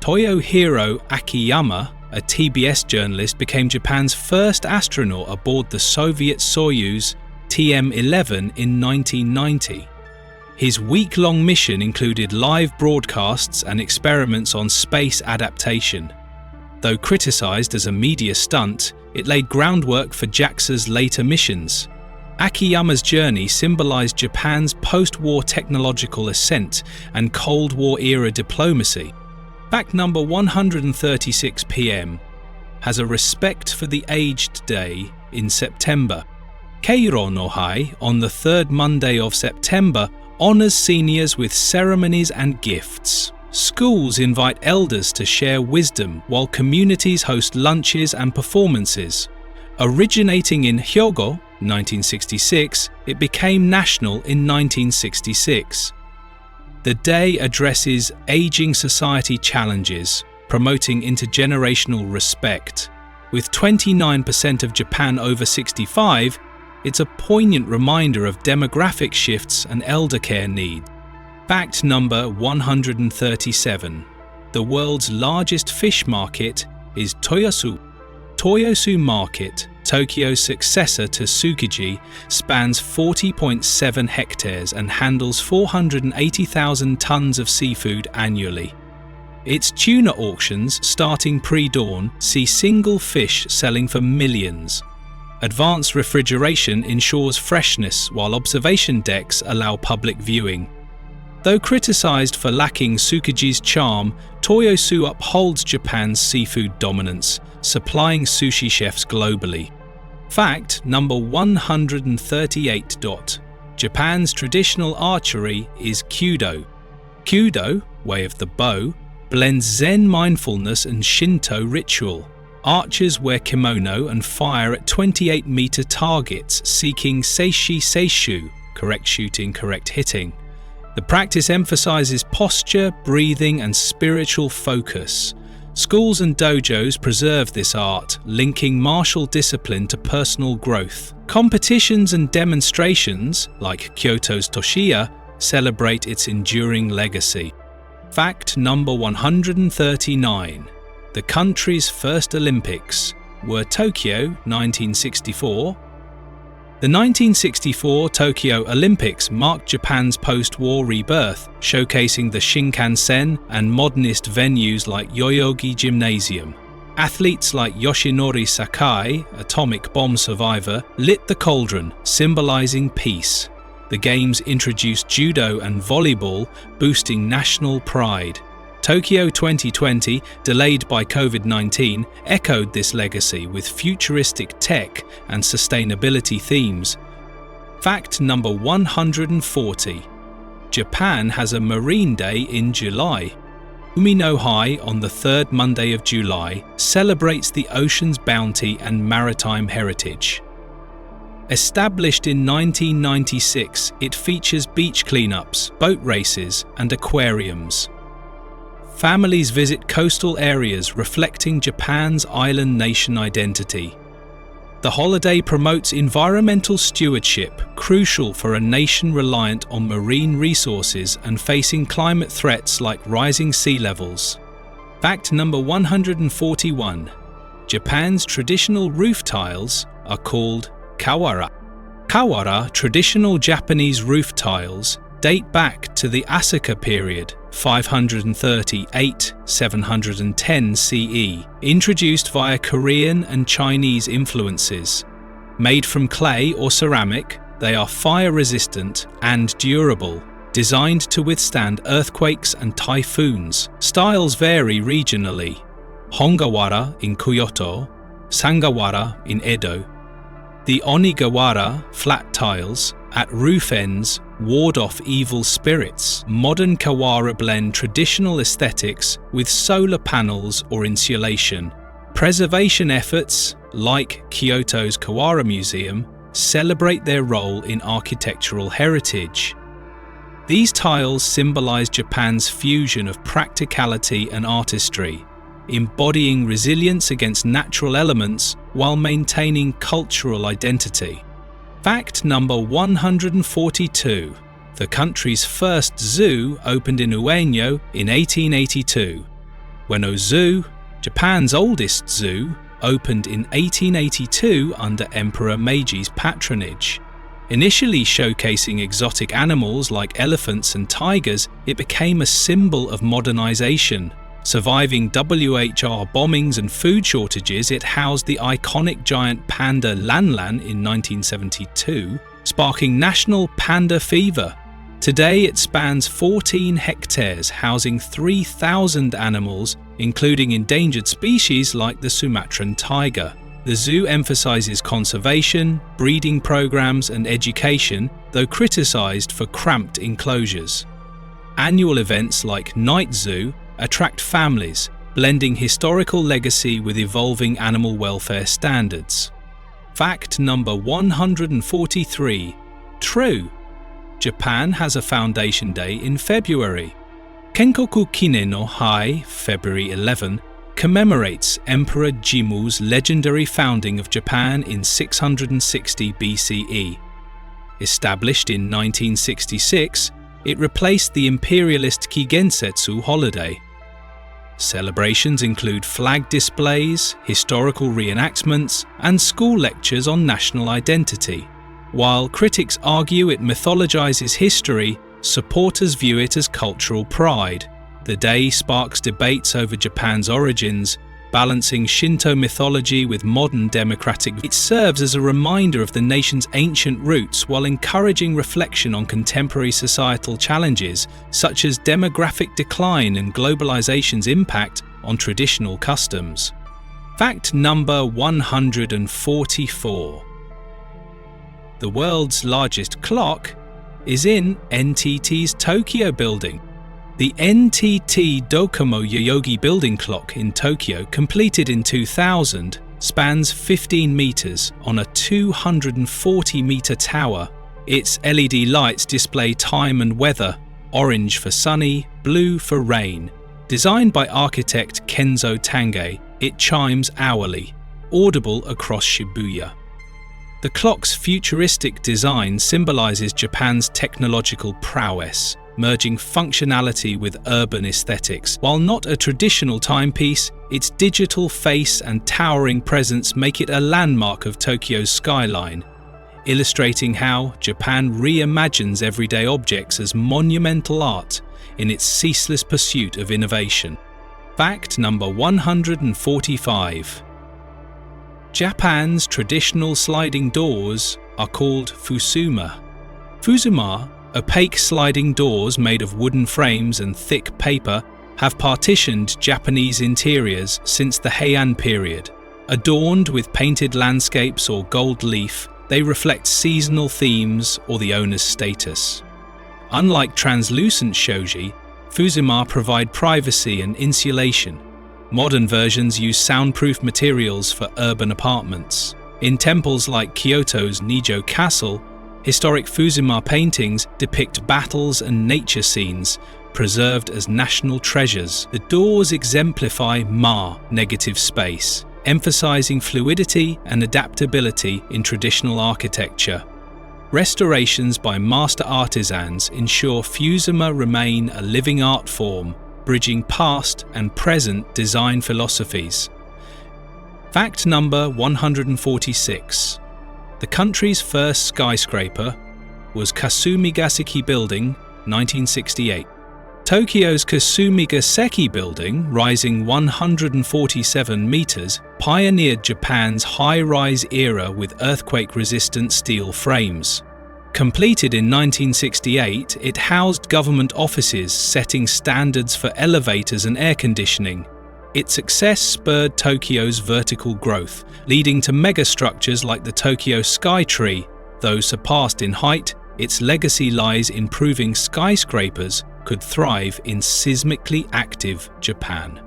Toyohiro Akiyama, a TBS journalist, became Japan's first astronaut aboard the Soviet Soyuz TM-11 in 1990. His week-long mission included live broadcasts and experiments on space adaptation. Though criticized as a media stunt, it laid groundwork for JAXA's later missions. Akiyama's journey symbolized Japan's post-war technological ascent and Cold War-era diplomacy. Fact number 136 PM has a respect for the aged day in September. Keiro no Hai, on the third Monday of September, honors seniors with ceremonies and gifts. Schools invite elders to share wisdom, while communities host lunches and performances. Originating in Hyogo, 1966, it became national in 1966. The day addresses aging society challenges, promoting intergenerational respect. With 29% of Japan over 65, it's a poignant reminder of demographic shifts and elder care needs. Fact number 137. The world's largest fish market is Toyosu. Toyosu Market, Tokyo's successor to Tsukiji, spans 40.7 hectares and handles 480,000 tons of seafood annually. Its tuna auctions, starting pre-dawn, see single fish selling for millions. Advanced refrigeration ensures freshness, while observation decks allow public viewing. Though criticized for lacking Tsukuji's charm, Toyosu upholds Japan's seafood dominance, supplying sushi chefs globally. Fact number 138. Japan's traditional archery is Kyudo. Kyudo, way of the bow, blends Zen mindfulness and Shinto ritual. Archers wear kimono and fire at 28-meter targets, seeking seishi seishu, correct shooting, correct hitting. The practice emphasizes posture, breathing, and spiritual focus. Schools and dojos preserve this art, linking martial discipline to personal growth. Competitions and demonstrations, like Kyoto's Toshiya, celebrate its enduring legacy. Fact number 139. The country's first Olympics were Tokyo 1964. The 1964 Tokyo Olympics marked Japan's post-war rebirth, showcasing the Shinkansen and modernist venues like Yoyogi Gymnasium. Athletes like Yoshinori Sakai, atomic bomb survivor, lit the cauldron, symbolizing peace. The Games introduced judo and volleyball, boosting national pride. Tokyo 2020, delayed by COVID-19, echoed this legacy with futuristic tech and sustainability themes. Fact number 140. Japan has a Marine Day in July. Umi no Hai, on the third Monday of July, celebrates the ocean's bounty and maritime heritage. Established in 1996, it features beach cleanups, boat races, and aquariums. Families visit coastal areas reflecting Japan's island nation identity. The holiday promotes environmental stewardship, crucial for a nation reliant on marine resources and facing climate threats like rising sea levels. Fact number 141. Japan's traditional roof tiles are called kawara. Kawara, traditional Japanese roof tiles, date back to the Asuka period, 538–710 CE, introduced via Korean and Chinese influences. Made from clay or ceramic, they are fire-resistant and durable, designed to withstand earthquakes and typhoons. Styles vary regionally. Hongawara in Kyoto, Sangawara in Edo. The Onigawara, flat tiles, at roof ends ward off evil spirits. Modern kawara blend traditional aesthetics with solar panels or insulation. Preservation efforts, like Kyoto's Kawara Museum, celebrate their role in architectural heritage. These tiles symbolize Japan's fusion of practicality and artistry, embodying resilience against natural elements while maintaining cultural identity. Fact number 142. The country's first zoo opened in Ueno in 1882. Ueno Zoo, Japan's oldest zoo, opened in 1882 under Emperor Meiji's patronage. Initially showcasing exotic animals like elephants and tigers, it became a symbol of modernization. Surviving WHR bombings and food shortages, it housed the iconic giant panda Lanlan in 1972, sparking national panda fever. Today it spans 14 hectares, housing 3,000 animals, including endangered species like the Sumatran tiger. The zoo emphasizes conservation, breeding programs, and education, though criticized for cramped enclosures. Annual events like Night Zoo attract families, blending historical legacy with evolving animal welfare standards. Fact number 143. True. Japan has a Foundation Day in February. Kenkoku Kinen no Hai, February 11, commemorates Emperor Jimmu's legendary founding of Japan in 660 BCE. Established in 1966, it replaced the imperialist Kigensetsu holiday. Celebrations include flag displays, historical reenactments, and school lectures on national identity. While critics argue it mythologizes history, supporters view it as cultural pride. The day sparks debates over Japan's origins, balancing Shinto mythology with modern democratic. It serves as a reminder of the nation's ancient roots while encouraging reflection on contemporary societal challenges such as demographic decline and globalization's impact on traditional customs. Fact number 144. The world's largest clock is in NTT's Tokyo building. The NTT Docomo Yoyogi building clock in Tokyo, completed in 2000, spans 15 meters on a 240-meter tower. Its LED lights display time and weather, orange for sunny, blue for rain. Designed by architect Kenzo Tange, it chimes hourly, audible across Shibuya. The clock's futuristic design symbolizes Japan's technological prowess, merging functionality with urban aesthetics. While not a traditional timepiece, its digital face and towering presence make it a landmark of Tokyo's skyline, illustrating how Japan reimagines everyday objects as monumental art in its ceaseless pursuit of innovation. Fact number 145. Japan's traditional sliding doors are called fusuma. Fusuma, opaque sliding doors made of wooden frames and thick paper, have partitioned Japanese interiors since the Heian period. Adorned with painted landscapes or gold leaf, they reflect seasonal themes or the owner's status. Unlike translucent shoji, fusuma provide privacy and insulation. Modern versions use soundproof materials for urban apartments. In temples like Kyoto's Nijo Castle, historic Fusuma paintings depict battles and nature scenes, preserved as national treasures. The doors exemplify Ma, negative space, emphasizing fluidity and adaptability in traditional architecture. Restorations by master artisans ensure Fusuma remain a living art form, bridging past and present design philosophies. Fact number 146. The country's first skyscraper was Kasumigaseki Building, 1968. Tokyo's Kasumigaseki Building, rising 147 meters, pioneered Japan's high-rise era with earthquake-resistant steel frames. Completed in 1968, it housed government offices, setting standards for elevators and air conditioning. Its success spurred Tokyo's vertical growth, leading to megastructures like the Tokyo Skytree. Though surpassed in height, its legacy lies in proving skyscrapers could thrive in seismically active Japan.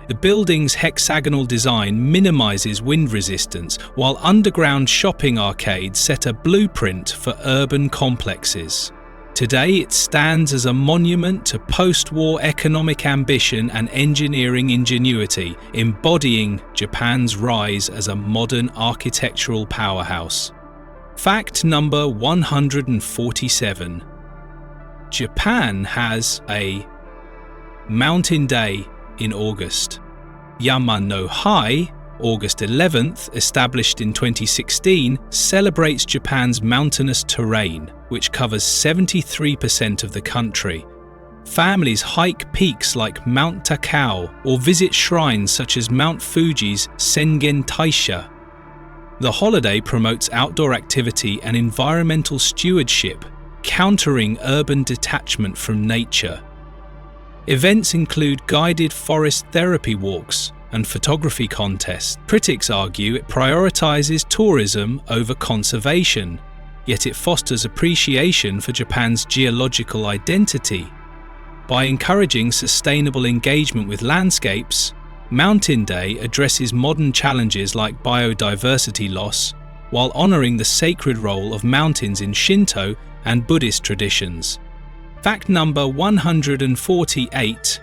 The building's hexagonal design minimizes wind resistance, while underground shopping arcades set a blueprint for urban complexes. Today, it stands as a monument to post-war economic ambition and engineering ingenuity, embodying Japan's rise as a modern architectural powerhouse. Fact number 147. Japan has a Mountain Day in August. Yama no Hai, August 11th, established in 2016, celebrates Japan's mountainous terrain, which covers 73% of the country. Families hike peaks like Mount Takao or visit shrines such as Mount Fuji's Sengen Taisha. The holiday promotes outdoor activity and environmental stewardship, countering urban detachment from nature. Events include guided forest therapy walks and photography contests. Critics argue it prioritizes tourism over conservation, yet it fosters appreciation for Japan's geological identity. By encouraging sustainable engagement with landscapes, Mountain Day addresses modern challenges like biodiversity loss, while honoring the sacred role of mountains in Shinto and Buddhist traditions. Fact number 148.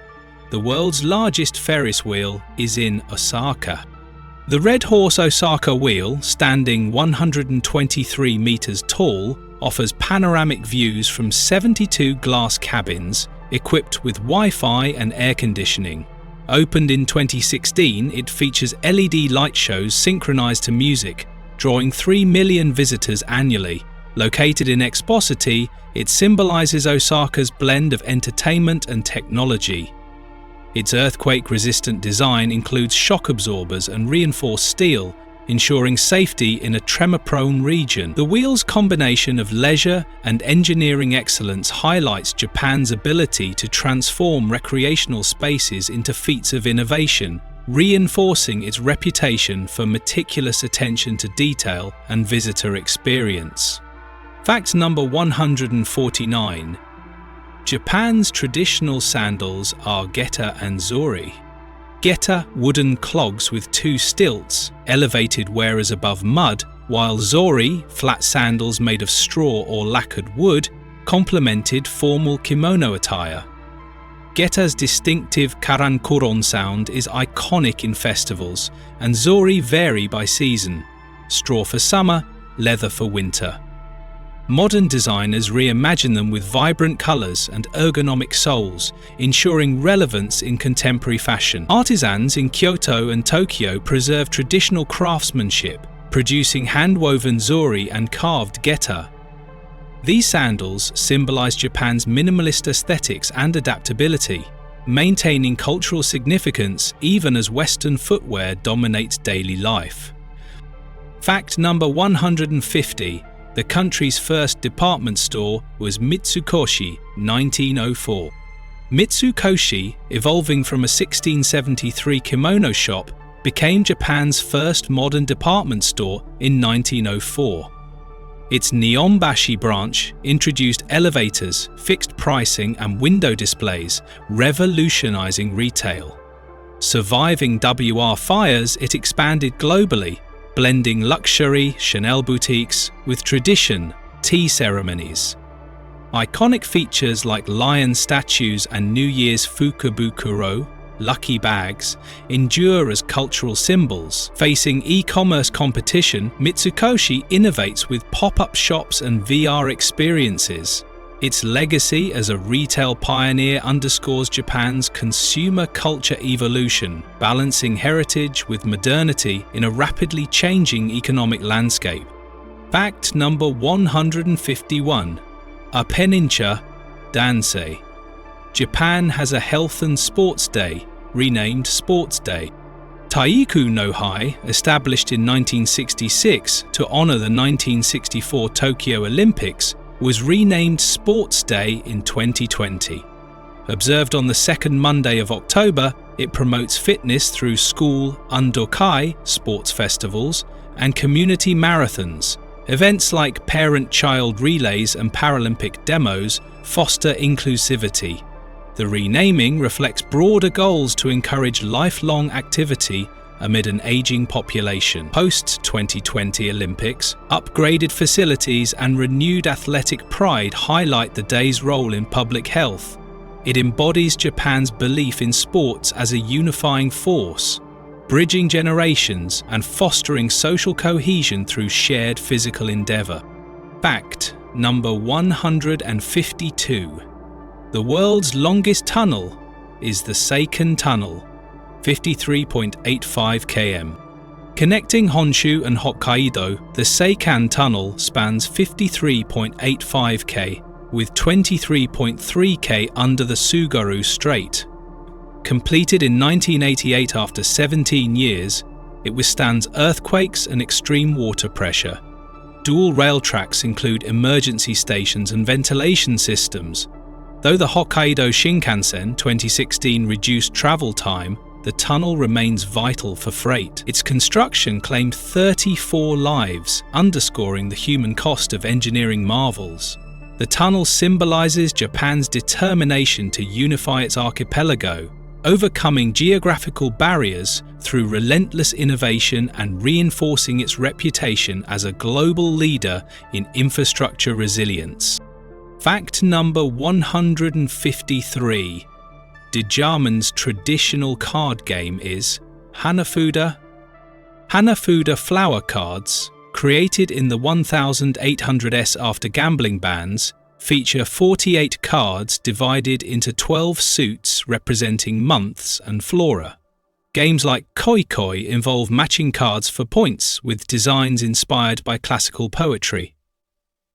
The world's largest Ferris wheel is in Osaka. The Red Horse Osaka Wheel, standing 123 meters tall, offers panoramic views from 72 glass cabins equipped with Wi-Fi and air conditioning. Opened in 2016, it features LED light shows synchronized to music, drawing 3 million visitors annually. Located in Expo City, it symbolizes Osaka's blend of entertainment and technology. Its earthquake-resistant design includes shock absorbers and reinforced steel, ensuring safety in a tremor-prone region. The wheel's combination of leisure and engineering excellence highlights Japan's ability to transform recreational spaces into feats of innovation, reinforcing its reputation for meticulous attention to detail and visitor experience. Fact number 149. Japan's traditional sandals are geta and zori. Geta, wooden clogs with 2 stilts, elevated wearers above mud, while zori, flat sandals made of straw or lacquered wood, complemented formal kimono attire. Geta's distinctive karankuron sound is iconic in festivals, and zori vary by season: straw for summer, leather for winter. Modern designers reimagine them with vibrant colours and ergonomic soles, ensuring relevance in contemporary fashion. Artisans in Kyoto and Tokyo preserve traditional craftsmanship, producing hand-woven zori and carved geta. These sandals symbolise Japan's minimalist aesthetics and adaptability, maintaining cultural significance even as Western footwear dominates daily life. Fact number 150. The country's first department store was Mitsukoshi, 1904. Mitsukoshi, evolving from a 1673 kimono shop, became Japan's first modern department store in 1904. Its Nihonbashi branch introduced elevators, fixed pricing and window displays, revolutionizing retail. Surviving WR fires, it expanded globally, blending luxury Chanel boutiques with tradition, tea ceremonies. Iconic features like lion statues and New Year's Fukabukuro, lucky bags, endure as cultural symbols. Facing e-commerce competition, Mitsukoshi innovates with pop-up shops and VR experiences. Its legacy as a retail pioneer underscores Japan's consumer culture evolution, balancing heritage with modernity in a rapidly changing economic landscape. Fact number 151. Appenincha Dansei. Japan has a health and sports day, renamed Sports Day. Taiiku no Hai, established in 1966 to honor the 1964 Tokyo Olympics, was renamed Sports Day in 2020. Observed on the second Monday of October, it promotes fitness through school undokai sports festivals and community marathons. Events like parent-child relays and Paralympic demos foster inclusivity. The renaming reflects broader goals to encourage lifelong activity amid an aging population. Post-2020 Olympics, upgraded facilities and renewed athletic pride highlight the day's role in public health. It embodies Japan's belief in sports as a unifying force, bridging generations and fostering social cohesion through shared physical endeavor. Fact number 152. The world's longest tunnel is the Seikan Tunnel, 53.85 km. Connecting Honshu and Hokkaido, the Seikan Tunnel spans 53.85 km, with 23.3 km under the Tsugaru Strait. Completed in 1988 after 17 years, it withstands earthquakes and extreme water pressure. Dual rail tracks include emergency stations and ventilation systems. Though the Hokkaido Shinkansen 2016 reduced travel time, the tunnel remains vital for freight. Its construction claimed 34 lives, underscoring the human cost of engineering marvels. The tunnel symbolizes Japan's determination to unify its archipelago, overcoming geographical barriers through relentless innovation and reinforcing its reputation as a global leader in infrastructure resilience. Fact number 153. Dijaman's traditional card game is Hanafuda. Hanafuda flower cards, created in the 1800s after gambling bans, feature 48 cards divided into 12 suits representing months and flora. Games like Koi Koi involve matching cards for points with designs inspired by classical poetry.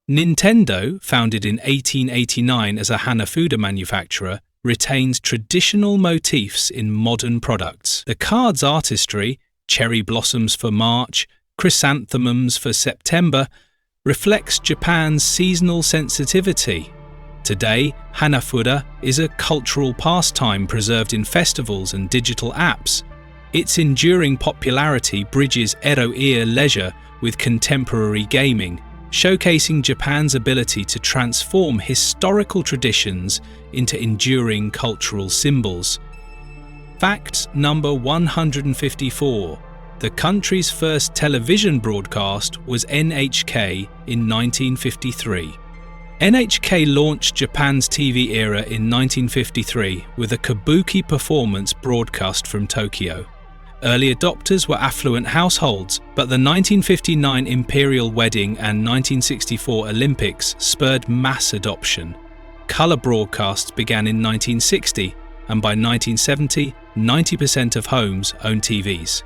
Nintendo, founded in 1889 as a Hanafuda manufacturer, retains traditional motifs in modern products. The card's artistry, cherry blossoms for March, chrysanthemums for September, reflects Japan's seasonal sensitivity. Today, Hanafuda is a cultural pastime preserved in festivals and digital apps. Its enduring popularity bridges Edo-era leisure with contemporary gaming, showcasing Japan's ability to transform historical traditions into enduring cultural symbols. Fact number 154. The country's first television broadcast was NHK in 1953. NHK launched Japan's TV era in 1953 with a kabuki performance broadcast from Tokyo. Early adopters were affluent households, but the 1959 Imperial Wedding and 1964 Olympics spurred mass adoption. Color broadcasts began in 1960, and by 1970, 90% of homes owned TVs.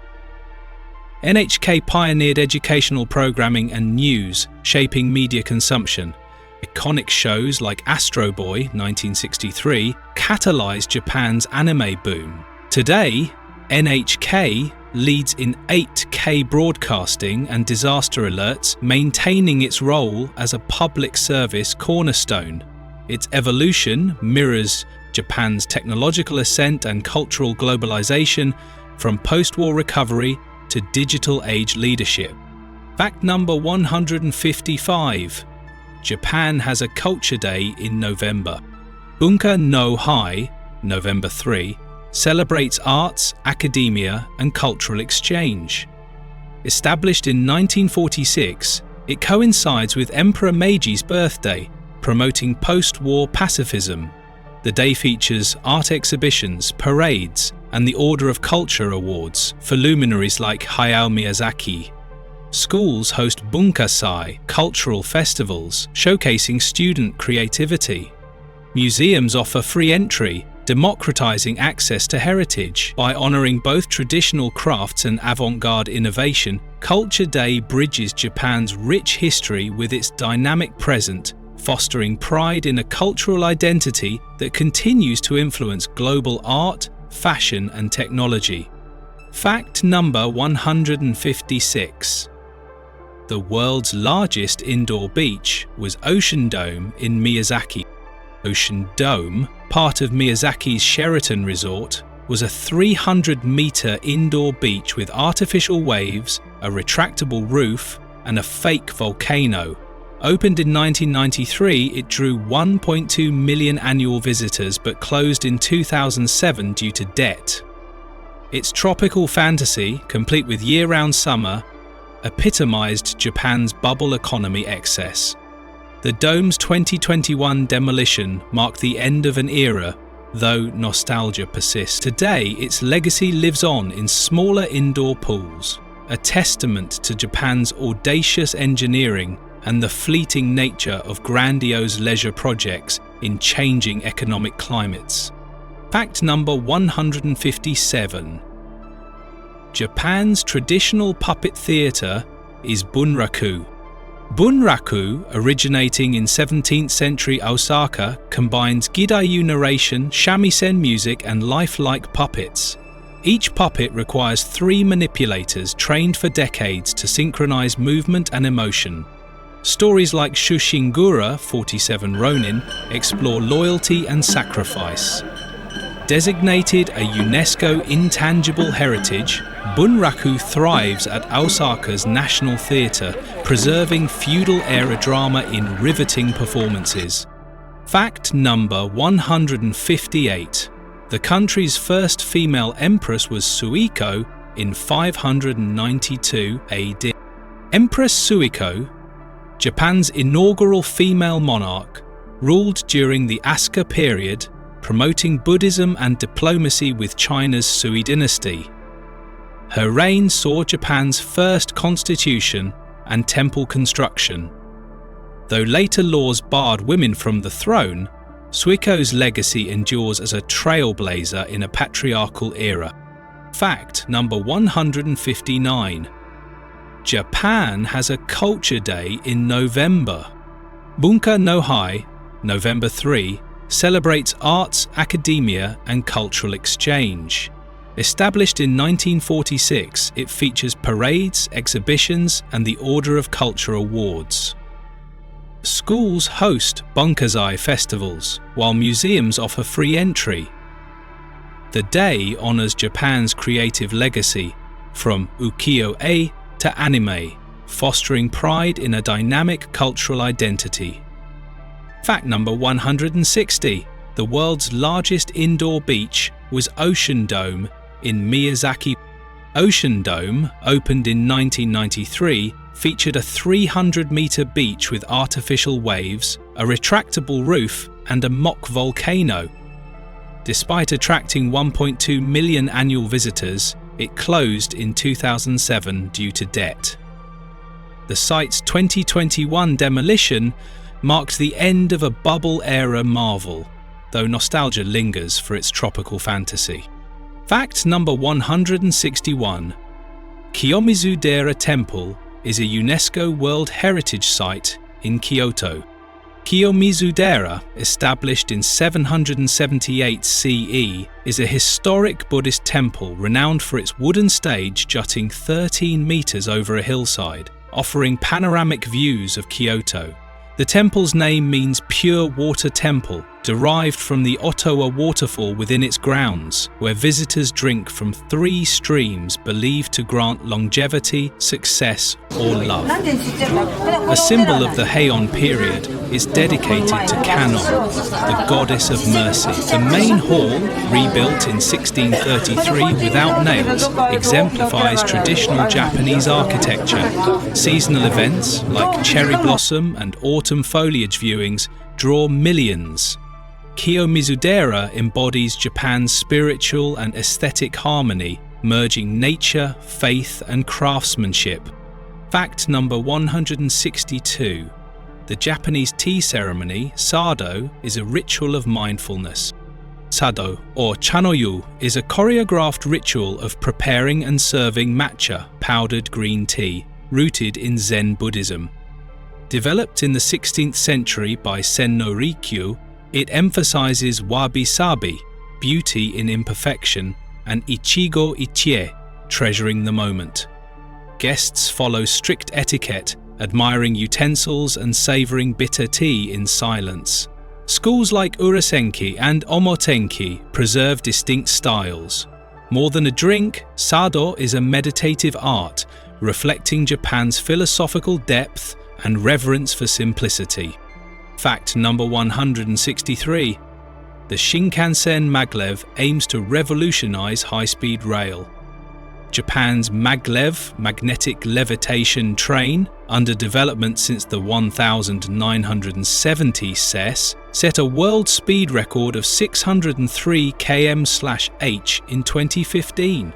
NHK pioneered educational programming and news, shaping media consumption. Iconic shows like Astro Boy 1963 catalyzed Japan's anime boom. Today, NHK leads in 8K broadcasting and disaster alerts, maintaining its role as a public service cornerstone. Its evolution mirrors Japan's technological ascent and cultural globalization, from post-war recovery to digital age leadership. Fact number 155. Japan has a Culture Day in November. Bunka no Hai, November 3, celebrates arts, academia, and cultural exchange. Established in 1946, it coincides with Emperor Meiji's birthday, promoting post-war pacifism. The day features art exhibitions, parades, and the Order of Culture Awards for luminaries like Hayao Miyazaki. Schools host bunkasai, cultural festivals, showcasing student creativity. Museums offer free entry, democratizing access to heritage. By honoring both traditional crafts and avant-garde innovation, Culture Day bridges Japan's rich history with its dynamic present, fostering pride in a cultural identity that continues to influence global art, fashion, and technology. Fact number 156. The world's largest indoor beach was Ocean Dome in Miyazaki. Ocean Dome, part of Miyazaki's Sheraton Resort, was a 300-meter indoor beach with artificial waves, a retractable roof, and a fake volcano. Opened in 1993, it drew 1.2 million annual visitors but closed in 2007 due to debt. Its tropical fantasy, complete with year-round summer, epitomized Japan's bubble economy excess. The dome's 2021 demolition marked the end of an era, though nostalgia persists. Today, its legacy lives on in smaller indoor pools, a testament to Japan's audacious engineering and the fleeting nature of grandiose leisure projects in changing economic climates. Fact number 157. Japan's traditional puppet theatre is bunraku. Bunraku, originating in 17th century Osaka, combines Gidaiyu narration, shamisen music, and lifelike puppets. Each puppet requires 3 manipulators trained for decades to synchronize movement and emotion. Stories like Shushingura 47 Ronin explore loyalty and sacrifice. Designated a UNESCO Intangible Heritage, bunraku thrives at Osaka's National Theatre, preserving feudal-era drama in riveting performances. Fact number 158. The country's first female empress was Suiko in 592 AD. Empress Suiko, Japan's inaugural female monarch, ruled during the Asuka period, promoting Buddhism and diplomacy with China's Sui dynasty. Her reign saw Japan's first constitution and temple construction. Though later laws barred women from the throne, Suiko's legacy endures as a trailblazer in a patriarchal era. Fact number 159. Japan has a Culture Day in November. Bunka no Hai, November 3, celebrates arts, academia, and cultural exchange. Established in 1946, it features parades, exhibitions, and the Order of Culture Awards. Schools host bunkasai festivals, while museums offer free entry. The day honors Japan's creative legacy, from ukiyo-e to anime, fostering pride in a dynamic cultural identity. Fact number 160. The world's largest indoor beach was Ocean Dome in Miyazaki. Ocean Dome, opened in 1993, featured a 300-meter beach with artificial waves, a retractable roof, and a mock volcano. Despite attracting 1.2 million annual visitors, it closed in 2007 due to debt. The site's 2021 demolition marked the end of a bubble-era marvel, though nostalgia lingers for its tropical fantasy. Fact number 161. Kiyomizu-dera Temple is a UNESCO World Heritage Site in Kyoto. Kiyomizu-dera, established in 778 CE, is a historic Buddhist temple renowned for its wooden stage jutting 13 meters over a hillside, offering panoramic views of Kyoto. The temple's name means pure water temple, derived from the Ottawa waterfall within its grounds, where visitors drink from 3 streams believed to grant longevity, success, or love. A symbol of the Heian period is dedicated to Kannon, the goddess of mercy. The main hall, rebuilt in 1633 without nails, exemplifies traditional Japanese architecture. Seasonal events like cherry blossom and autumn foliage viewings draw millions. Kiyomizu-dera embodies Japan's spiritual and aesthetic harmony, merging nature, faith, and craftsmanship. Fact number 162. The Japanese tea ceremony, Sado, is a ritual of mindfulness. Sado, or chanoyu, is a choreographed ritual of preparing and serving matcha, powdered green tea, rooted in Zen Buddhism. Developed in the 16th century by Senno Rikyu, it emphasizes wabi-sabi, beauty in imperfection, and ichigo ichie, treasuring the moment. Guests follow strict etiquette, admiring utensils and savoring bitter tea in silence. Schools like Urasenki and Omotenki preserve distinct styles. More than a drink, Sado is a meditative art, reflecting Japan's philosophical depth and reverence for simplicity. Fact number 163. The Shinkansen maglev aims to revolutionize high-speed rail. Japan's maglev, magnetic levitation train, under development since the 1970 CES, set a world speed record of 603 km/h in 2015.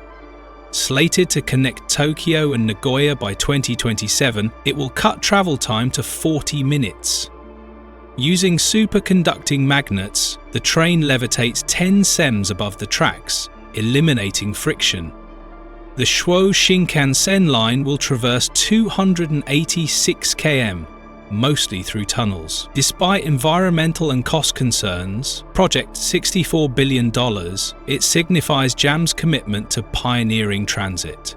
Slated to connect Tokyo and Nagoya by 2027, it will cut travel time to 40 minutes. Using superconducting magnets, the train levitates 10 sems above the tracks, eliminating friction. The Shuo Shinkansen line will traverse 286 km, mostly through tunnels. Despite environmental and cost concerns, project $64 billion, it signifies JAM's commitment to pioneering transit.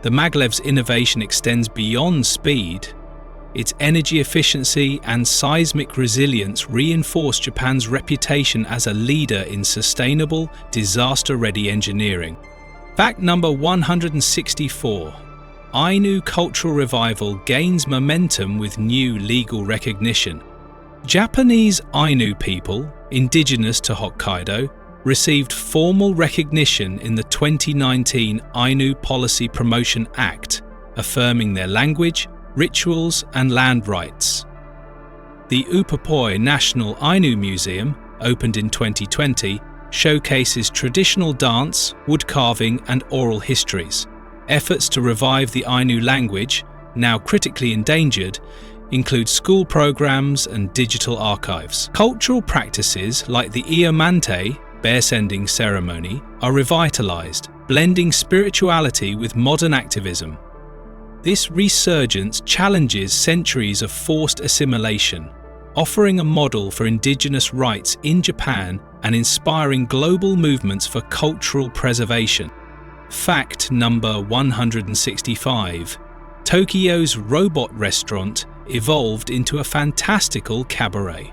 The maglev's innovation extends beyond speed. Its energy efficiency and seismic resilience reinforce Japan's reputation as a leader in sustainable, disaster-ready engineering. Fact number 164. Ainu cultural revival gains momentum with new legal recognition. Japanese Ainu people, indigenous to Hokkaido, received formal recognition in the 2019 Ainu Policy Promotion Act, affirming their language, rituals and land rights. The Upapoi National Ainu Museum, opened in 2020, showcases traditional dance, wood carving and oral histories. Efforts to revive the Ainu language, now critically endangered, include school programs and digital archives. Cultural practices like the Iomante, bear-sending ceremony, are revitalized, blending spirituality with modern activism. This resurgence challenges centuries of forced assimilation, offering a model for indigenous rights in Japan and inspiring global movements for cultural preservation. Fact number 165. Tokyo's robot restaurant evolved into a fantastical cabaret.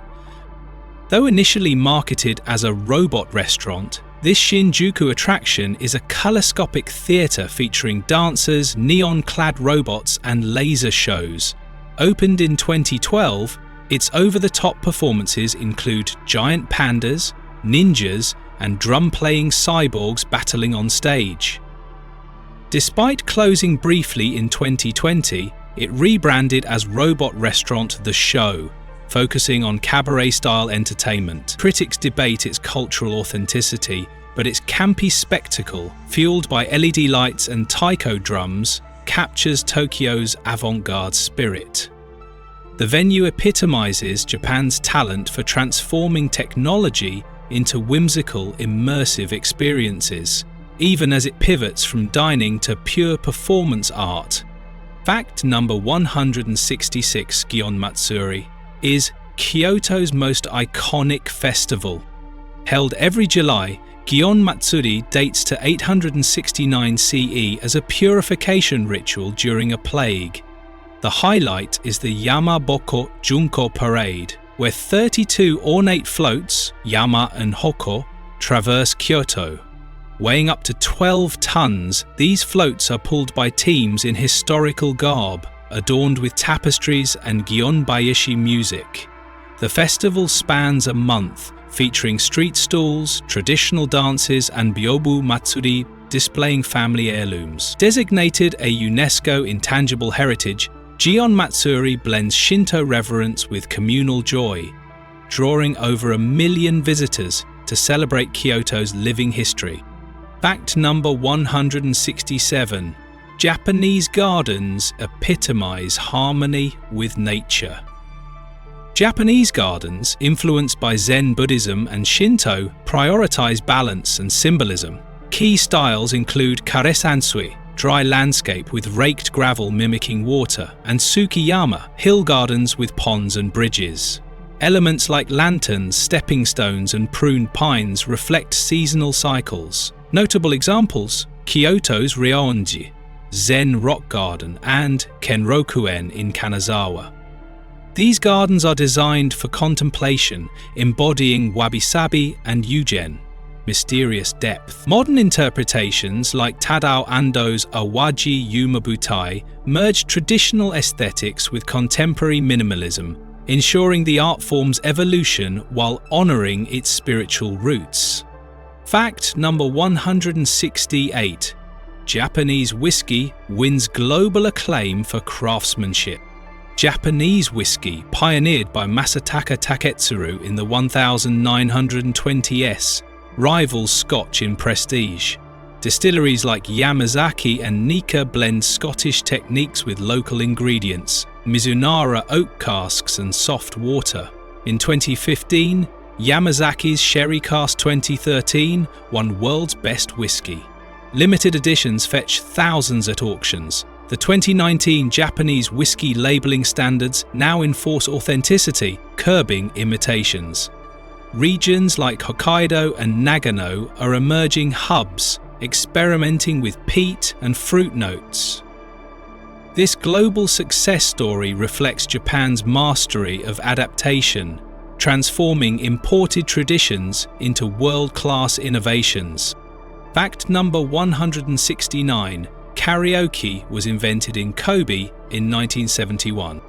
Though initially marketed as a robot restaurant, this Shinjuku attraction is a kaleidoscopic theatre featuring dancers, neon-clad robots and laser shows. Opened in 2012, its over-the-top performances include giant pandas, ninjas, and drum-playing cyborgs battling on stage. Despite closing briefly in 2020, it rebranded as Robot Restaurant The Show, focusing on cabaret-style entertainment. Critics debate its cultural authenticity, but its campy spectacle, fueled by LED lights and taiko drums, captures Tokyo's avant-garde spirit. The venue epitomizes Japan's talent for transforming technology into whimsical, immersive experiences, even as it pivots from dining to pure performance art. Fact number 166, Gion Matsuri, is Kyoto's most iconic festival. Held every July, Gion Matsuri dates to 869 CE as a purification ritual during a plague. The highlight is the Yamaboko Junko Parade, where 32 ornate floats, Yama and Hoko, traverse Kyoto. Weighing up to 12 tons, these floats are pulled by teams in historical garb, adorned with tapestries and Gionbayashi music. The festival spans a month, featuring street stalls, traditional dances and Byobu Matsuri displaying family heirlooms. Designated a UNESCO Intangible Heritage, Gion Matsuri blends Shinto reverence with communal joy, drawing over 1 million visitors to celebrate Kyoto's living history. Fact number 167. Japanese gardens epitomize harmony with nature. Japanese gardens, influenced by Zen Buddhism and Shinto, prioritize balance and symbolism. Key styles include karesansui, dry landscape with raked gravel mimicking water, and Tsukiyama, hill gardens with ponds and bridges. Elements like lanterns, stepping stones, and pruned pines reflect seasonal cycles. Notable examples: Kyoto's Ryoonji, Zen Rock Garden, and Kenrokuen in Kanazawa. These gardens are designed for contemplation, embodying wabi-sabi and yugen, mysterious depth. Modern interpretations like Tadao Ando's Awaji Yumabutai merge traditional aesthetics with contemporary minimalism, ensuring the art form's evolution while honoring its spiritual roots. Fact number 168. Japanese whiskey wins global acclaim for craftsmanship. Japanese whiskey, pioneered by Masataka Taketsuru in the 1920s, rivals Scotch in prestige. Distilleries like Yamazaki and Nika blend Scottish techniques with local ingredients, Mizunara oak casks and soft water. In 2015, Yamazaki's Sherry Cask 2013 won World's Best Whiskey. Limited editions fetch thousands at auctions. The 2019 Japanese whiskey labelling standards now enforce authenticity, curbing imitations. Regions like Hokkaido and Nagano are emerging hubs, experimenting with peat and fruit notes. This global success story reflects Japan's mastery of adaptation, transforming imported traditions into world-class innovations. Fact number 169. Karaoke was invented in Kobe in 1971.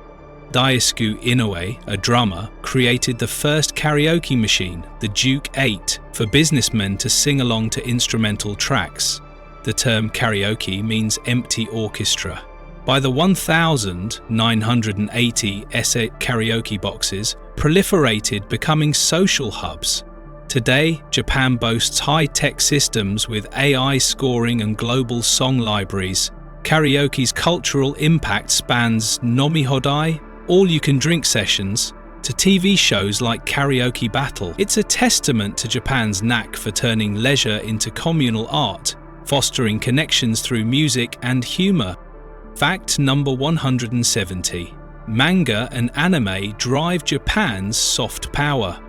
Daisuke Inoue, a drummer, created the first karaoke machine, the Juke 8, for businessmen to sing along to instrumental tracks. The term karaoke means empty orchestra. By the 1,980 ESE karaoke boxes proliferated, becoming social hubs. Today, Japan boasts high-tech systems with AI scoring and global song libraries. Karaoke's cultural impact spans nomihodai, all-you-can-drink sessions, to TV shows like Karaoke Battle. It's a testament to Japan's knack for turning leisure into communal art, fostering connections through music and humor. Fact number 170. Manga and anime drive Japan's soft power.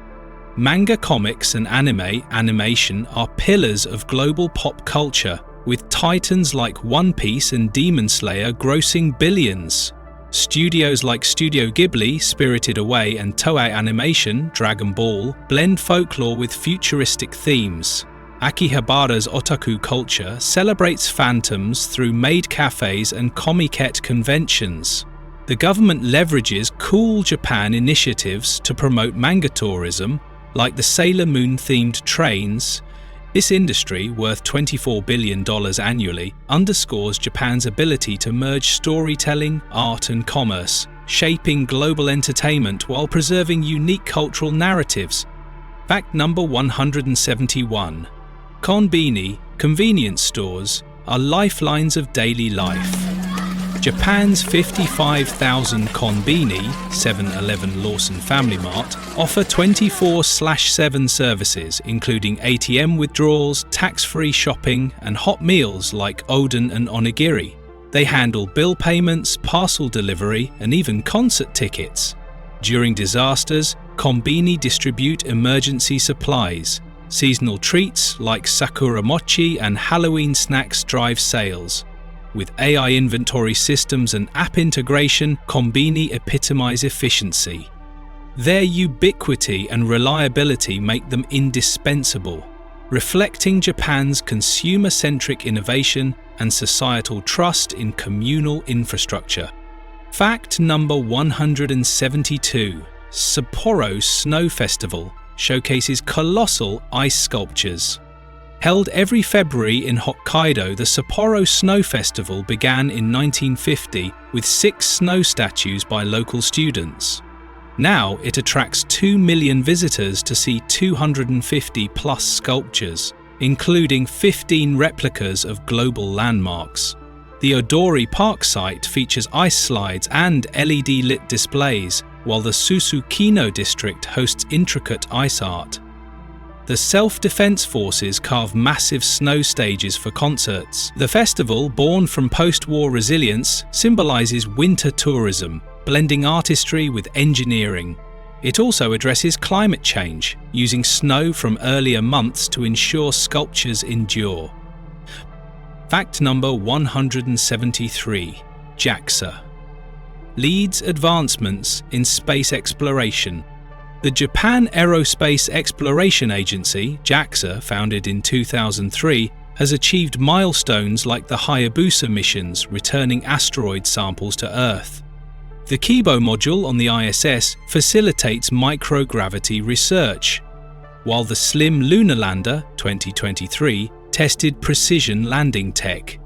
Manga comics and anime animation are pillars of global pop culture, with titans like One Piece and Demon Slayer grossing billions. Studios like Studio Ghibli, Spirited Away, and Toei Animation, Dragon Ball, blend folklore with futuristic themes. Akihabara's otaku culture celebrates phantoms through maid cafes and comiket conventions. The government leverages Cool Japan initiatives to promote manga tourism, like the Sailor Moon-themed trains. This industry, worth $24 billion annually, underscores Japan's ability to merge storytelling, art and commerce, shaping global entertainment while preserving unique cultural narratives. Fact number 171. Konbini, convenience stores, are lifelines of daily life. Japan's 55,000 konbini, 7-Eleven Lawson Family Mart, offer 24/7 services, including ATM withdrawals, tax-free shopping, and hot meals like oden and onigiri. They handle bill payments, parcel delivery, and even concert tickets. During disasters, konbini distribute emergency supplies. Seasonal treats like sakura mochi and Halloween snacks drive sales. With AI inventory systems and app integration, konbini epitomize efficiency. Their ubiquity and reliability make them indispensable, reflecting Japan's consumer-centric innovation and societal trust in communal infrastructure. Fact number 172. Sapporo Snow Festival showcases colossal ice sculptures. Held every February in Hokkaido, the Sapporo Snow Festival began in 1950 with 6 snow statues by local students. Now it attracts 2 million visitors to see 250-plus sculptures, including 15 replicas of global landmarks. The Odori Park site features ice slides and LED-lit displays, while the Susukino district hosts intricate ice art. The Self-Defense Forces carve massive snow stages for concerts. The festival, born from post-war resilience, symbolizes winter tourism, blending artistry with engineering. It also addresses climate change, using snow from earlier months to ensure sculptures endure. Fact number 173. JAXA leads advancements in space exploration. The Japan Aerospace Exploration Agency, JAXA, founded in 2003, has achieved milestones like the Hayabusa missions, returning asteroid samples to Earth. The Kibo module on the ISS facilitates microgravity research, while the SLIM Lunar Lander 2023 tested precision landing tech.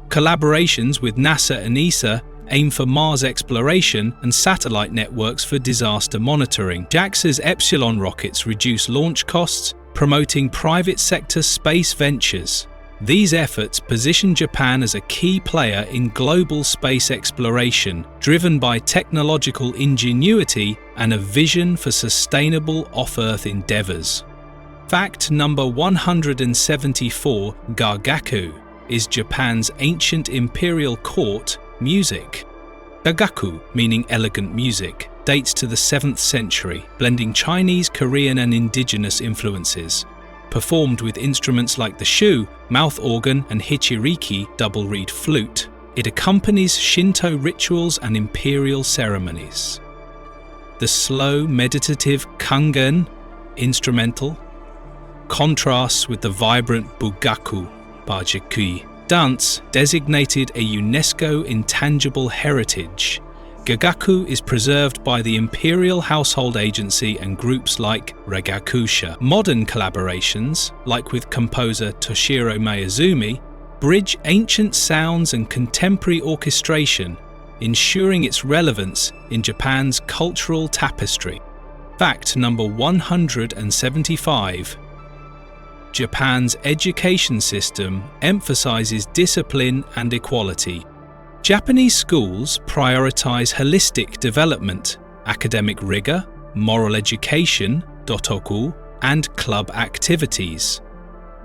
Collaborations with NASA and ESA aim for Mars exploration and satellite networks for disaster monitoring. JAXA's Epsilon rockets reduce launch costs, promoting private sector space ventures. These efforts position Japan as a key player in global space exploration, driven by technological ingenuity and a vision for sustainable off-Earth endeavors. Fact number 174. Gagaku is Japan's ancient imperial court music. Gagaku, meaning elegant music, dates to the 7th century, blending Chinese, Korean and indigenous influences. Performed with instruments like the shu, mouth organ and hichiriki double reed flute, it accompanies Shinto rituals and imperial ceremonies. The slow, meditative kangen, instrumental, contrasts with the vibrant bugaku, bajikui, dance designated a UNESCO Intangible Heritage. Gagaku is preserved by the Imperial Household Agency and groups like Regakusha. Modern collaborations, like with composer Toshiro Miyazumi, bridge ancient sounds and contemporary orchestration, ensuring its relevance in Japan's cultural tapestry. Fact number 175. Japan's education system emphasizes discipline and equality. Japanese schools prioritize holistic development, academic rigor, moral education, dotoku, and club activities.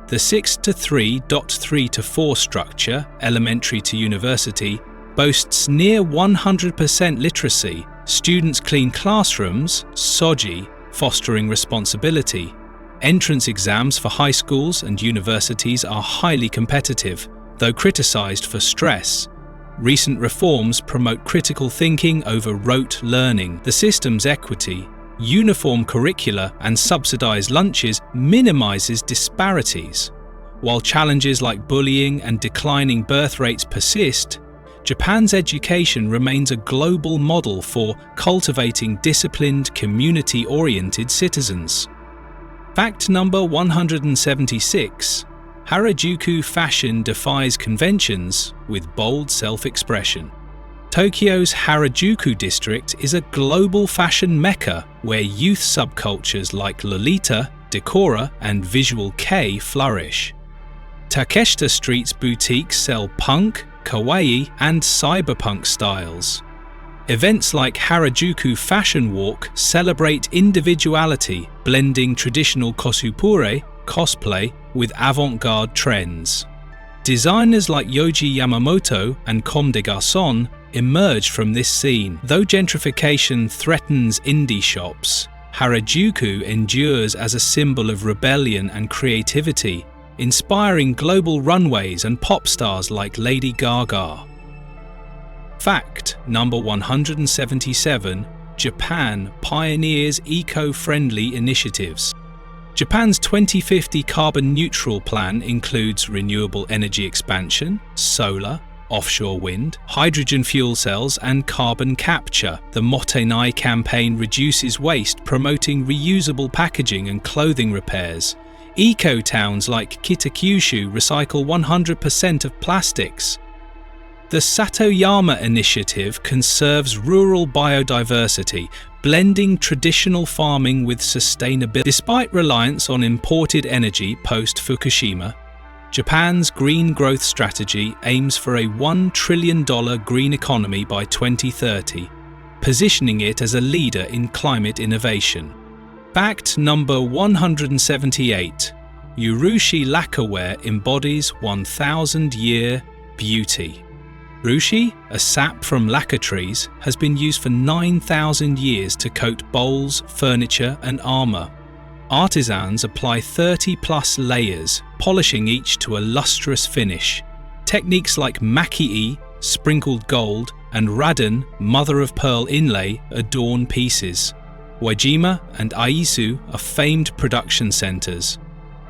The 6-3, 3-4 structure, elementary to university, boasts near 100% literacy. Students clean classrooms, soji, fostering responsibility. Entrance exams for high schools and universities are highly competitive, though criticized for stress. Recent reforms promote critical thinking over rote learning. The system's equity, uniform curricula and subsidized lunches minimizes disparities. While challenges like bullying and declining birth rates persist, Japan's education remains a global model for cultivating disciplined, community-oriented citizens. Fact number 176. Harajuku fashion defies conventions with bold self-expression. Tokyo's Harajuku district is a global fashion mecca where youth subcultures like Lolita, Decora, and Visual Kei flourish. Takeshita Street's boutiques sell punk, kawaii, and cyberpunk styles. Events like Harajuku Fashion Walk celebrate individuality, blending traditional cosplay, cosplay, with avant-garde trends. Designers like Yohji Yamamoto and Comme des Garçons emerged from this scene. Though gentrification threatens indie shops, Harajuku endures as a symbol of rebellion and creativity, inspiring global runways and pop stars like Lady Gaga. Fact number 177. Japan pioneers eco-friendly initiatives. Japan's 2050 carbon neutral plan includes renewable energy expansion, solar, offshore wind, hydrogen fuel cells and carbon capture. The Motenai campaign reduces waste, promoting reusable packaging and clothing repairs. Eco-towns like Kitakyushu recycle 100% of plastics. The Satoyama initiative conserves rural biodiversity, blending traditional farming with sustainability. Despite reliance on imported energy post-Fukushima, Japan's green growth strategy aims for a $1 trillion green economy by 2030, positioning it as a leader in climate innovation. Fact number 178. Urushi lacquerware embodies 1,000-year beauty. Urushi, a sap from lacquer trees, has been used for 9,000 years to coat bowls, furniture and armor. Artisans apply 30-plus layers, polishing each to a lustrous finish. Techniques like maki-e, sprinkled gold, and raden, mother-of-pearl inlay, adorn pieces. Uejima and Aizu are famed production centers.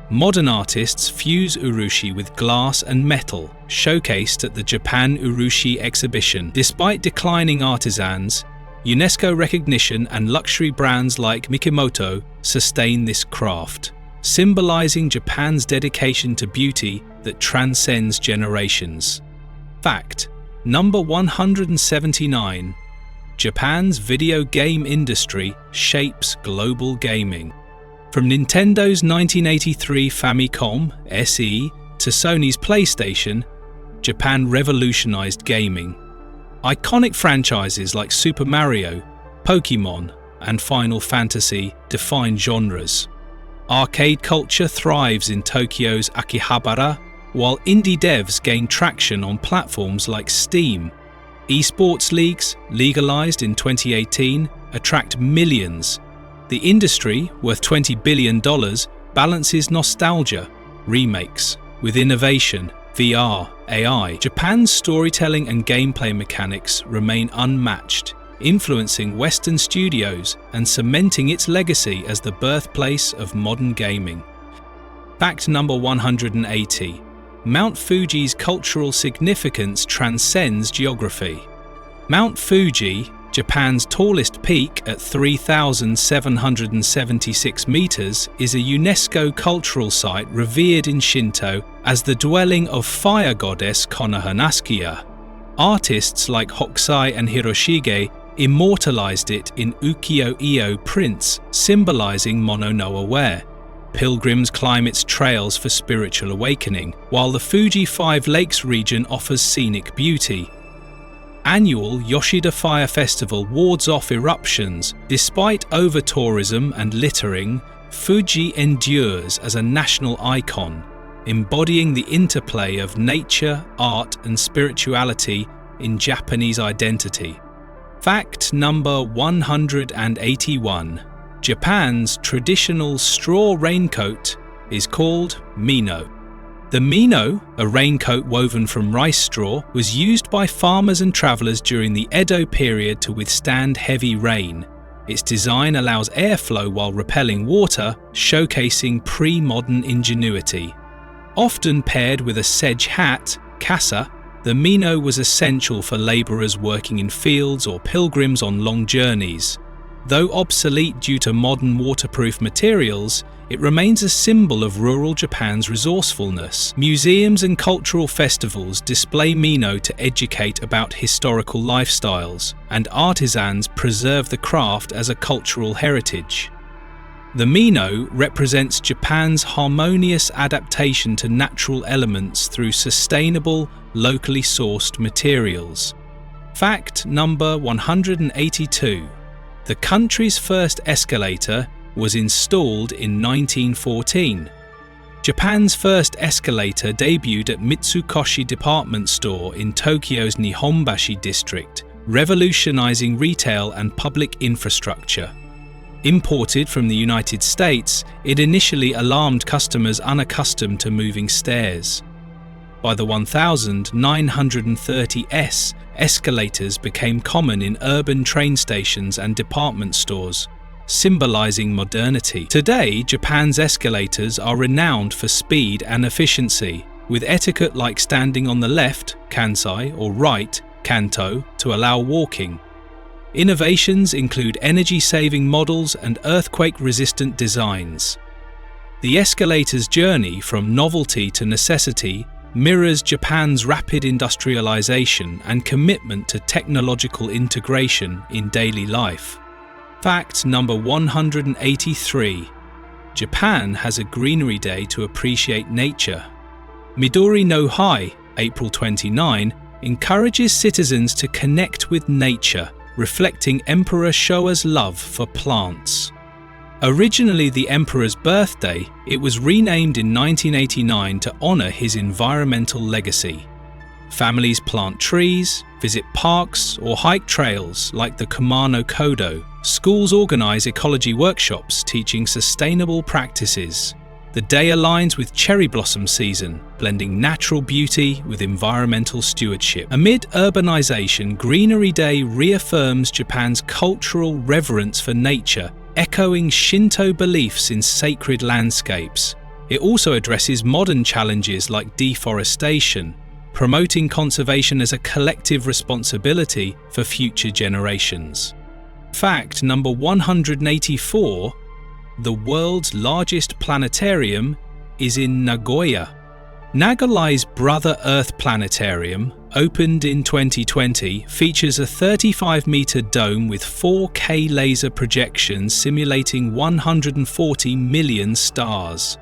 Modern artists fuse urushi with glass and metal, showcased at the Japan Urushi exhibition. Despite declining artisans, UNESCO recognition and luxury brands like Mikimoto sustain this craft, symbolizing Japan's dedication to beauty that transcends generations. Fact number 179. Japan's video game industry shapes global gaming. From Nintendo's 1983 Famicom SE to Sony's PlayStation, Japan revolutionized gaming. Iconic franchises like Super Mario, Pokémon, and Final Fantasy define genres. Arcade culture thrives in Tokyo's Akihabara, while indie devs gain traction on platforms like Steam. Esports leagues, legalized in 2018, attract millions. The industry, worth $20 billion, balances nostalgia, remakes, with innovation, VR, AI. Japan's storytelling and gameplay mechanics remain unmatched, influencing Western studios and cementing its legacy as the birthplace of modern gaming. Fact number 180. Mount Fuji's cultural significance transcends geography. Mount Fuji, Japan's tallest peak at 3,776 meters, is a UNESCO cultural site revered in Shinto as the dwelling of fire goddess Konohanatsukya. Artists like Hokusai and Hiroshige immortalized it in ukiyo-e prints, symbolizing Mono-no Aware. Pilgrims climb its trails for spiritual awakening, while the Fuji Five Lakes region offers scenic beauty. Annual Yoshida Fire Festival wards off eruptions. Despite over-tourism and littering, Fuji endures as a national icon, embodying the interplay of nature, art, and spirituality in Japanese identity. Fact number 181. Japan's traditional straw raincoat is called mino. The mino, a raincoat woven from rice straw, was used by farmers and travelers during the Edo period to withstand heavy rain. Its design allows airflow while repelling water, showcasing pre-modern ingenuity. Often paired with a sedge hat, kasa, the mino was essential for laborers working in fields or pilgrims on long journeys. Though obsolete due to modern waterproof materials, it remains a symbol of rural Japan's resourcefulness. Museums and cultural festivals display mino to educate about historical lifestyles, and artisans preserve the craft as a cultural heritage. The mino represents Japan's harmonious adaptation to natural elements through sustainable, locally sourced materials. Fact number 182. The country's first escalator was installed in 1914. Japan's first escalator debuted at Mitsukoshi Department Store in Tokyo's Nihonbashi district, revolutionizing retail and public infrastructure. Imported from the United States, it initially alarmed customers unaccustomed to moving stairs. By the 1930s, escalators became common in urban train stations and department stores, symbolizing modernity. Today, Japan's escalators are renowned for speed and efficiency, with etiquette like standing on the left, kansai, or right, kanto, to allow walking. Innovations include energy-saving models and earthquake-resistant designs. The escalator's journey from novelty to necessity mirrors Japan's rapid industrialization and commitment to technological integration in daily life. Fact number 183. Japan has a Greenery Day to appreciate nature. Midori no Hai, April 29, encourages citizens to connect with nature, reflecting Emperor Showa's love for plants. Originally the emperor's birthday, it was renamed in 1989 to honor his environmental legacy. Families plant trees, visit parks, or hike trails like the Kumano Kodo. Schools organize ecology workshops teaching sustainable practices. The day aligns with cherry blossom season, blending natural beauty with environmental stewardship. Amid urbanization, Greenery Day reaffirms Japan's cultural reverence for nature, echoing Shinto beliefs in sacred landscapes. It also addresses modern challenges like deforestation, promoting conservation as a collective responsibility for future generations. Fact number 184. The world's largest planetarium is in Nagoya. Nagolai's Brother Earth Planetarium, opened in 2020, features a 35-meter dome with 4K laser projections simulating 140 million stars.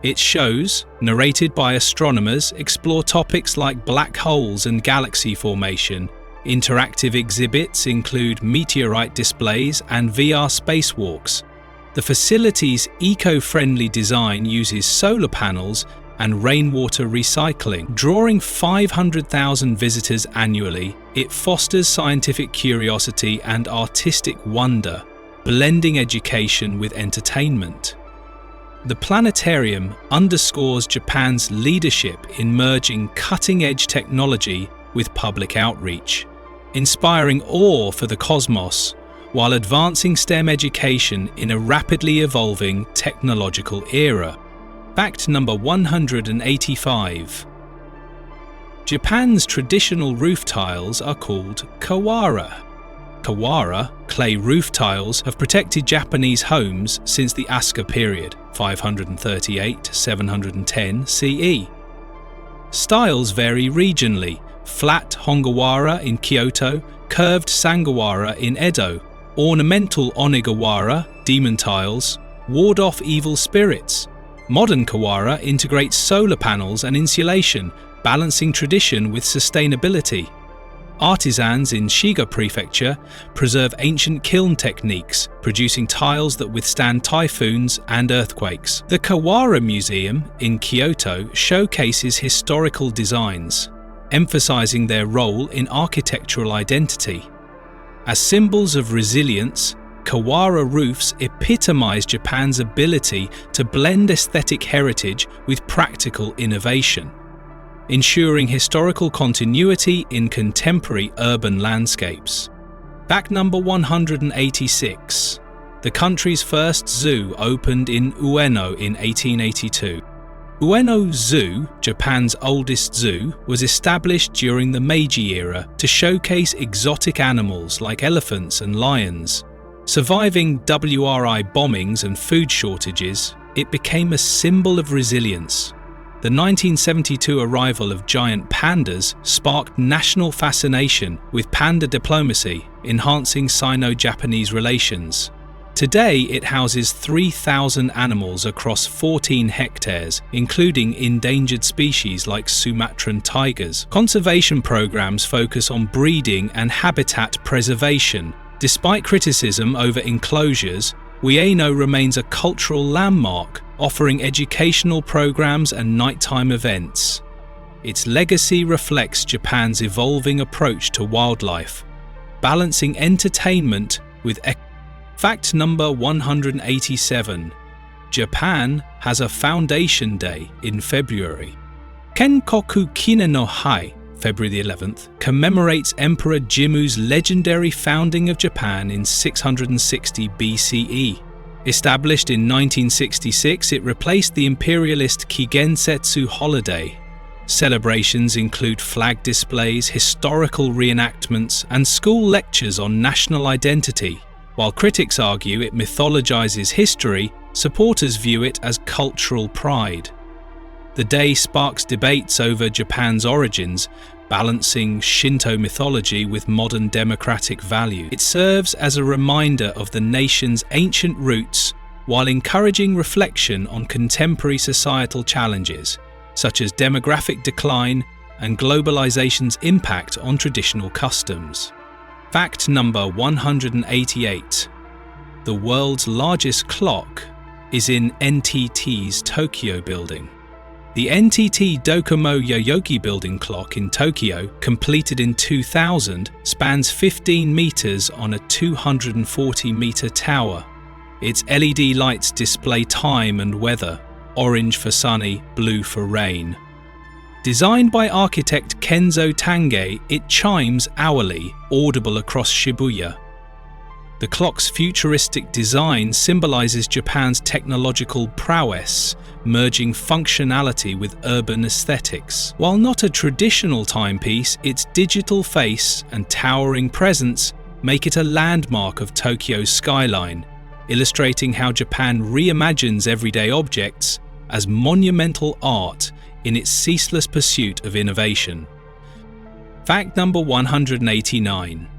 Its shows, narrated by astronomers, explore topics like black holes and galaxy formation. Interactive exhibits include meteorite displays and VR spacewalks. The facility's eco-friendly design uses solar panels and rainwater recycling. Drawing 500,000 visitors annually, it fosters scientific curiosity and artistic wonder, blending education with entertainment. The planetarium underscores Japan's leadership in merging cutting-edge technology with public outreach, inspiring awe for the cosmos while advancing STEM education in a rapidly evolving technological era. Fact number 185. Japan's traditional roof tiles are called kawara. Kawara, clay roof tiles, have protected Japanese homes since the Asuka period, 538–710 CE. Styles vary regionally: flat Hongawara in Kyoto, curved Sangawara in Edo. Ornamental Onigawara, demon tiles, ward off evil spirits. Modern Kawara integrates solar panels and insulation, balancing tradition with sustainability. Artisans in Shiga Prefecture preserve ancient kiln techniques, producing tiles that withstand typhoons and earthquakes. The Kawara Museum in Kyoto showcases historical designs, emphasizing their role in architectural identity. As symbols of resilience, Kawara roofs epitomize Japan's ability to blend aesthetic heritage with practical innovation, ensuring historical continuity in contemporary urban landscapes. Fact number 186. The country's first zoo opened in Ueno in 1882. Ueno Zoo, Japan's oldest zoo, was established during the Meiji era to showcase exotic animals like elephants and lions. Surviving WRI bombings and food shortages, it became a symbol of resilience. The 1972 arrival of giant pandas sparked national fascination with panda diplomacy, enhancing Sino-Japanese relations. Today, it houses 3,000 animals across 14 hectares, including endangered species like Sumatran tigers. Conservation programs focus on breeding and habitat preservation. Despite criticism over enclosures, Ueno remains a cultural landmark, offering educational programs and nighttime events. Its legacy reflects Japan's evolving approach to wildlife, balancing entertainment with Fact number 187. Japan has a Foundation Day in February. Kenkoku Kine no Hai, February the 11th, commemorates Emperor Jimmu's legendary founding of Japan in 660 BCE. Established in 1966, it replaced the imperialist Kigensetsu holiday. Celebrations include flag displays, historical reenactments, and school lectures on national identity. While critics argue it mythologizes history, supporters view it as cultural pride. The day sparks debates over Japan's origins, balancing Shinto mythology with modern democratic value. It serves as a reminder of the nation's ancient roots while encouraging reflection on contemporary societal challenges, such as demographic decline and globalization's impact on traditional customs. Fact number 188. The world's largest clock is in NTT's Tokyo building. The NTT Docomo Yoyogi building clock in Tokyo, completed in 2000, spans 15 meters on a 240-meter tower. Its LED lights display time and weather, orange for sunny, blue for rain. Designed by architect Kenzo Tange, it chimes hourly, audible across Shibuya. The clock's futuristic design symbolizes Japan's technological prowess, merging functionality with urban aesthetics. While not a traditional timepiece, its digital face and towering presence make it a landmark of Tokyo's skyline, illustrating how Japan reimagines everyday objects as monumental art in its ceaseless pursuit of innovation. Fact number 189.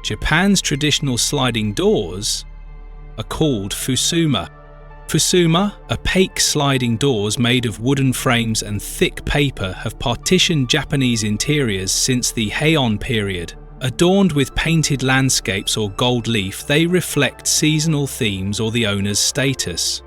Japan's traditional sliding doors are called fusuma. Fusuma, opaque sliding doors made of wooden frames and thick paper, have partitioned Japanese interiors since the Heian period. Adorned with painted landscapes or gold leaf, they reflect seasonal themes or the owner's status.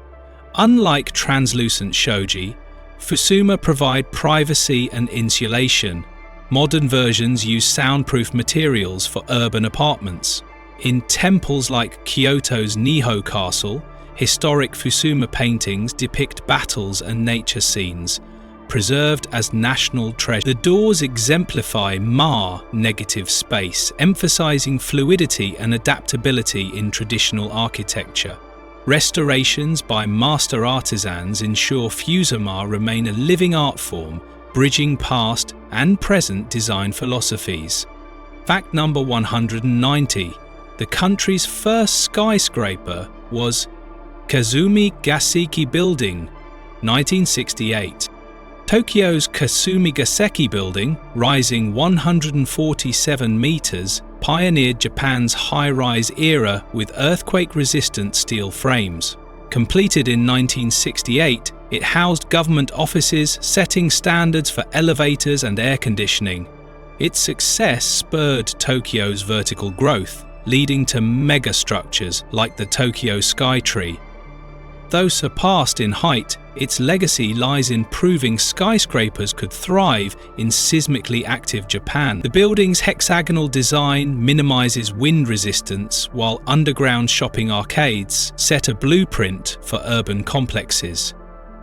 Unlike translucent shoji, fusuma provide privacy and insulation. Modern versions use soundproof materials for urban apartments. In temples like Kyoto's Niho Castle, historic fusuma paintings depict battles and nature scenes, preserved as national treasure. The doors exemplify Ma, negative space, emphasizing fluidity and adaptability in traditional architecture. Restorations by master artisans ensure fusuma remain a living art form, bridging past and present design philosophies. Fact number 190. The country's first skyscraper was Kazumi Gaseki Building, 1968. Tokyo's Kasumi Gaseki Building, rising 147 meters, pioneered Japan's high-rise era with earthquake-resistant steel frames. Completed in 1968, it housed government offices, setting standards for elevators and air conditioning. Its success spurred Tokyo's vertical growth, leading to megastructures like the Tokyo Skytree. Though surpassed in height, its legacy lies in proving skyscrapers could thrive in seismically active Japan. The building's hexagonal design minimizes wind resistance, while underground shopping arcades set a blueprint for urban complexes.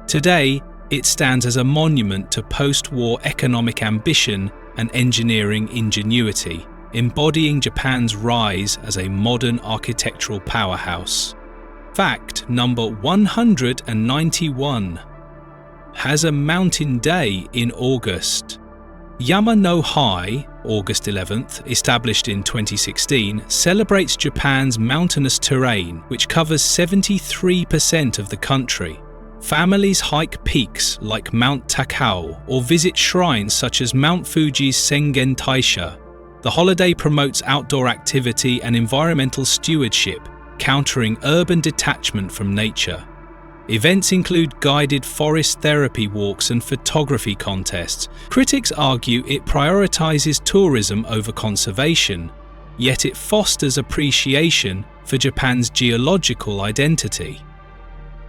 Today, it stands as a monument to post-war economic ambition and engineering ingenuity, embodying Japan's rise as a modern architectural powerhouse. Fact number 191. Has a mountain day in August. Yama no Hai, August 11th, established in 2016, celebrates Japan's mountainous terrain, which covers 73% of the country. Families hike peaks like Mount Takao or visit shrines such as Mount Fuji's Sengen Taisha. The holiday promotes outdoor activity and environmental stewardship, countering urban detachment from nature. Events include guided forest therapy walks and photography contests. Critics argue it prioritizes tourism over conservation, yet it fosters appreciation for Japan's geological identity.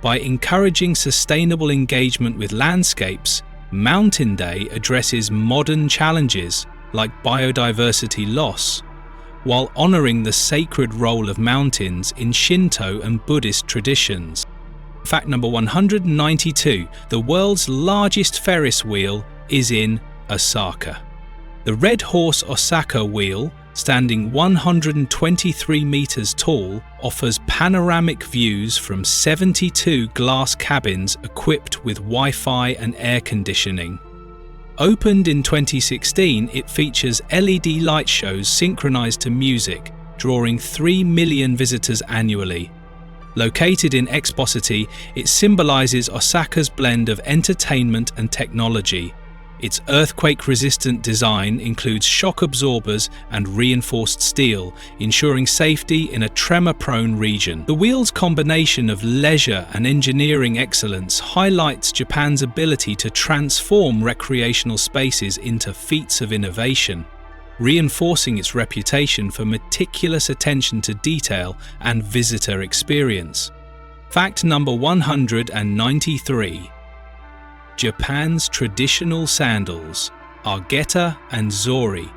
By encouraging sustainable engagement with landscapes, Mountain Day addresses modern challenges like biodiversity loss, while honoring the sacred role of mountains in Shinto and Buddhist traditions. Fact number 192. The world's largest Ferris wheel is in Osaka. The Red Horse Osaka wheel, standing 123 meters tall, offers panoramic views from 72 glass cabins equipped with Wi-Fi and air conditioning. Opened in 2016, it features LED light shows synchronized to music, drawing 3 million visitors annually. Located in Expo City, it symbolizes Osaka's blend of entertainment and technology. Its earthquake-resistant design includes shock absorbers and reinforced steel, ensuring safety in a tremor-prone region. The wheel's combination of leisure and engineering excellence highlights Japan's ability to transform recreational spaces into feats of innovation, reinforcing its reputation for meticulous attention to detail and visitor experience. Fact number 193. Japan's traditional sandals are geta and zori.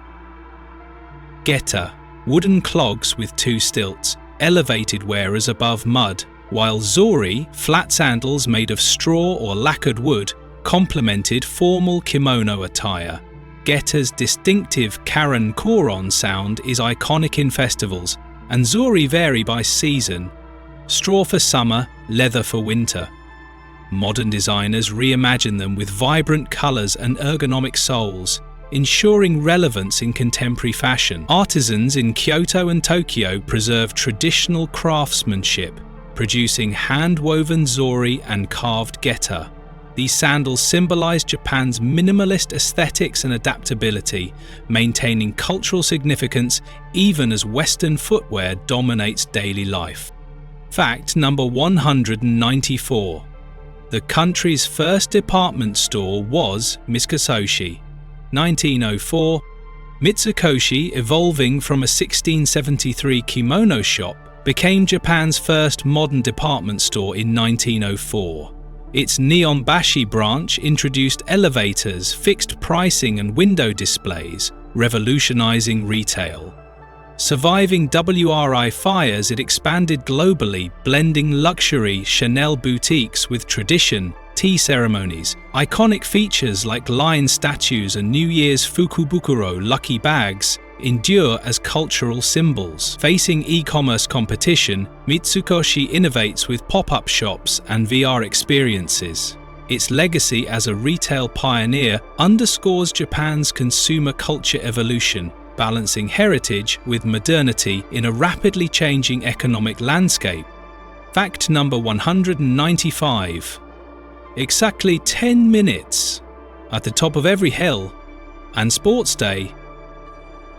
Geta, wooden clogs with 2 stilts, elevated wearers above mud, while zori, flat sandals made of straw or lacquered wood, complemented formal kimono attire. Geta's distinctive Karen Koron sound is iconic in festivals, and zori vary by season: straw for summer, leather for winter. Modern designers reimagine them with vibrant colours and ergonomic soles, ensuring relevance in contemporary fashion. Artisans in Kyoto and Tokyo preserve traditional craftsmanship, producing hand-woven zori and carved geta. These sandals symbolise Japan's minimalist aesthetics and adaptability, maintaining cultural significance even as Western footwear dominates daily life. Fact number 194. The country's first department store was Mitsukoshi. 1904, Mitsukoshi, evolving from a 1673 kimono shop, became Japan's first modern department store in 1904. Its Nihonbashi branch introduced elevators, fixed pricing and window displays, revolutionizing retail. Surviving WRI fires, it expanded globally, blending luxury Chanel boutiques with tradition, tea ceremonies. Iconic features like lion statues and New Year's Fukubukuro lucky bags endure as cultural symbols. Facing e-commerce competition, Mitsukoshi innovates with pop-up shops and VR experiences. Its legacy as a retail pioneer underscores Japan's consumer culture evolution, balancing heritage with modernity in a rapidly changing economic landscape. Fact number 195. Exactly 10 minutes at the top of every hill and sports day.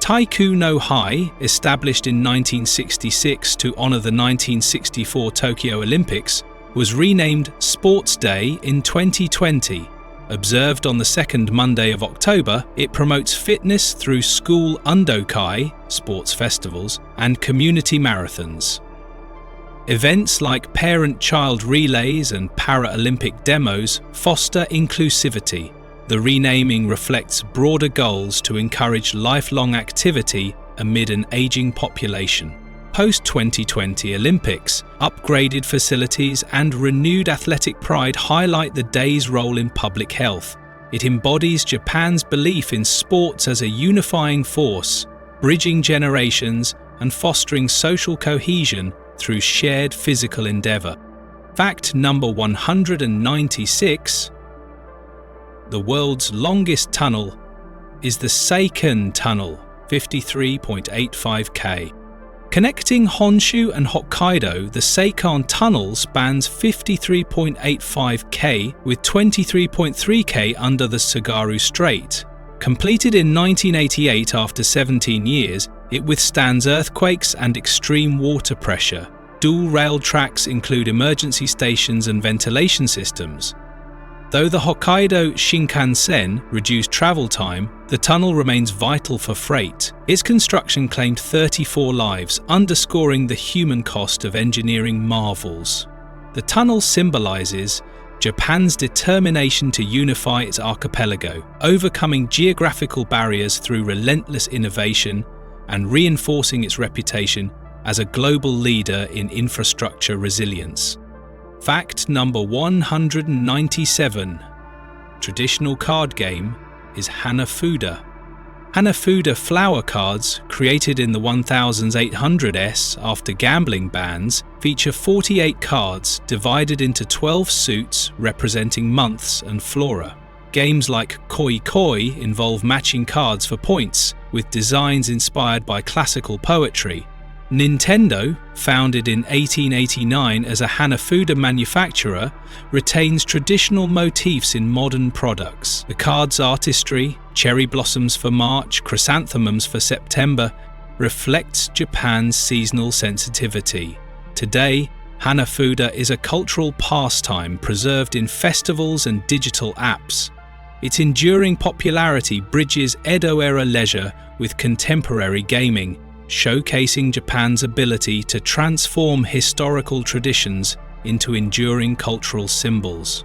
Taiku no Hai, established in 1966 to honor the 1964 Tokyo Olympics, was renamed Sports Day in 2020. Observed on the second Monday of October, it promotes fitness through school undokai, sports festivals, and community marathons. Events like parent-child relays and Paralympic demos foster inclusivity. The renaming reflects broader goals to encourage lifelong activity amid an aging population. Post-2020 Olympics, upgraded facilities and renewed athletic pride highlight the day's role in public health. It embodies Japan's belief in sports as a unifying force, bridging generations and fostering social cohesion through shared physical endeavour. Fact number 196. The world's longest tunnel is the Seikan Tunnel, 53.85 km. Connecting Honshu and Hokkaido, the Seikan Tunnel spans 53.85 km with 23.3 km under the Tsugaru Strait. Completed in 1988 after 17 years, it withstands earthquakes and extreme water pressure. Dual rail tracks include emergency stations and ventilation systems. Though the Hokkaido Shinkansen reduced travel time, the tunnel remains vital for freight. Its construction claimed 34 lives, underscoring the human cost of engineering marvels. The tunnel symbolizes Japan's determination to unify its archipelago, overcoming geographical barriers through relentless innovation and reinforcing its reputation as a global leader in infrastructure resilience. Fact number 197. Traditional card game is Hanafuda. Hanafuda flower cards, created in the 1800s after gambling bans, feature 48 cards divided into 12 suits representing months and flora. Games like Koi Koi involve matching cards for points, with designs inspired by classical poetry. Nintendo, founded in 1889 as a Hanafuda manufacturer, retains traditional motifs in modern products. The card's artistry, cherry blossoms for March, chrysanthemums for September, reflects Japan's seasonal sensitivity. Today, Hanafuda is a cultural pastime preserved in festivals and digital apps. Its enduring popularity bridges Edo-era leisure with contemporary gaming, showcasing Japan's ability to transform historical traditions into enduring cultural symbols.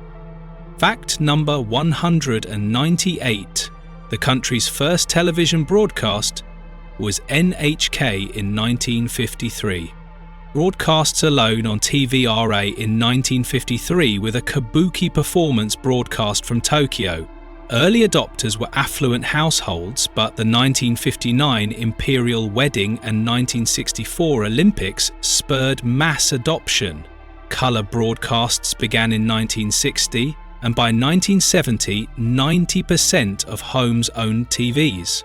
Fact number 198. The country's first television broadcast was NHK in 1953. Broadcasts alone on TVRA in 1953 with a kabuki performance broadcast from Tokyo. Early adopters were affluent households, but the 1959 Imperial Wedding and 1964 Olympics spurred mass adoption. Colour broadcasts began in 1960, and by 1970, 90% of homes owned TVs.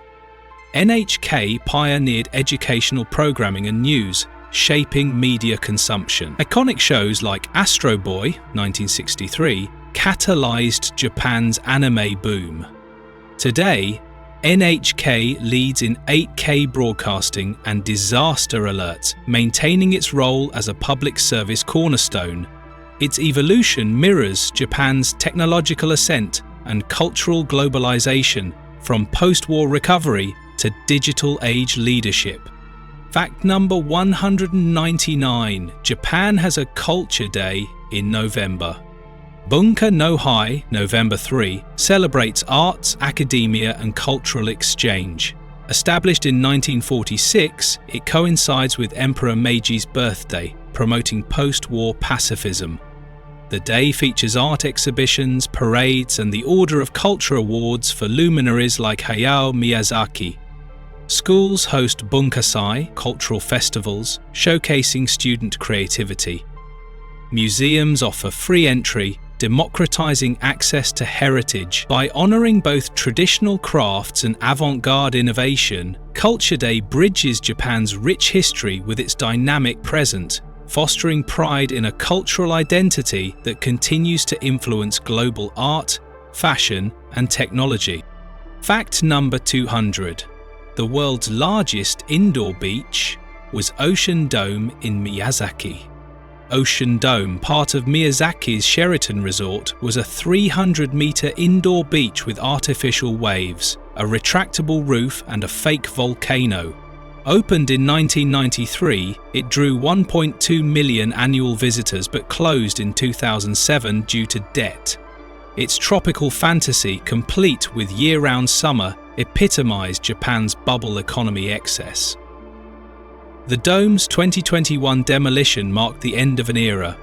NHK pioneered educational programming and news, shaping media consumption. Iconic shows like Astro Boy, 1963, catalyzed Japan's anime boom. Today, NHK leads in 8K broadcasting and disaster alerts, maintaining its role as a public service cornerstone. Its evolution mirrors Japan's technological ascent and cultural globalization, from post-war recovery to digital age leadership. Fact number 199. Japan has a Culture Day in November. Bunka no Hai, November 3, celebrates arts, academia and cultural exchange. Established in 1946, it coincides with Emperor Meiji's birthday, promoting post-war pacifism. The day features art exhibitions, parades and the Order of Culture Awards for luminaries like Hayao Miyazaki. Schools host Bunkasai, cultural festivals, showcasing student creativity. Museums offer free entry, democratizing access to heritage. By honoring both traditional crafts and avant-garde innovation, Culture Day bridges Japan's rich history with its dynamic present, fostering pride in a cultural identity that continues to influence global art, fashion, and technology. Fact number 200. The world's largest indoor beach was Ocean Dome in Miyazaki. Ocean Dome, part of Miyazaki's Sheraton Resort, was a 300-metre indoor beach with artificial waves, a retractable roof and a fake volcano. Opened in 1993, it drew 1.2 million annual visitors but closed in 2007 due to debt. Its tropical fantasy, complete with year-round summer, epitomised Japan's bubble economy excess. The Dome's 2021 demolition marked the end of an era.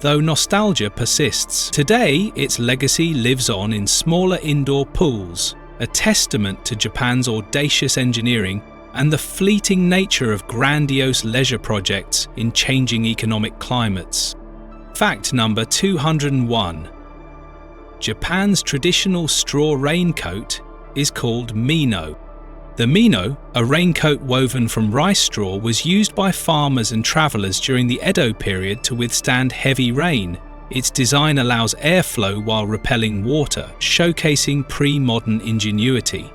Though nostalgia persists, today its legacy lives on in smaller indoor pools, a testament to Japan's audacious engineering and the fleeting nature of grandiose leisure projects in changing economic climates. Fact number 201. Japan's traditional straw raincoat is called mino. The mino, a raincoat woven from rice straw, was used by farmers and travellers during the Edo period to withstand heavy rain. Its design allows airflow while repelling water, showcasing pre-modern ingenuity.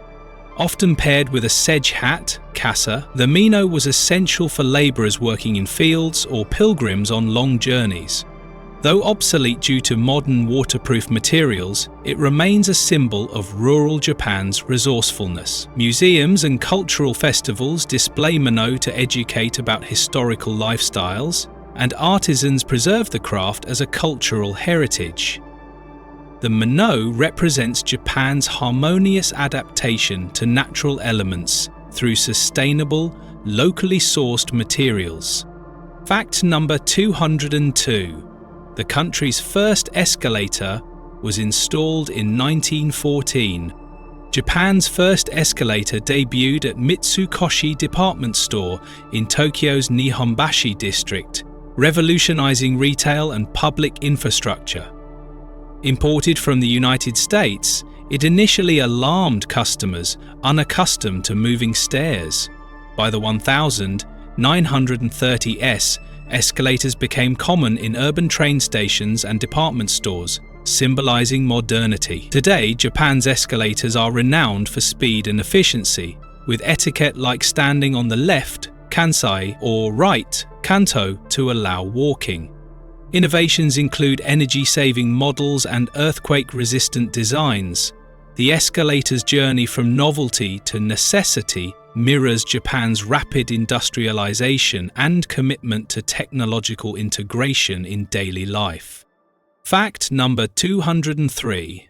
Often paired with a sedge hat, kasa, the mino was essential for labourers working in fields or pilgrims on long journeys. Though obsolete due to modern waterproof materials, it remains a symbol of rural Japan's resourcefulness. Museums and cultural festivals display mino to educate about historical lifestyles, and artisans preserve the craft as a cultural heritage. The mino represents Japan's harmonious adaptation to natural elements through sustainable, locally sourced materials. Fact number 202. The The country's first escalator was installed in 1914. Japan's first escalator debuted at Mitsukoshi Department Store in Tokyo's Nihonbashi district, revolutionizing retail and public infrastructure. Imported from the United States, it initially alarmed customers unaccustomed to moving stairs. By the 1930s, escalators became common in urban train stations and department stores, symbolizing modernity. Today, Japan's escalators are renowned for speed and efficiency, with etiquette like standing on the left, kansai, or right, kanto, to allow walking. Innovations include energy-saving models and earthquake-resistant designs. The escalator's journey from novelty to necessity mirrors Japan's rapid industrialization and commitment to technological integration in daily life. Fact number 203.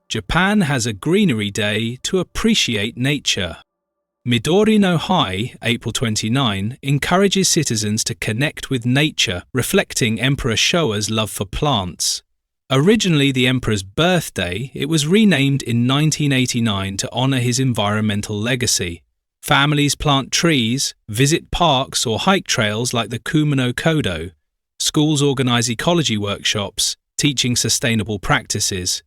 Japan has a Greenery Day to appreciate nature. Midori no Hai, April 29, encourages citizens to connect with nature, reflecting Emperor Showa's love for plants. Originally the emperor's birthday, it was renamed in 1989 to honor his environmental legacy. Families plant trees, visit parks or hike trails like the Kumano Kodo. Schools organize ecology workshops, teaching sustainable practices.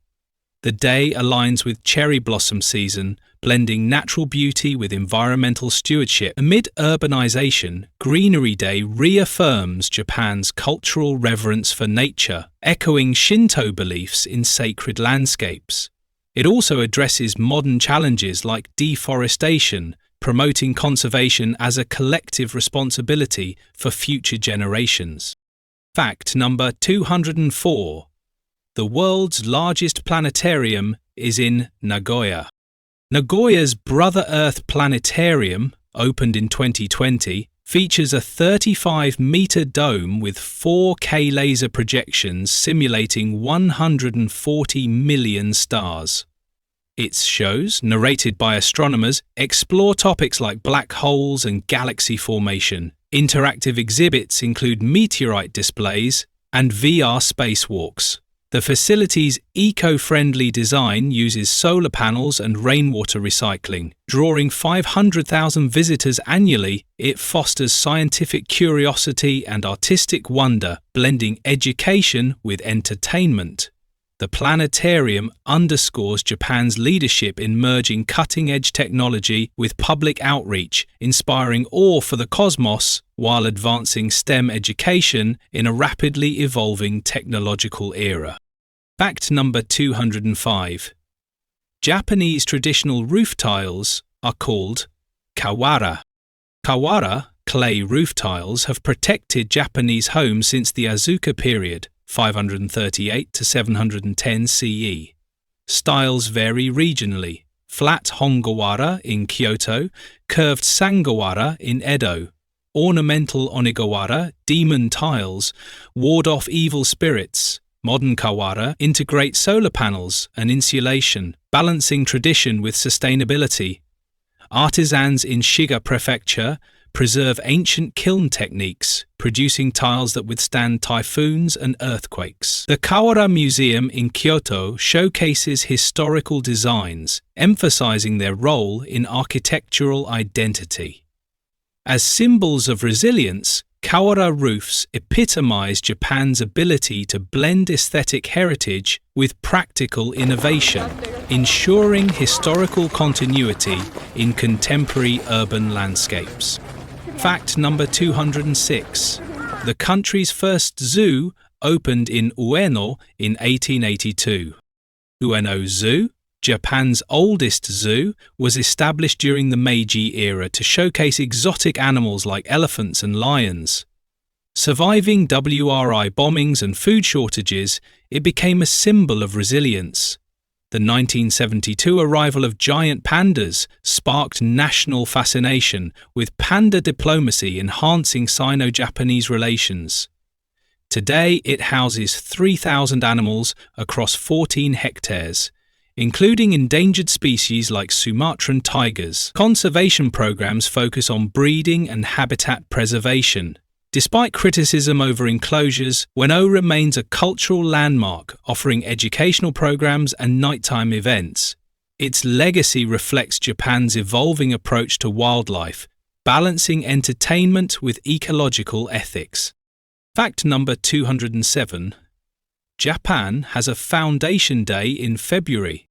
The day aligns with cherry blossom season, blending natural beauty with environmental stewardship. Amid urbanization, Greenery Day reaffirms Japan's cultural reverence for nature, echoing Shinto beliefs in sacred landscapes. It also addresses modern challenges like deforestation, promoting conservation as a collective responsibility for future generations. Fact number 204. The world's largest planetarium is in Nagoya. Nagoya's Brother Earth Planetarium, opened in 2020, features a 35-meter dome with 4K laser projections simulating 140 million stars. Its shows, narrated by astronomers, explore topics like black holes and galaxy formation. Interactive exhibits include meteorite displays and VR spacewalks. The facility's eco-friendly design uses solar panels and rainwater recycling. Drawing 500,000 visitors annually, it fosters scientific curiosity and artistic wonder, blending education with entertainment. The planetarium underscores Japan's leadership in merging cutting-edge technology with public outreach, inspiring awe for the cosmos while advancing STEM education in a rapidly evolving technological era. Fact number 205. Japanese traditional roof tiles are called kawara. Kawara, clay roof tiles, have protected Japanese homes since the Asuka period, 538 to 710 CE. Styles vary regionally. Flat Hongawara in Kyoto, curved Sangawara in Edo. Ornamental Onigawara, demon tiles, ward off evil spirits. Modern Kawara integrate solar panels and insulation, balancing tradition with sustainability. Artisans in Shiga Prefecture preserve ancient kiln techniques, producing tiles that withstand typhoons and earthquakes. The Kawara Museum in Kyoto showcases historical designs, emphasizing their role in architectural identity. As symbols of resilience, Kawara roofs epitomize Japan's ability to blend aesthetic heritage with practical innovation, ensuring historical continuity in contemporary urban landscapes. Fact number 206. The country's first zoo opened in Ueno in 1882. Ueno Zoo, Japan's oldest zoo, was established during the Meiji era to showcase exotic animals like elephants and lions. Surviving WRI bombings and food shortages, it became a symbol of resilience. The 1972 arrival of giant pandas sparked national fascination, with panda diplomacy enhancing Sino-Japanese relations. Today, it houses 3,000 animals across 14 hectares, including endangered species like Sumatran tigers. Conservation programs focus on breeding and habitat preservation. Despite criticism over enclosures, Ueno remains a cultural landmark offering educational programs and nighttime events. Its legacy reflects Japan's evolving approach to wildlife, balancing entertainment with ecological ethics. Fact number 207. Japan has a Foundation Day in February.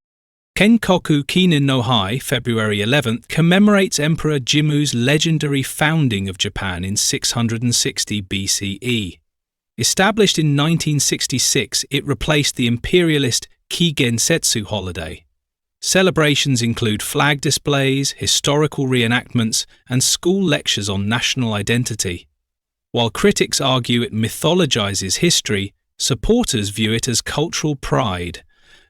Kenkoku Kinen no Hai, February 11th, commemorates Emperor Jimmu's legendary founding of Japan in 660 BCE. Established in 1966, it replaced the imperialist Kigensetsu holiday. Celebrations include flag displays, historical reenactments, and school lectures on national identity. While critics argue it mythologizes history, supporters view it as cultural pride.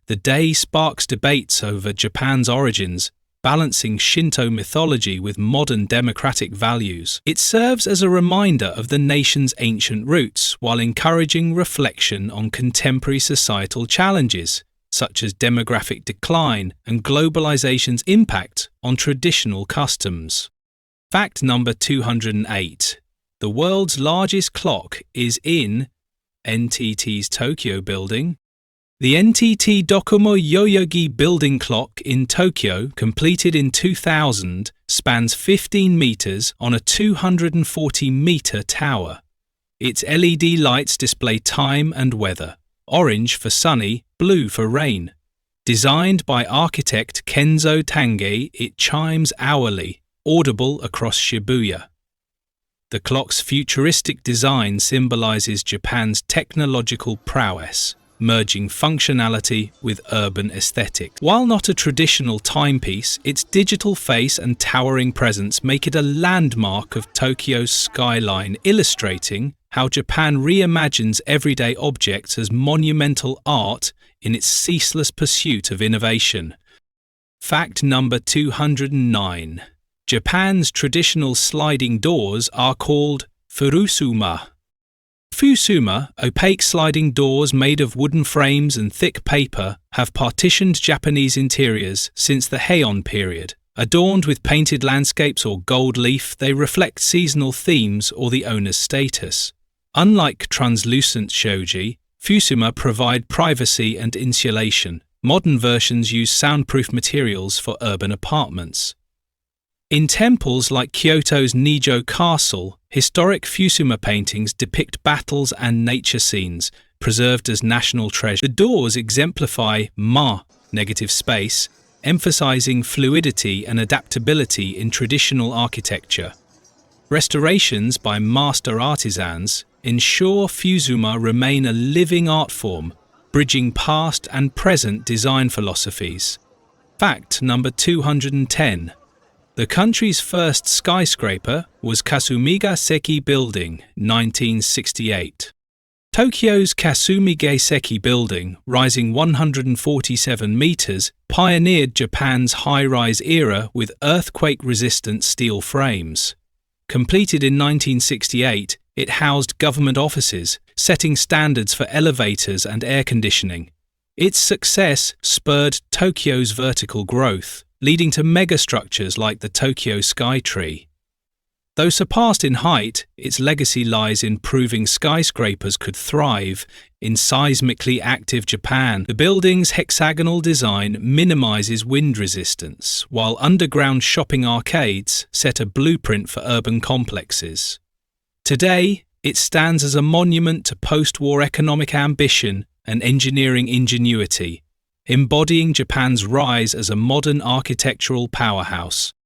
The day sparks debates over Japan's origins, balancing Shinto mythology with modern democratic values. It serves as a reminder of the nation's ancient roots while encouraging reflection on contemporary societal challenges, such as demographic decline and globalization's impact on traditional customs. Fact number 208. The world's largest clock is in NTT's Tokyo building. The NTT Docomo Yoyogi building clock in Tokyo, completed in 2000, spans 15 meters on a 240-meter tower. Its LED lights display time and weather, orange for sunny, blue for rain. Designed by architect Kenzo Tange, it chimes hourly, audible across Shibuya. The clock's futuristic design symbolizes Japan's technological prowess, merging functionality with urban aesthetic. While not a traditional timepiece, its digital face and towering presence make it a landmark of Tokyo's skyline, illustrating how Japan reimagines everyday objects as monumental art in its ceaseless pursuit of innovation. Fact number 209. Japan's traditional sliding doors are called furusuma. Fusuma, opaque sliding doors made of wooden frames and thick paper, have partitioned Japanese interiors since the Heian period. Adorned with painted landscapes or gold leaf, they reflect seasonal themes or the owner's status. Unlike translucent shoji, fusuma provide privacy and insulation. Modern versions use soundproof materials for urban apartments. In temples like Kyoto's Nijo Castle, historic fusuma paintings depict battles and nature scenes, preserved as national treasure. The doors exemplify negative space, emphasizing fluidity and adaptability in traditional architecture. Restorations by master artisans ensure fusuma remain a living art form, bridging past and present design philosophies. Fact number 210. The country's first skyscraper was Kasumiga Seki Building, 1968. Tokyo's Kasumiga Seki Building, rising 147 meters, pioneered Japan's high-rise era with earthquake-resistant steel frames. Completed in 1968, it housed government offices, setting standards for elevators and air conditioning. Its success spurred Tokyo's vertical growth, leading to megastructures like the Tokyo Skytree. Though surpassed in height, its legacy lies in proving skyscrapers could thrive in seismically active Japan. The building's hexagonal design minimizes wind resistance, while underground shopping arcades set a blueprint for urban complexes. Today, it stands as a monument to post-war economic ambition and engineering ingenuity, embodying Japan's rise as a modern architectural powerhouse.